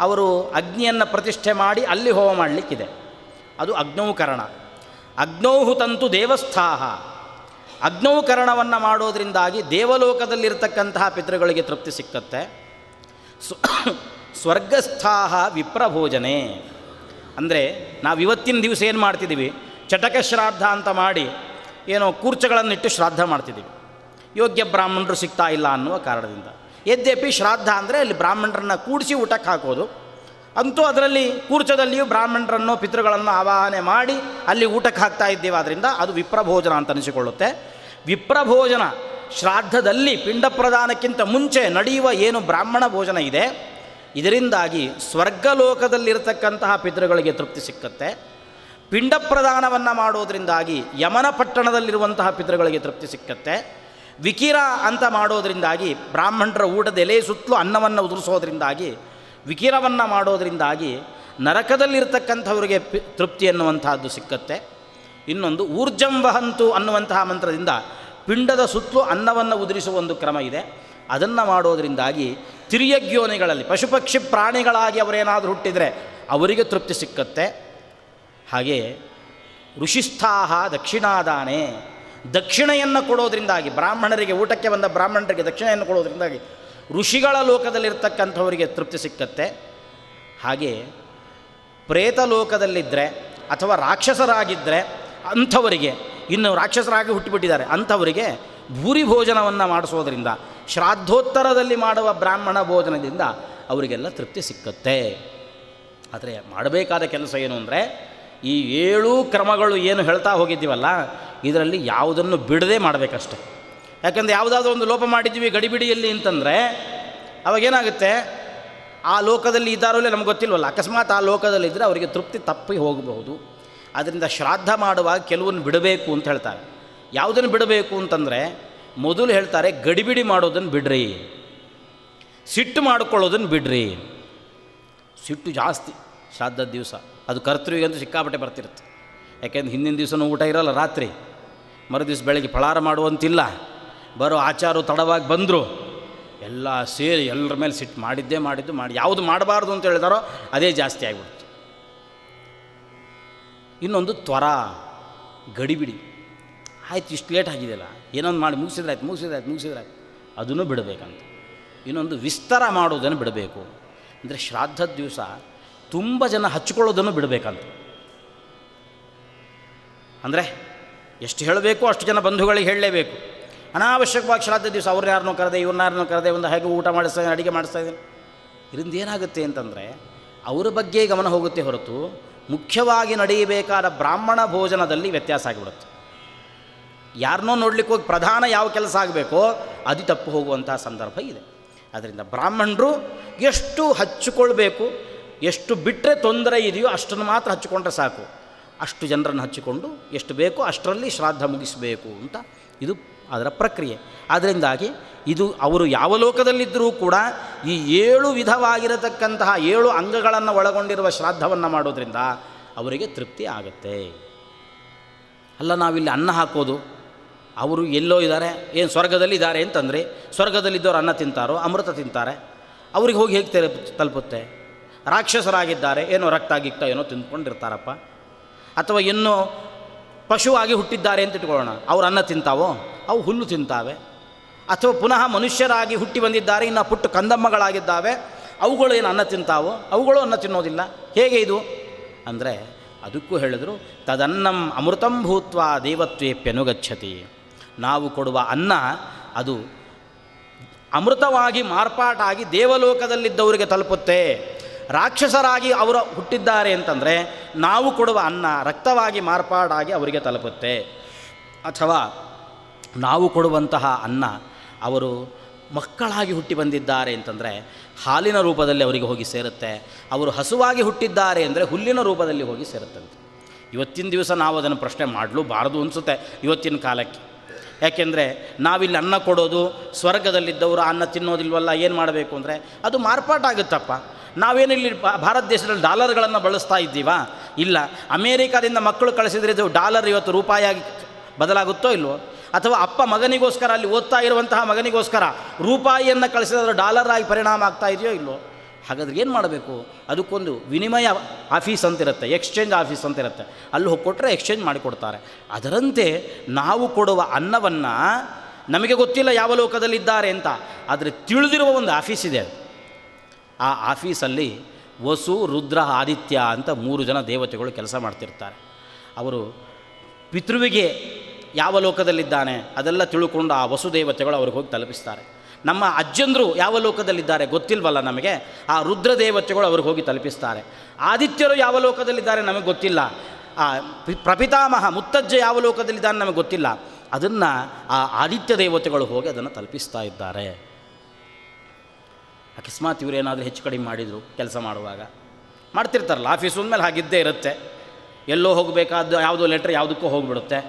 Speaker 1: ಅವರು ಅಗ್ನಿಯನ್ನು ಪ್ರತಿಷ್ಠೆ ಮಾಡಿ ಅಲ್ಲಿ ಹೋಮ ಮಾಡಲಿಕ್ಕಿದೆ, ಅದು ಅಗ್ನೌಕರಣ. ಅಗ್ನೌಹು ತಂತು ದೇವಸ್ಥಾಹ, ಅಗ್ನೌಕರಣವನ್ನು ಮಾಡೋದರಿಂದಾಗಿ ದೇವಲೋಕದಲ್ಲಿರ್ತಕ್ಕಂತಹ ಪಿತೃಗಳಿಗೆ ತೃಪ್ತಿ ಸಿಕ್ಕತ್ತೆ. ಸ್ವರ್ಗಸ್ಥಾಹ ವಿಪ್ರಭೋಜನೆ ಅಂದರೆ ನಾವು ಇವತ್ತಿನ ದಿವಸ ಏನು ಮಾಡ್ತಿದ್ದೀವಿ, ಚಟಕ ಶ್ರಾದ್ದ ಅಂತ ಮಾಡಿ ಏನೋ ಕೂರ್ಚಗಳನ್ನಿಟ್ಟು ಶ್ರಾದ್ದ ಮಾಡ್ತಿದ್ದೀವಿ, ಯೋಗ್ಯ ಬ್ರಾಹ್ಮಣರು ಸಿಗ್ತಾ ಇಲ್ಲ ಅನ್ನುವ ಕಾರಣದಿಂದ. ಯದ್ಯಪಿ ಶ್ರಾದ್ದ ಅಂದರೆ ಅಲ್ಲಿ ಬ್ರಾಹ್ಮಣರನ್ನು ಕೂಡಿಸಿ ಊಟಕ್ಕೆ ಹಾಕೋದು, ಅಂತೂ ಅದರಲ್ಲಿ ಕೂರ್ಚದಲ್ಲಿಯೂ ಬ್ರಾಹ್ಮಣರನ್ನು ಪಿತೃಗಳನ್ನು ಆವಾಹನೆ ಮಾಡಿ ಅಲ್ಲಿ ಊಟಕ್ಕೆ ಹಾಕ್ತಾ ಇದ್ದೀವಿ. ಆದ್ದರಿಂದ ಅದು ವಿಪ್ರಭೋಜನ ಅಂತ ಅನಿಸಿಕೊಳ್ಳುತ್ತೆ. ವಿಪ್ರಭೋಜನ ಶ್ರಾದ್ದದಲ್ಲಿ ಪಿಂಡ ಪ್ರದಾನಕ್ಕಿಂತ ಮುಂಚೆ ನಡೆಯುವ ಏನು ಬ್ರಾಹ್ಮಣ ಭೋಜನ ಇದೆ, ಇದರಿಂದಾಗಿ ಸ್ವರ್ಗಲೋಕದಲ್ಲಿರತಕ್ಕಂತಹ ಪಿತೃಗಳಿಗೆ ತೃಪ್ತಿ ಸಿಕ್ಕತ್ತೆ. ಪಿಂಡ ಪ್ರದಾನವನ್ನು ಮಾಡೋದರಿಂದಾಗಿ ಯಮನ ಪಟ್ಟಣದಲ್ಲಿರುವಂತಹ ಪಿತೃಗಳಿಗೆ ತೃಪ್ತಿ ಸಿಕ್ಕತ್ತೆ. ವಿಕಿರ ಅಂತ ಮಾಡೋದರಿಂದಾಗಿ ಬ್ರಾಹ್ಮಣರ ಊಟದ ಎಲೆ ಸುತ್ತಲೂ ಅನ್ನವನ್ನು ಉದುರಿಸೋದ್ರಿಂದಾಗಿ, ವಿಕಿರವನ್ನು ಮಾಡೋದರಿಂದಾಗಿ ನರಕದಲ್ಲಿರ್ತಕ್ಕಂಥವರಿಗೆ ತೃಪ್ತಿ ಎನ್ನುವಂತಹದ್ದು ಸಿಕ್ಕತ್ತೆ. ಇನ್ನೊಂದು ಊರ್ಜಂ ವಹಂತು ಅನ್ನುವಂತಹ ಮಂತ್ರದಿಂದ ಪಿಂಡದ ಸುತ್ತಲೂ ಅನ್ನವನ್ನು ಉದುರಿಸುವ ಒಂದು ಕ್ರಮ ಇದೆ, ಅದನ್ನು ಮಾಡೋದರಿಂದಾಗಿ ತಿರ್ಯಗ್ಯೋನಿಗಳಲ್ಲಿ ಪಶುಪಕ್ಷಿ ಪ್ರಾಣಿಗಳಾಗಿ ಅವರೇನಾದರೂ ಹುಟ್ಟಿದರೆ ಅವರಿಗೆ ತೃಪ್ತಿ ಸಿಕ್ಕತ್ತೆ. ಹಾಗೆ ಋಷಿಸ್ಥಾಹ ದಕ್ಷಿಣಾದಾನೆ, ದಕ್ಷಿಣೆಯನ್ನು ಕೊಡೋದ್ರಿಂದಾಗಿ ಬ್ರಾಹ್ಮಣರಿಗೆ, ಊಟಕ್ಕೆ ಬಂದ ಬ್ರಾಹ್ಮಣರಿಗೆ ದಕ್ಷಿಣೆಯನ್ನು ಕೊಡೋದ್ರಿಂದಾಗಿ ಋಷಿಗಳ ಲೋಕದಲ್ಲಿರ್ತಕ್ಕಂಥವರಿಗೆ ತೃಪ್ತಿ ಸಿಕ್ಕತ್ತೆ. ಹಾಗೆ ಪ್ರೇತ ಲೋಕದಲ್ಲಿದ್ದರೆ ಅಥವಾ ರಾಕ್ಷಸರಾಗಿದ್ದರೆ ಅಂಥವರಿಗೆ, ಇನ್ನು ರಾಕ್ಷಸರಾಗಿ ಹುಟ್ಟಿಬಿಟ್ಟಿದ್ದಾರೆ ಅಂಥವರಿಗೆ ಭೂರಿ ಭೋಜನವನ್ನು ಮಾಡಿಸೋದ್ರಿಂದ, ಶ್ರಾದ್ದೋತ್ತರದಲ್ಲಿ ಮಾಡುವ ಬ್ರಾಹ್ಮಣ ಭೋಜನದಿಂದ ಅವರಿಗೆಲ್ಲ ತೃಪ್ತಿ ಸಿಕ್ಕತ್ತೆ. ಆದರೆ ಮಾಡಬೇಕಾದ ಕೆಲಸ ಏನು ಅಂದರೆ, ಈ 7 ಕ್ರಮಗಳು ಏನು ಹೇಳ್ತಾ ಹೋಗಿದ್ದೀವಲ್ಲ, ಇದರಲ್ಲಿ ಯಾವುದನ್ನು ಬಿಡದೆ ಮಾಡಬೇಕಷ್ಟೆ. ಯಾಕೆಂದರೆ ಯಾವುದಾದ್ರೂ ಒಂದು ಲೋಪ ಮಾಡಿದ್ದೀವಿ ಗಡಿಬಿಡಿಯಲ್ಲಿ ಅಂತಂದರೆ ಅವಾಗೇನಾಗುತ್ತೆ, ಆ ಲೋಕದಲ್ಲಿ ಇದ್ದಾರೋ ಇಲ್ಲ ನಮ್ಗೆ ಗೊತ್ತಿಲ್ವಲ್ಲ, ಅಕಸ್ಮಾತ್ ಆ ಲೋಕದಲ್ಲಿದ್ದರೆ ಅವರಿಗೆ ತೃಪ್ತಿ ತಪ್ಪಿ ಹೋಗಬಹುದು. ಆದ್ದರಿಂದ ಶ್ರಾದ್ದ ಮಾಡುವಾಗ ಕೆಲವನ್ನು ಬಿಡಬೇಕು ಅಂತ ಹೇಳ್ತಾರೆ. ಯಾವುದನ್ನು ಬಿಡಬೇಕು ಅಂತಂದರೆ, ಮೊದಲು ಹೇಳ್ತಾರೆ ಗಡಿಬಿಡಿ ಮಾಡೋದನ್ನು ಬಿಡ್ರಿ, ಸಿಟ್ಟು ಮಾಡಿಕೊಳ್ಳೋದನ್ನು ಬಿಡ್ರಿ. ಸಿಟ್ಟು ಜಾಸ್ತಿ ಶ್ರಾದ್ದದ ದಿವಸ, ಅದು ಕರ್ತೃವಿಗಂತೂ ಸಿಕ್ಕಾಪಟ್ಟೆ ಬರ್ತಿರುತ್ತೆ. ಯಾಕೆಂದ್ರೆ ಹಿಂದಿನ ದಿವಸನೂ ಊಟ ಇರೋಲ್ಲ, ರಾತ್ರಿ ಮರುದಿವ್ಸ ಬೆಳಗ್ಗೆ ಫಳಾರ ಮಾಡುವಂತಿಲ್ಲ, ಬರೋ ಆಚಾರು ತಡವಾಗಿ ಬಂದರು, ಎಲ್ಲ ಸೇರಿ ಎಲ್ಲರ ಮೇಲೆ ಸಿಟ್ಟು ಮಾಡಿ ಯಾವುದು ಮಾಡಬಾರ್ದು ಅಂತ ಹೇಳಿದಾರೋ ಅದೇ ಜಾಸ್ತಿ ಆಗಿಬಿಡ್ತು. ಇನ್ನೊಂದು ತ್ವರ, ಗಡಿಬಿಡಿ, ಆಯ್ತು ಇಷ್ಟು ಲೇಟ್ ಆಗಿದೆಯಲ್ಲ, ಏನೊಂದು ಮಾಡಿ ಮುಗಿಸಿದ್ರಾಯ್ತು ಅದನ್ನು ಬಿಡಬೇಕಂತ. ಇನ್ನೊಂದು ವಿಸ್ತಾರ ಮಾಡೋದನ್ನು ಬಿಡಬೇಕು. ಅಂದರೆ ಶ್ರಾದ್ದದ ದಿವಸ ತುಂಬ ಜನ ಹಚ್ಕೊಳ್ಳೋದನ್ನು ಬಿಡಬೇಕಂತ. ಅಂದರೆ ಎಷ್ಟು ಹೇಳಬೇಕು ಅಷ್ಟು ಜನ ಬಂಧುಗಳಿಗೆ ಹೇಳಲೇಬೇಕು. ಅನಾವಶ್ಯಕವಾಗಿ ಶ್ರಾದ್ದ ದಿವಸ ಅವ್ರನ್ನ ಯಾರನ್ನೋ ಕರೆದೆ, ಇವ್ರನ್ನ ಯಾರನ್ನೋ ಕರೆದೆ, ಒಂದು ಹೇಗೆ ಊಟ ಮಾಡಿಸ್ತಾಯಿದ್ದೀನಿ, ಅಡುಗೆ ಮಾಡಿಸ್ತಾಯಿದ್ದೀನಿ, ಇದರಿಂದ ಏನಾಗುತ್ತೆ ಅಂತಂದರೆ ಅವರ ಬಗ್ಗೆ ಗಮನ ಹೋಗುತ್ತೆ ಹೊರತು ಮುಖ್ಯವಾಗಿ ನಡೆಯಬೇಕಾದ ಬ್ರಾಹ್ಮಣ ಭೋಜನದಲ್ಲಿ ವ್ಯತ್ಯಾಸ ಆಗಿಬಿಡುತ್ತೆ. ಯಾರನ್ನೋ ನೋಡ್ಲಿಕ್ಕೆ ಹೋಗಿ ಪ್ರಧಾನ ಯಾವ ಕೆಲಸ ಆಗಬೇಕೋ ಅದು ತಪ್ಪು ಹೋಗುವಂತಹ ಸಂದರ್ಭ ಇದೆ. ಅದರಿಂದ ಬ್ರಾಹ್ಮಣರು ಎಷ್ಟು ಹಚ್ಚಿಕೊಳ್ಬೇಕು, ಎಷ್ಟು ಬಿಟ್ಟರೆ ತೊಂದರೆ ಇದೆಯೋ ಅಷ್ಟನ್ನು ಮಾತ್ರ ಹಚ್ಚಿಕೊಂಡ್ರೆ ಸಾಕು. ಅಷ್ಟು ಜನರನ್ನು ಹಚ್ಚಿಕೊಂಡು ಎಷ್ಟು ಬೇಕೋ ಅಷ್ಟರಲ್ಲಿ ಶ್ರಾದ್ದ ಮುಗಿಸಬೇಕು ಅಂತ ಇದು ಅದರ ಪ್ರಕ್ರಿಯೆ. ಅದರಿಂದಾಗಿ ಇದು ಅವರು ಯಾವ ಲೋಕದಲ್ಲಿದ್ದರೂ ಕೂಡ ಈ 7 ವಿಧವಾಗಿರತಕ್ಕಂತಹ 7 ಅಂಗಗಳನ್ನು ಒಳಗೊಂಡಿರುವ ಶ್ರಾದ್ದವನ್ನು ಮಾಡೋದರಿಂದ ಅವರಿಗೆ ತೃಪ್ತಿ ಆಗುತ್ತೆ. ಅಲ್ಲ ನಾವಿಲ್ಲಿ ಅನ್ನ ಹಾಕೋದು, ಅವರು ಎಲ್ಲೋ ಇದ್ದಾರೆ, ಏನು ಸ್ವರ್ಗದಲ್ಲಿದ್ದಾರೆ ಅಂತಂದರೆ ಸ್ವರ್ಗದಲ್ಲಿದ್ದವರು ಅನ್ನ ತಿಂತಾರೋ ಅಮೃತ ತಿಂತಾರೆ, ಅವ್ರಿಗೆ ಹೋಗಿ ಹೇಗೆ ತಲುಪುತ್ತೆ? ರಾಕ್ಷಸರಾಗಿದ್ದಾರೆ, ಏನೋ ರಕ್ತ ಗಿಕ್ತ ಏನೋ ತಿಂದ್ಕೊಂಡಿರ್ತಾರಪ್ಪ, ಅಥವಾ ಇನ್ನೂ ಪಶುವಾಗಿ ಹುಟ್ಟಿದ್ದಾರೆ ಅಂತ ಇಟ್ಕೊಳ್ಳೋಣ, ಅವ್ರು ಅನ್ನ ತಿಂತಾವೋ? ಅವು ಹುಲ್ಲು ತಿಂತಾವೆ. ಅಥವಾ ಪುನಃ ಮನುಷ್ಯರಾಗಿ ಹುಟ್ಟಿ ಬಂದಿದ್ದಾರೆ, ಇನ್ನು ಪುಟ್ಟ ಕಂದಮ್ಮಗಳಾಗಿದ್ದಾವೆ, ಅವುಗಳು ಏನು ಅನ್ನ ತಿಂತಾವೋ? ಅವುಗಳು ಅನ್ನ ತಿನ್ನೋದಿಲ್ಲ. ಹೇಗೆ ಇದು ಅಂದರೆ ಅದಕ್ಕೂ ಹೇಳಿದ್ರು, ತದನ್ನಂ ಅಮೃತಂ ಭೂತ್ವ ದೇವತ್ವೇಪ್ಯನುಗಚ್ಚತಿ. ನಾವು ಕೊಡುವ ಅನ್ನ ಅದು ಅಮೃತವಾಗಿ ಮಾರ್ಪಾಟಾಗಿ ದೇವಲೋಕದಲ್ಲಿದ್ದವರಿಗೆ ತಲುಪುತ್ತೆ. ರಾಕ್ಷಸರಾಗಿ ಅವರು ಹುಟ್ಟಿದ್ದಾರೆ ಅಂತಂದರೆ ನಾವು ಕೊಡುವ ಅನ್ನ ರಕ್ತವಾಗಿ ಮಾರ್ಪಾಡಾಗಿ ಅವರಿಗೆ ತಲುಪುತ್ತೆ. ಅಥವಾ ನಾವು ಕೊಡುವಂತಹ ಅನ್ನ ಅವರು ಮಕ್ಕಳಾಗಿ ಹುಟ್ಟಿ ಬಂದಿದ್ದಾರೆ ಅಂತಂದರೆ ಹಾಲಿನ ರೂಪದಲ್ಲಿ ಅವರಿಗೆ ಹೋಗಿ ಸೇರುತ್ತೆ. ಅವರು ಹಸುವಾಗಿ ಹುಟ್ಟಿದ್ದಾರೆ ಅಂದರೆ ಹುಲ್ಲಿನ ರೂಪದಲ್ಲಿ ಹೋಗಿ ಸೇರುತ್ತಂತೆ. ಇವತ್ತಿನ ದಿವಸ ನಾವು ಅದನ್ನು ಪ್ರಶ್ನೆ ಮಾಡಲೂಬಾರದು ಅನಿಸುತ್ತೆ ಇವತ್ತಿನ ಕಾಲಕ್ಕೆ. ಯಾಕೆಂದರೆ ನಾವಿಲ್ಲಿ ಅನ್ನ ಕೊಡೋದು, ಸ್ವರ್ಗದಲ್ಲಿದ್ದವರು ಅನ್ನ ತಿನ್ನೋದಿಲ್ವಲ್ಲ, ಏನು ಮಾಡಬೇಕು ಅಂದರೆ ಅದು ಮಾರ್ಪಾಟಾಗುತ್ತಪ್ಪ. ನಾವೇನಿಲ್ಲಿ ಭಾರತ ದೇಶದಲ್ಲಿ ಡಾಲರ್ಗಳನ್ನು ಬಳಸ್ತಾ ಇದ್ದೀವಾ? ಇಲ್ಲ. ಅಮೇರಿಕಾದಿಂದ ಮಕ್ಕಳು ಕಳಿಸಿದರೆ ಇದು ಡಾಲರ್ ಇವತ್ತು ರೂಪಾಯಿಯಾಗಿ ಬದಲಾಗುತ್ತೋ ಇಲ್ವೋ? ಅಥವಾ ಅಪ್ಪ ಮಗನಿಗೋಸ್ಕರ ಅಲ್ಲಿ ಓದ್ತಾ ಇರುವಂತಹ ಮಗನಿಗೋಸ್ಕರ ರೂಪಾಯಿಯನ್ನು ಕಳಿಸಿದ್ರೆ ಡಾಲರ್ ಆಗಿ ಪರಿಣಾಮ ಆಗ್ತಾ ಇದೆಯೋ ಇಲ್ಲೋ? ಹಾಗಾದ್ರೆ ಏನು ಮಾಡಬೇಕು? ಅದಕ್ಕೊಂದು ವಿನಿಮಯ ಆಫೀಸ್ ಅಂತಿರುತ್ತೆ, ಎಕ್ಸ್ಚೇಂಜ್ ಆಫೀಸ್ ಅಂತಿರುತ್ತೆ. ಅಲ್ಲಿ ಹೋಗಿ ಕೊಟ್ಟರೆ ಎಕ್ಸ್ಚೇಂಜ್ ಮಾಡಿಕೊಡ್ತಾರೆ. ಅದರಂತೆ ನಾವು ಕೊಡುವ ಅನ್ನವನ್ನು ನಮಗೆ ಗೊತ್ತಿಲ್ಲ ಯಾವ ಲೋಕದಲ್ಲಿದ್ದಾರೆ ಅಂತ, ಆದರೆ ತಿಳಿದಿರುವ ಒಂದು ಆಫೀಸ್ ಇದೆ. ಆ ಆಫೀಸಲ್ಲಿ ವಸು, ರುದ್ರ, ಆದಿತ್ಯ ಅಂತ 3 ಜನ ದೇವತೆಗಳು ಕೆಲಸ ಮಾಡ್ತಿರ್ತಾರೆ. ಅವರು ಪಿತೃವಿಗೆ ಯಾವ ಲೋಕದಲ್ಲಿದ್ದಾನೆ ಅದೆಲ್ಲ ತಿಳ್ಕೊಂಡು ಆ ವಸುದೇವತೆಗಳು ಅವ್ರಿಗೆ ಹೋಗಿ ತಲುಪಿಸ್ತಾರೆ. ನಮ್ಮ ಅಜ್ಜಂದರು ಯಾವ ಲೋಕದಲ್ಲಿದ್ದಾರೆ ಗೊತ್ತಿಲ್ವಲ್ಲ ನಮಗೆ, ಆ ರುದ್ರ ದೇವತೆಗಳು ಅವ್ರಿಗೆ ಹೋಗಿ ತಲುಪಿಸ್ತಾರೆ. ಆದಿತ್ಯರು ಯಾವ ಲೋಕದಲ್ಲಿದ್ದಾರೆ ನಮಗೆ ಗೊತ್ತಿಲ್ಲ, ಆ ಪ್ರಪಿತಾಮಹ ಮುತ್ತಜ್ಜ ಯಾವ ಲೋಕದಲ್ಲಿದ್ದಾನೆ ನಮಗೆ ಗೊತ್ತಿಲ್ಲ, ಅದನ್ನು ಆ ಆದಿತ್ಯ ದೇವತೆಗಳು ಹೋಗಿ ಅದನ್ನು ತಲುಪಿಸ್ತಾ ಇದ್ದಾರೆ. ಅಕಸ್ಮಾತ್ ಇವರೇನಾದರೂ ಹೆಚ್ಚು ಕಡಿಮೆ ಮಾಡಿದರು ಕೆಲಸ ಮಾಡುವಾಗ, ಮಾಡ್ತಿರ್ತಾರಲ್ಲ ಆಫೀಸ್ ಮೇಲೆ ಹಾಗಿದ್ದೇ ಇರುತ್ತೆ. ಎಲ್ಲೋ ಹೋಗಬೇಕಾದ ಯಾವುದೋ ಲೆಟ್ರ್ ಯಾವುದಕ್ಕೂ ಹೋಗಿಬಿಡುತ್ತೆ,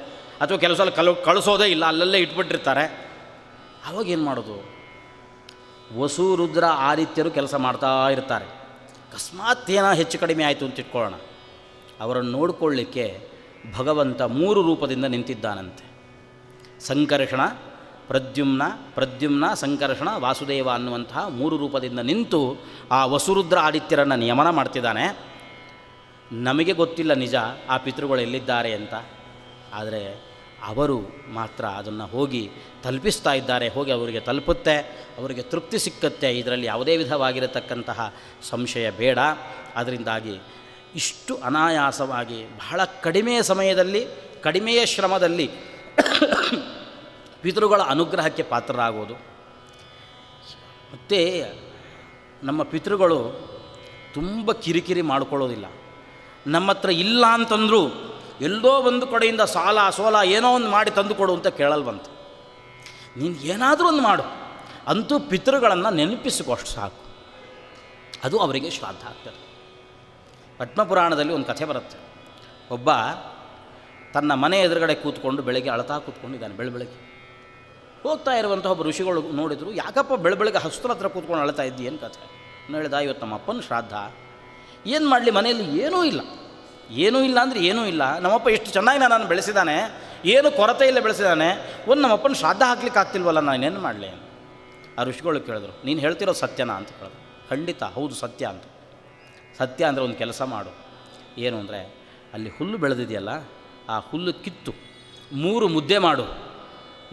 Speaker 1: ಅಥವಾ ಕೆಲವು ಸಲ ಕಳಿಸೋದೇ ಇಲ್ಲ, ಅಲ್ಲಲ್ಲೇ ಇಟ್ಬಿಟ್ಟಿರ್ತಾರೆ. ಅವಾಗೇನು ಮಾಡೋದು? ವಸು, ರುದ್ರ, ಆದಿತ್ಯರು ಕೆಲಸ ಮಾಡ್ತಾ ಇರ್ತಾರೆ. ಅಕಸ್ಮಾತ್ ಏನೋ ಹೆಚ್ಚು ಕಡಿಮೆ ಆಯಿತು ಅಂತ ಇಟ್ಕೊಳ್ಳೋಣ, ಅವರನ್ನು ನೋಡಿಕೊಳ್ಳಿಕ್ಕೆ ಭಗವಂತ 3 ರೂಪದಿಂದ ನಿಂತಿದ್ದಾನಂತೆ. ಸಂಕರ್ಷಣ, ಪ್ರದ್ಯುಮ್ನ, ಸಂಕರ್ಷಣ, ವಾಸುದೇವ ಅನ್ನುವಂತಹ 3 ರೂಪದಿಂದ ನಿಂತು ಆ ವಸುರುದ್ರ ಆದಿತ್ಯರನ್ನು ನಿಯಮನ ಮಾಡ್ತಿದ್ದಾನೆ. ನಮಗೆ ಗೊತ್ತಿಲ್ಲ ನಿಜ ಆ ಪಿತೃಗಳು ಎಲ್ಲಿದ್ದಾರೆ ಅಂತ, ಆದರೆ ಅವರು ಮಾತ್ರ ಅದನ್ನು ಹೋಗಿ ತಲುಪಿಸ್ತಾ ಇದ್ದಾರೆ. ಹೋಗಿ ಅವರಿಗೆ ತಲುಪುತ್ತೆ, ಅವರಿಗೆ ತೃಪ್ತಿ ಸಿಕ್ಕತ್ತೆ. ಇದರಲ್ಲಿ ಯಾವುದೇ ವಿಧವಾಗಿರತಕ್ಕಂತಹ ಸಂಶಯ ಬೇಡ. ಅದರಿಂದಾಗಿ ಇಷ್ಟು ಅನಾಯಾಸವಾಗಿ ಬಹಳ ಕಡಿಮೆಯ ಸಮಯದಲ್ಲಿ, ಕಡಿಮೆಯ ಶ್ರಮದಲ್ಲಿ ಪಿತೃಗಳ ಅನುಗ್ರಹಕ್ಕೆ ಪಾತ್ರರಾಗೋದು. ಮತ್ತು ನಮ್ಮ ಪಿತೃಗಳು ತುಂಬ ಕಿರಿಕಿರಿ ಮಾಡಿಕೊಳ್ಳೋದಿಲ್ಲ. ನಮ್ಮ ಹತ್ರ ಇಲ್ಲ ಅಂತಂದರೂ ಎಲ್ಲೋ ಒಂದು ಕಡೆಯಿಂದ ಸಾಲ ಸೋಲ ಏನೋ ಒಂದು ಮಾಡಿ ತಂದು ಕೊಡು ಅಂತ ಕೇಳಲ್ವಂತ. ನೀನು ಏನಾದರೂ ಒಂದು ಮಾಡು, ಅಂತೂ ಪಿತೃಗಳನ್ನು ನೆನಪಿಸಿಕೊ, ಅಷ್ಟು ಸಾಕು. ಅದು ಅವರಿಗೆ ಶ್ರಾದ್ದ ಆಗ್ತದೆ. ಪದ್ಮಪುರಾಣದಲ್ಲಿ ಒಂದು ಕಥೆ ಬರುತ್ತೆ. ಒಬ್ಬ ತನ್ನ ಮನೆ ಎದುರುಗಡೆ ಕೂತ್ಕೊಂಡು ಬೆಳಗ್ಗೆ ಅಳತಾ ಕೂತ್ಕೊಂಡಿದ್ದಾನೆ. ಬೆಳಗ್ಗೆ ಹೋಗ್ತಾ ಇರುವಂಥ ಒಬ್ಬ ಋಷಿಗಳು ನೋಡಿದ್ರು, ಯಾಕಪ್ಪ ಬೆಳಗ್ಗೆ ಹಸ್ತ್ರ ಹತ್ರ ಕೂತ್ಕೊಂಡು ಅಳ್ತಾ ಇದ್ದಿ, ಏನು ಕಥೆ? ಹೇಳಿದ, ಇವತ್ತು ನಮ್ಮ ಅಪ್ಪನ ಶ್ರಾದ್ದ, ಏನು ಮಾಡಲಿ, ಮನೆಯಲ್ಲಿ ಏನೂ ಇಲ್ಲ ಅಂದರೆ ಏನೂ ಇಲ್ಲ. ನಮ್ಮಪ್ಪ ಎಷ್ಟು ಚೆನ್ನಾಗಿ ನಾನು ಬೆಳೆಸಿದ್ದಾನೆ, ಏನು ಕೊರತೆ ಇಲ್ಲ ಬೆಳೆಸಿದ್ದಾನೆ, ಒಂದು ನಮ್ಮಪ್ಪನ ಶ್ರಾದ್ದ ಹಾಕ್ಲಿಕ್ಕೆ ಆಗ್ತಿಲ್ವಲ್ಲ, ನಾನೇನು ಮಾಡಲಿ? ಆ ಋಷಿಗಳು ಕೇಳಿದ್ರು, ನೀನು ಹೇಳ್ತಿರೋ ಸತ್ಯನಾ ಅಂತ ಕೇಳಿದ್ರು. ಖಂಡಿತ ಹೌದು ಸತ್ಯ ಅಂತ. ಸತ್ಯ ಅಂದರೆ ಒಂದು ಕೆಲಸ ಮಾಡು. ಏನು ಅಂದರೆ, ಅಲ್ಲಿ ಹುಲ್ಲು ಬೆಳೆದಿದೆಯಲ್ಲ, ಆ ಹುಲ್ಲು ಕಿತ್ತು 3 ಮುದ್ದೆ ಮಾಡು.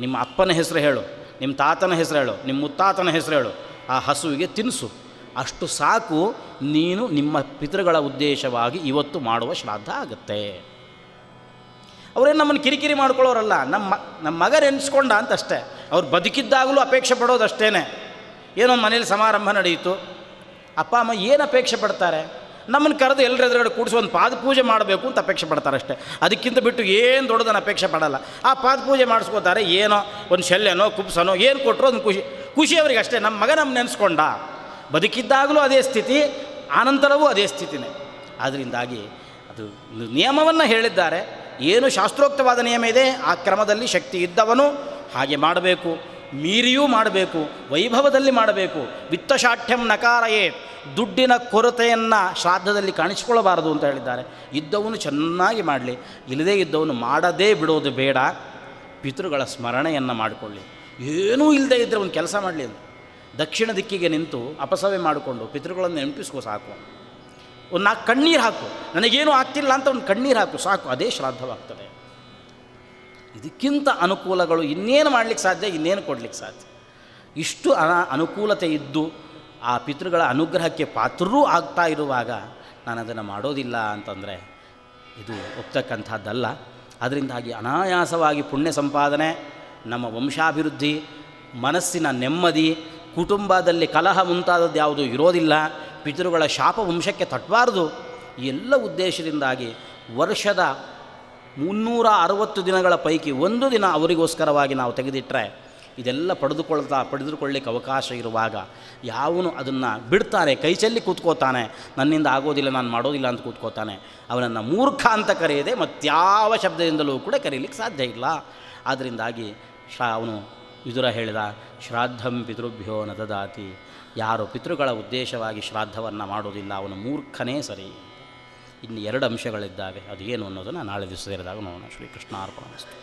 Speaker 1: ನಿಮ್ಮ ಅಪ್ಪನ ಹೆಸರು ಹೇಳು, ನಿಮ್ಮ ತಾತನ ಹೆಸರು ಹೇಳು, ನಿಮ್ಮ ಮುತ್ತಾತನ ಹೆಸರು ಹೇಳು, ಆ ಹಸುವಿಗೆ ತಿನ್ನಿಸು. ಅಷ್ಟು ಸಾಕು, ನೀನು ನಿಮ್ಮ ಪಿತೃಗಳ ಉದ್ದೇಶವಾಗಿ ಇವತ್ತು ಮಾಡುವ ಶ್ರಾದ್ದ ಆಗುತ್ತೆ. ಅವರೇನು ನಮ್ಮನ್ನು ಕಿರಿಕಿರಿ ಮಾಡ್ಕೊಳ್ಳೋರಲ್ಲ, ನಮ್ಮ ಮಗ ನೆನೆಸ್ಕೊಂಡ ಅಂತಷ್ಟೇ. ಅವ್ರು ಬದುಕಿದ್ದಾಗಲೂ ಅಪೇಕ್ಷೆ ಪಡೋದಷ್ಟೇ. ಏನೋ ಮನೇಲಿ ಸಮಾರಂಭ ನಡೆಯಿತು, ಅಪ್ಪ ಅಮ್ಮ ಏನು ಅಪೇಕ್ಷೆ ಪಡ್ತಾರೆ? ನಮ್ಮನ್ನು ಕರೆದು ಎಲ್ಲರ ಎದುರುಗಡೆ ಕೂಡಿಸಿ ಒಂದು ಪಾದಪೂಜೆ ಮಾಡಬೇಕು ಅಂತ ಅಪೇಕ್ಷೆ ಪಡ್ತಾರೆ ಅಷ್ಟೇ. ಅದಕ್ಕಿಂತ ಬಿಟ್ಟು ಏನು ದೊಡ್ಡದನ್ನು ಅಪೇಕ್ಷೆ ಪಡಲ್ಲ. ಆ ಪಾದಪೂಜೆ ಮಾಡಿಸ್ಕೋತಾರೆ, ಏನೋ ಒಂದು ಶಲ್ಯನೋ ಕುಪ್ಸನೋ ಏನು ಕೊಟ್ಟರು ಅದನ್ನು ಖುಷಿ ಅವರಿಗೆ ಅಷ್ಟೇ. ನಮ್ಮ ಮಗ ನಮ್ಮ ನೆನೆಸ್ಕೊಂಡ. ಬದುಕಿದ್ದಾಗಲೂ ಅದೇ ಸ್ಥಿತಿ, ಆನಂತರವೂ ಅದೇ ಸ್ಥಿತಿನೇ. ಅದರಿಂದಾಗಿ ಅದು ನಿಯಮವನ್ನು ಹೇಳಿದ್ದಾರೆ. ಏನು ಶಾಸ್ತ್ರೋಕ್ತವಾದ ನಿಯಮ ಇದೆ ಆ ಕ್ರಮದಲ್ಲಿ ಶಕ್ತಿ ಇದ್ದವನು ಹಾಗೆ ಮಾಡಬೇಕು, ಮೀರಿಯೂ ಮಾಡಬೇಕು, ವೈಭವದಲ್ಲಿ ಮಾಡಬೇಕು. ವಿತ್ತಶಾಠ್ಯಂ ನಕಾರಯೇ, ದುಡ್ಡಿನ ಕೊರತೆಯನ್ನು ಶ್ರಾದ್ದದಲ್ಲಿ ಕಾಣಿಸಿಕೊಳ್ಳಬಾರದು ಅಂತ ಹೇಳಿದ್ದಾರೆ. ಇದ್ದವನು ಚೆನ್ನಾಗಿ ಮಾಡಲಿ, ಇಲ್ಲದೇ ಇದ್ದವನು ಮಾಡದೇ ಬಿಡೋದು ಬೇಡ. ಪಿತೃಗಳ ಸ್ಮರಣೆಯನ್ನು ಮಾಡಿಕೊಳ್ಳಿ. ಏನೂ ಇಲ್ಲದೇ ಇದ್ದರೆ ಒಂದು ಕೆಲಸ ಮಾಡಲಿ ಅಂತ ದಕ್ಷಿಣ ದಿಕ್ಕಿಗೆ ನಿಂತು ಅಪಸವೆ ಮಾಡಿಕೊಂಡು ಪಿತೃಗಳನ್ನು ನೆನಪಿಸ್ಕೋ ಸಾಕು. ಒಂದು 4 ಕಣ್ಣೀರು ಹಾಕು, ನನಗೇನು ಆಗ್ತಿಲ್ಲ ಅಂತ ಒಂದು ಕಣ್ಣೀರು ಹಾಕು ಸಾಕು, ಅದೇ ಶ್ರಾದ್ದವಾಗ್ತದೆ. ಇದಕ್ಕಿಂತ ಅನುಕೂಲಗಳು ಇನ್ನೇನು ಮಾಡಲಿಕ್ಕೆ ಸಾಧ್ಯ, ಇನ್ನೇನು ಕೊಡಲಿಕ್ಕೆ ಸಾಧ್ಯ? ಇಷ್ಟು ಅನುಕೂಲತೆ ಇದ್ದು ಆ ಪಿತೃಗಳ ಅನುಗ್ರಹಕ್ಕೆ ಪಾತ್ರರೂ ಆಗ್ತಾ ಇರುವಾಗ ನಾನು ಅದನ್ನು ಮಾಡೋದಿಲ್ಲ ಅಂತಂದರೆ ಇದು ಒಪ್ತಕ್ಕಂಥದ್ದಲ್ಲ. ಅದರಿಂದಾಗಿ ಅನಾಯಾಸವಾಗಿ ಪುಣ್ಯ ಸಂಪಾದನೆ, ನಮ್ಮ ವಂಶಾಭಿವೃದ್ಧಿ, ಮನಸ್ಸಿನ ನೆಮ್ಮದಿ, ಕುಟುಂಬದಲ್ಲಿ ಕಲಹ ಮುಂತಾದದ್ದು ಯಾವುದೂ ಇರೋದಿಲ್ಲ, ಪಿತೃಗಳ ಶಾಪ ವಂಶಕ್ಕೆ ತಟ್ಟಬಾರ್ದು. ಈ ಎಲ್ಲ ಉದ್ದೇಶದಿಂದಾಗಿ ವರ್ಷದ 360 ದಿನಗಳ ಪೈಕಿ 1 ದಿನ ಅವರಿಗೋಸ್ಕರವಾಗಿ ನಾವು ತೆಗೆದಿಟ್ಟರೆ ಇದೆಲ್ಲ ಪಡೆದುಕೊಳ್ಳಿಕ್ಕೆ ಅವಕಾಶ ಇರುವಾಗ ಯಾವನು ಅದನ್ನು ಬಿಡ್ತಾನೆ, ಕೈಚೆಲ್ಲಿ ಕೂತ್ಕೋತಾನೆ, ನನ್ನಿಂದ ಆಗೋದಿಲ್ಲ, ನಾನು ಮಾಡೋದಿಲ್ಲ ಅಂತ ಕೂತ್ಕೋತಾನೆ, ಅವನನ್ನು ಮೂರ್ಖ ಅಂತ ಕರೆಯದೆ ಮತ್ಯಾವ ಶಬ್ದದಿಂದಲೂ ಕೂಡ ಕರೀಲಿಕ್ಕೆ ಸಾಧ್ಯ ಇಲ್ಲ. ಆದ್ದರಿಂದಾಗಿ ಅವನು ವಿದುರ ಹೇಳಿದ, ಶ್ರಾದ್ದಂ ಪಿತೃಭ್ಯೋ ನ ದದಾತಿ, ಯಾರು ಪಿತೃಗಳ ಉದ್ದೇಶವಾಗಿ ಶ್ರಾದ್ದವನ್ನು ಮಾಡೋದಿಲ್ಲ ಅವನು ಮೂರ್ಖನೇ ಸರಿ. ಇನ್ನು 2 ಅಂಶಗಳಿದ್ದಾವೆ, ಅದು ಏನು ಅನ್ನೋದನ್ನು ನಾಳೆ ದಿವಸ ಸೇರಿದಾಗ ನೋಡೋಣ. ಶ್ರೀಕೃಷ್ಣ ಅರ್ಪಣಮಸ್ತು.